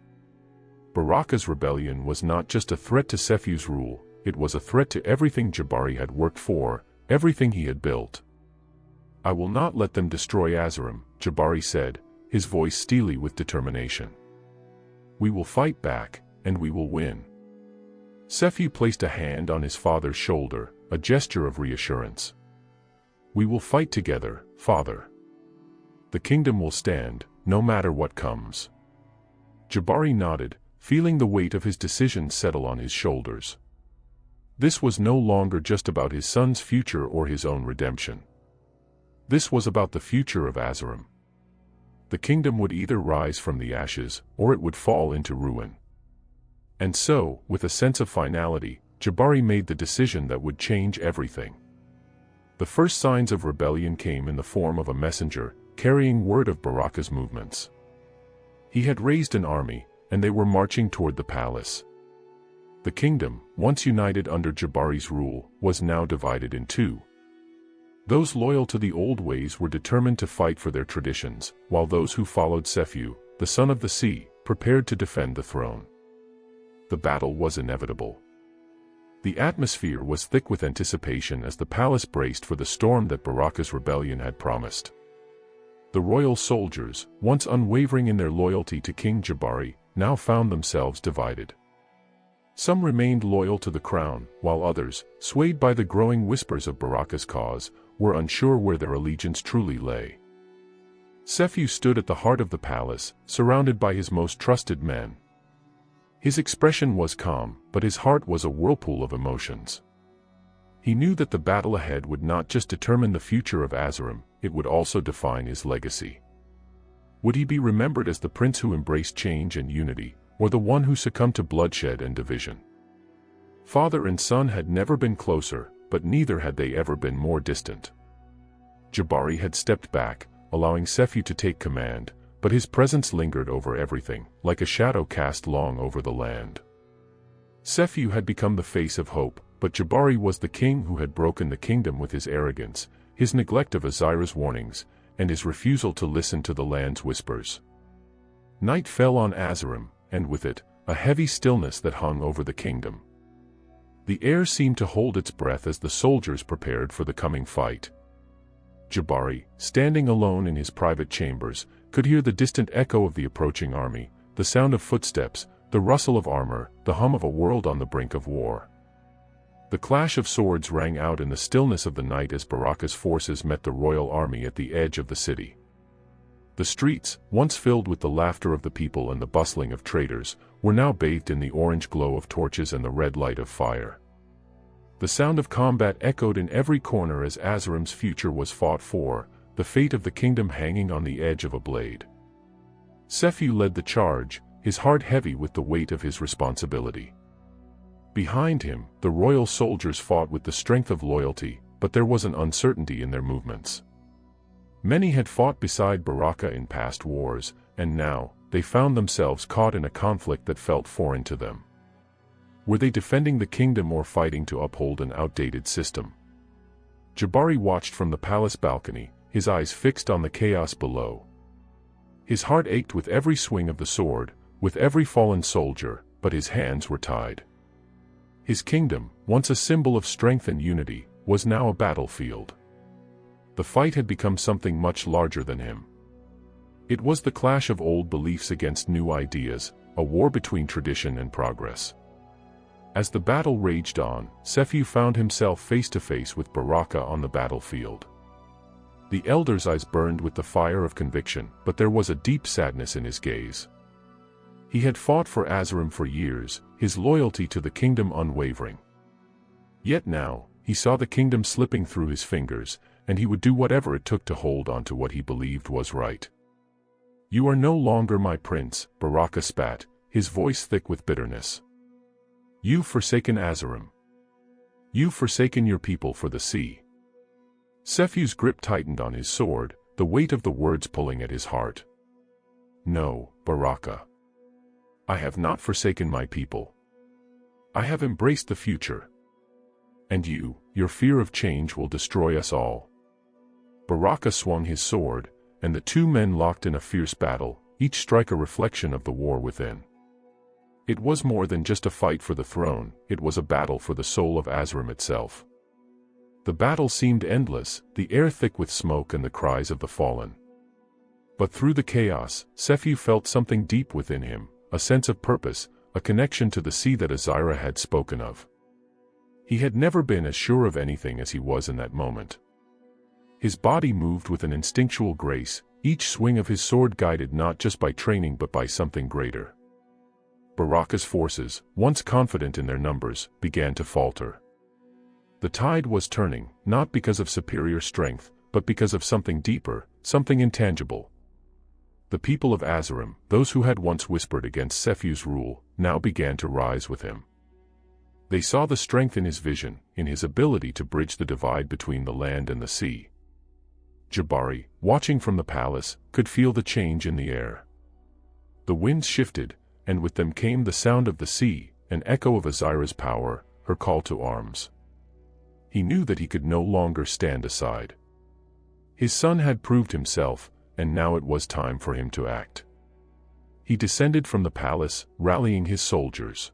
Baraka's rebellion was not just a threat to Sefu's rule, it was a threat to everything Jabari had worked for, everything he had built. "I will not let them destroy Azam," Jabari said, his voice steely with determination. "We will fight back, and we will win." Sefu placed a hand on his father's shoulder, a gesture of reassurance. "We will fight together, father. The kingdom will stand, no matter what comes." Jabari nodded, feeling the weight of his decision settle on his shoulders. This was no longer just about his son's future or his own redemption. This was about the future of Azam. The kingdom would either rise from the ashes, or it would fall into ruin. And so, with a sense of finality, Jabari made the decision that would change everything. The first signs of rebellion came in the form of a messenger, carrying word of Baraka's movements. He had raised an army, and they were marching toward the palace. The kingdom, once united under Jabari's rule, was now divided in two. Those loyal to the old ways were determined to fight for their traditions, while those who followed Sefu, the son of the sea, prepared to defend the throne. The battle was inevitable. The atmosphere was thick with anticipation as the palace braced for the storm that Baraka's rebellion had promised. The royal soldiers, once unwavering in their loyalty to King Jabari, now found themselves divided. Some remained loyal to the crown, while others, swayed by the growing whispers of Baraka's cause, were unsure where their allegiance truly lay. Sefu stood at the heart of the palace, surrounded by his most trusted men. His expression was calm, but his heart was a whirlpool of emotions. He knew that the battle ahead would not just determine the future of Azam, it would also define his legacy. Would he be remembered as the prince who embraced change and unity, or the one who succumbed to bloodshed and division? Father and son had never been closer, but neither had they ever been more distant. Jabari had stepped back, allowing Sefu to take command, but his presence lingered over everything, like a shadow cast long over the land. Sefu had become the face of hope, but Jabari was the king who had broken the kingdom with his arrogance, his neglect of Azira's warnings, and his refusal to listen to the land's whispers. Night fell on Azam, and with it, a heavy stillness that hung over the kingdom. The air seemed to hold its breath as the soldiers prepared for the coming fight. Jabari, standing alone in his private chambers, could hear the distant echo of the approaching army, the sound of footsteps, the rustle of armor, the hum of a world on the brink of war. The clash of swords rang out in the stillness of the night as Baraka's forces met the royal army at the edge of the city. The streets, once filled with the laughter of the people and the bustling of traders, were now bathed in the orange glow of torches and the red light of fire. The sound of combat echoed in every corner as Azarim's future was fought for, the fate of the kingdom hanging on the edge of a blade. Sephiu led the charge, his heart heavy with the weight of his responsibility. Behind him, the royal soldiers fought with the strength of loyalty, but there was an uncertainty in their movements. Many had fought beside Baraka in past wars, and now, they found themselves caught in a conflict that felt foreign to them. Were they defending the kingdom or fighting to uphold an outdated system? Jabari watched from the palace balcony, his eyes fixed on the chaos below. His heart ached with every swing of the sword, with every fallen soldier, but his hands were tied. His kingdom, once a symbol of strength and unity, was now a battlefield. The fight had become something much larger than him. It was the clash of old beliefs against new ideas, a war between tradition and progress. As the battle raged on, Sephiu found himself face to face with Baraka on the battlefield. The elder's eyes burned with the fire of conviction, but there was a deep sadness in his gaze. He had fought for Azarim for years, his loyalty to the kingdom unwavering. Yet now, he saw the kingdom slipping through his fingers, and he would do whatever it took to hold on to what he believed was right. "You are no longer my prince," Baraka spat, his voice thick with bitterness. "You've forsaken Azarim. You've forsaken your people for the sea." Sephiu's grip tightened on his sword, the weight of the words pulling at his heart. "No, Baraka. I have not forsaken my people. I have embraced the future. And your fear of change will destroy us all." Baraka swung his sword, and the two men locked in a fierce battle, each strike a reflection of the war within. It was more than just a fight for the throne, it was a battle for the soul of Azarim itself. The battle seemed endless, the air thick with smoke and the cries of the fallen. But through the chaos, Sephiu felt something deep within him, a sense of purpose, a connection to the sea that Azira had spoken of. He had never been as sure of anything as he was in that moment. His body moved with an instinctual grace, each swing of his sword guided not just by training but by something greater. Baraka's forces, once confident in their numbers, began to falter. The tide was turning, not because of superior strength, but because of something deeper, something intangible. The people of Azarim, those who had once whispered against Sephiu's rule, now began to rise with him. They saw the strength in his vision, in his ability to bridge the divide between the land and the sea. Jabari, watching from the palace, could feel the change in the air. The winds shifted, and with them came the sound of the sea, an echo of Azira's power, her call to arms. He knew that he could no longer stand aside. His son had proved himself, and now it was time for him to act. He descended from the palace, rallying his soldiers.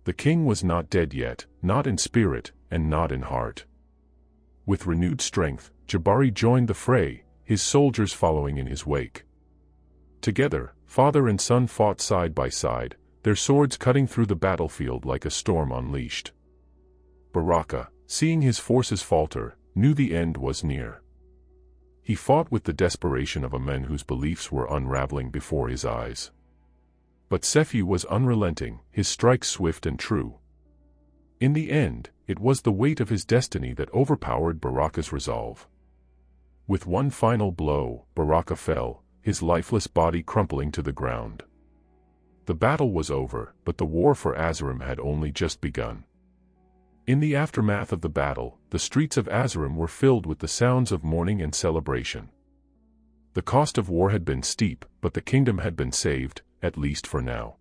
The king was not dead yet, not in spirit, and not in heart. With renewed strength, Jabari joined the fray, his soldiers following in his wake. Together, father and son fought side by side, their swords cutting through the battlefield like a storm unleashed. Baraka, seeing his forces falter, knew the end was near. He fought with the desperation of a man whose beliefs were unraveling before his eyes. But Sephiu was unrelenting, his strikes swift and true. In the end, it was the weight of his destiny that overpowered Baraka's resolve. With one final blow, Baraka fell, his lifeless body crumpling to the ground. The battle was over, but the war for Azarim had only just begun. In the aftermath of the battle, the streets of Azarim were filled with the sounds of mourning and celebration. The cost of war had been steep, but the kingdom had been saved, at least for now.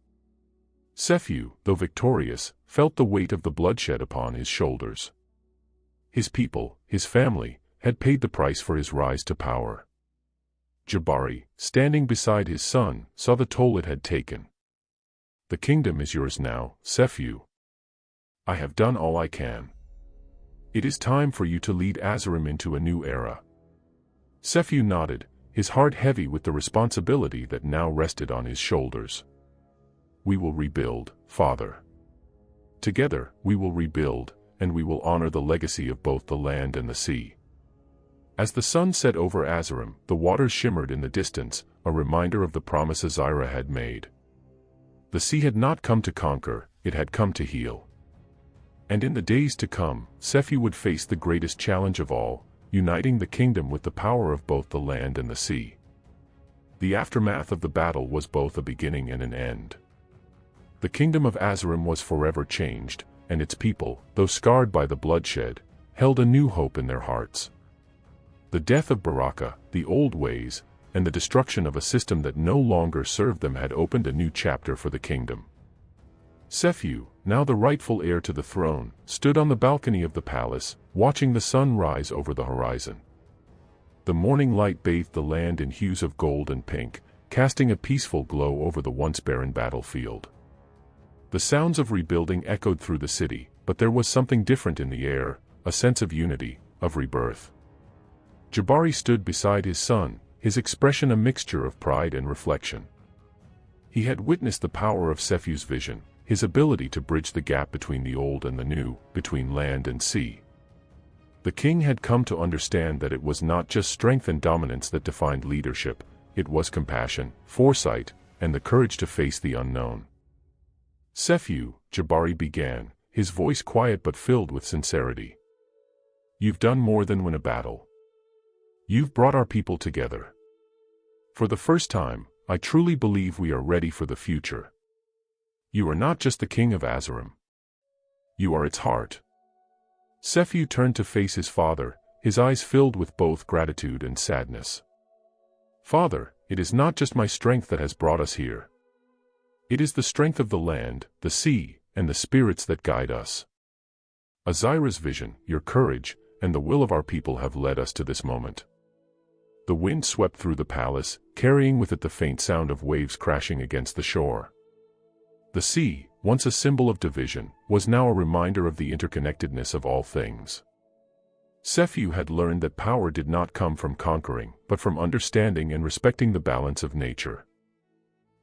Sephiu, though victorious, felt the weight of the bloodshed upon his shoulders. His people, his family, had paid the price for his rise to power. Jabari, standing beside his son, saw the toll it had taken. "The kingdom is yours now, Sephiu. I have done all I can. It is time for you to lead Azarim into a new era." Sephiu nodded, his heart heavy with the responsibility that now rested on his shoulders. "We will rebuild, father. Together, we will rebuild, and we will honor the legacy of both the land and the sea." As the sun set over Azam, the waters shimmered in the distance, a reminder of the promise Azam had made. The sea had not come to conquer, it had come to heal. And in the days to come, Sephi would face the greatest challenge of all, uniting the kingdom with the power of both the land and the sea. The aftermath of the battle was both a beginning and an end. The kingdom of Azam was forever changed, and its people, though scarred by the bloodshed, held a new hope in their hearts. The death of Baraka, the old ways, and the destruction of a system that no longer served them had opened a new chapter for the kingdom. Sephi, now the rightful heir to the throne, stood on the balcony of the palace, watching the sun rise over the horizon. The morning light bathed the land in hues of gold and pink, casting a peaceful glow over the once barren battlefield. The sounds of rebuilding echoed through the city, but there was something different in the air, a sense of unity, of rebirth. Jabari stood beside his son, his expression a mixture of pride and reflection. He had witnessed the power of Sephi's vision, his ability to bridge the gap between the old and the new, between land and sea. The king had come to understand that it was not just strength and dominance that defined leadership, it was compassion, foresight, and the courage to face the unknown. "Sephi," Jabari began, his voice quiet but filled with sincerity. "You've done more than win a battle. You've brought our people together. For the first time, I truly believe we are ready for the future. You are not just the king of Azam. You are its heart." Sephi turned to face his father, his eyes filled with both gratitude and sadness. "Father, it is not just my strength that has brought us here. It is the strength of the land, the sea, and the spirits that guide us. Azam's vision, your courage, and the will of our people have led us to this moment." The wind swept through the palace, carrying with it the faint sound of waves crashing against the shore. The sea, once a symbol of division, was now a reminder of the interconnectedness of all things. Sephi had learned that power did not come from conquering, but from understanding and respecting the balance of nature.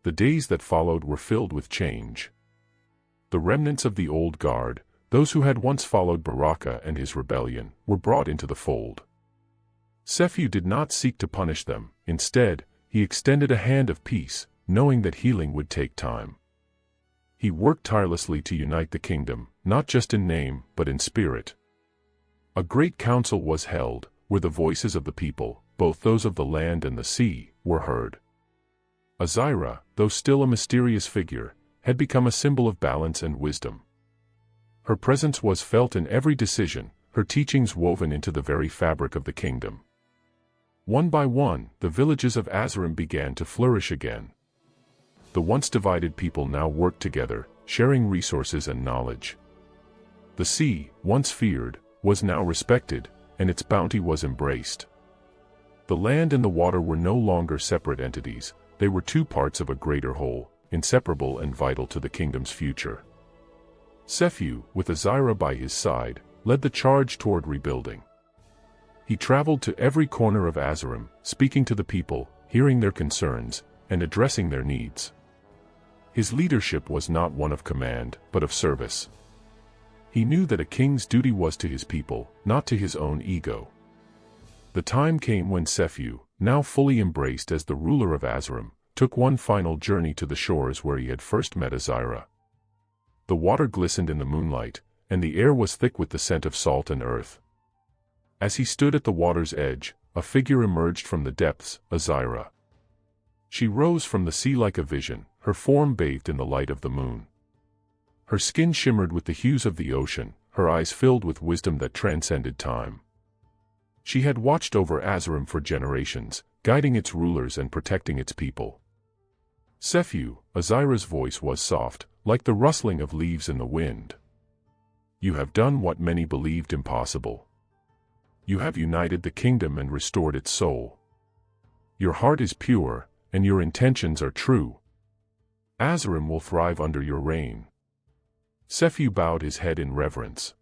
The days that followed were filled with change. The remnants of the old guard, those who had once followed Baraka and his rebellion, were brought into the fold. Sephi did not seek to punish them, instead, he extended a hand of peace, knowing that healing would take time. He worked tirelessly to unite the kingdom, not just in name, but in spirit. A great council was held, where the voices of the people, both those of the land and the sea, were heard. Azam, though still a mysterious figure, had become a symbol of balance and wisdom. Her presence was felt in every decision, her teachings woven into the very fabric of the kingdom. One by one, the villages of Azam began to flourish again. The once divided people now worked together, sharing resources and knowledge. The sea, once feared, was now respected, and its bounty was embraced. The land and the water were no longer separate entities, they were two parts of a greater whole, inseparable and vital to the kingdom's future. Sephi, with Azam by his side, led the charge toward rebuilding. He traveled to every corner of Azam, speaking to the people, hearing their concerns, and addressing their needs. His leadership was not one of command, but of service. He knew that a king's duty was to his people, not to his own ego. The time came when Sephi, now fully embraced as the ruler of Azam, took one final journey to the shores where he had first met Azam. The water glistened in the moonlight, and the air was thick with the scent of salt and earth. As he stood at the water's edge, a figure emerged from the depths, Azam. She rose from the sea like a vision, her form bathed in the light of the moon. Her skin shimmered with the hues of the ocean, her eyes filled with wisdom that transcended time. She had watched over Azam for generations, guiding its rulers and protecting its people. Sephi, Azam's voice was soft, like the rustling of leaves in the wind. "You have done what many believed impossible. You have united the kingdom and restored its soul. Your heart is pure, and your intentions are true. Azam will thrive under your reign." Sephi bowed his head in reverence.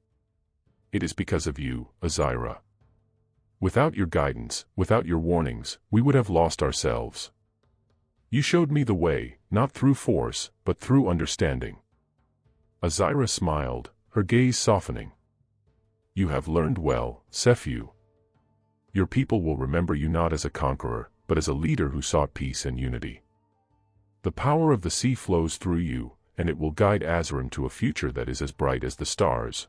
"It is because of you, Azam. Without your guidance, without your warnings, we would have lost ourselves. You showed me the way, not through force, but through understanding." Azam smiled, her gaze softening. You have learned well, Sephu. Your people will remember you not as a conqueror, but as a leader who sought peace and unity. The power of the sea flows through you, and it will guide Azam to a future that is as bright as the stars.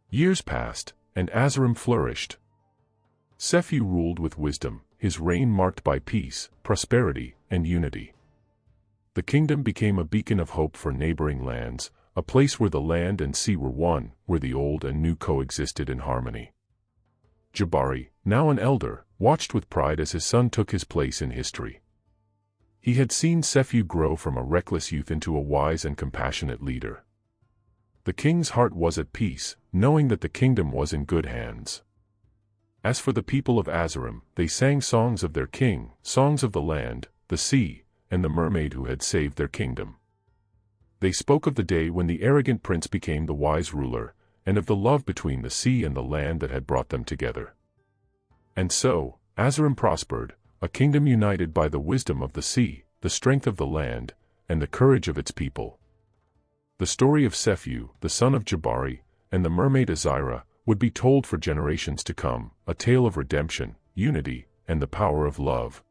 Years passed, and Azam flourished. Sephu ruled with wisdom, his reign marked by peace, prosperity, and unity. The kingdom became a beacon of hope for neighboring lands, a place where the land and sea were one, where the old and new coexisted in harmony. Jabari, now an elder, watched with pride as his son took his place in history. He had seen Sephu grow from a reckless youth into a wise and compassionate leader. The king's heart was at peace, knowing that the kingdom was in good hands. As for the people of Azam, they sang songs of their king, songs of the land, the sea, and the mermaid who had saved their kingdom. They spoke of the day when the arrogant prince became the wise ruler, and of the love between the sea and the land that had brought them together. And so, Azam prospered, a kingdom united by the wisdom of the sea, the strength of the land, and the courage of its people. The story of Sephu, the son of Jabari, and the mermaid Azira, would be told for generations to come, a tale of redemption, unity, and the power of love.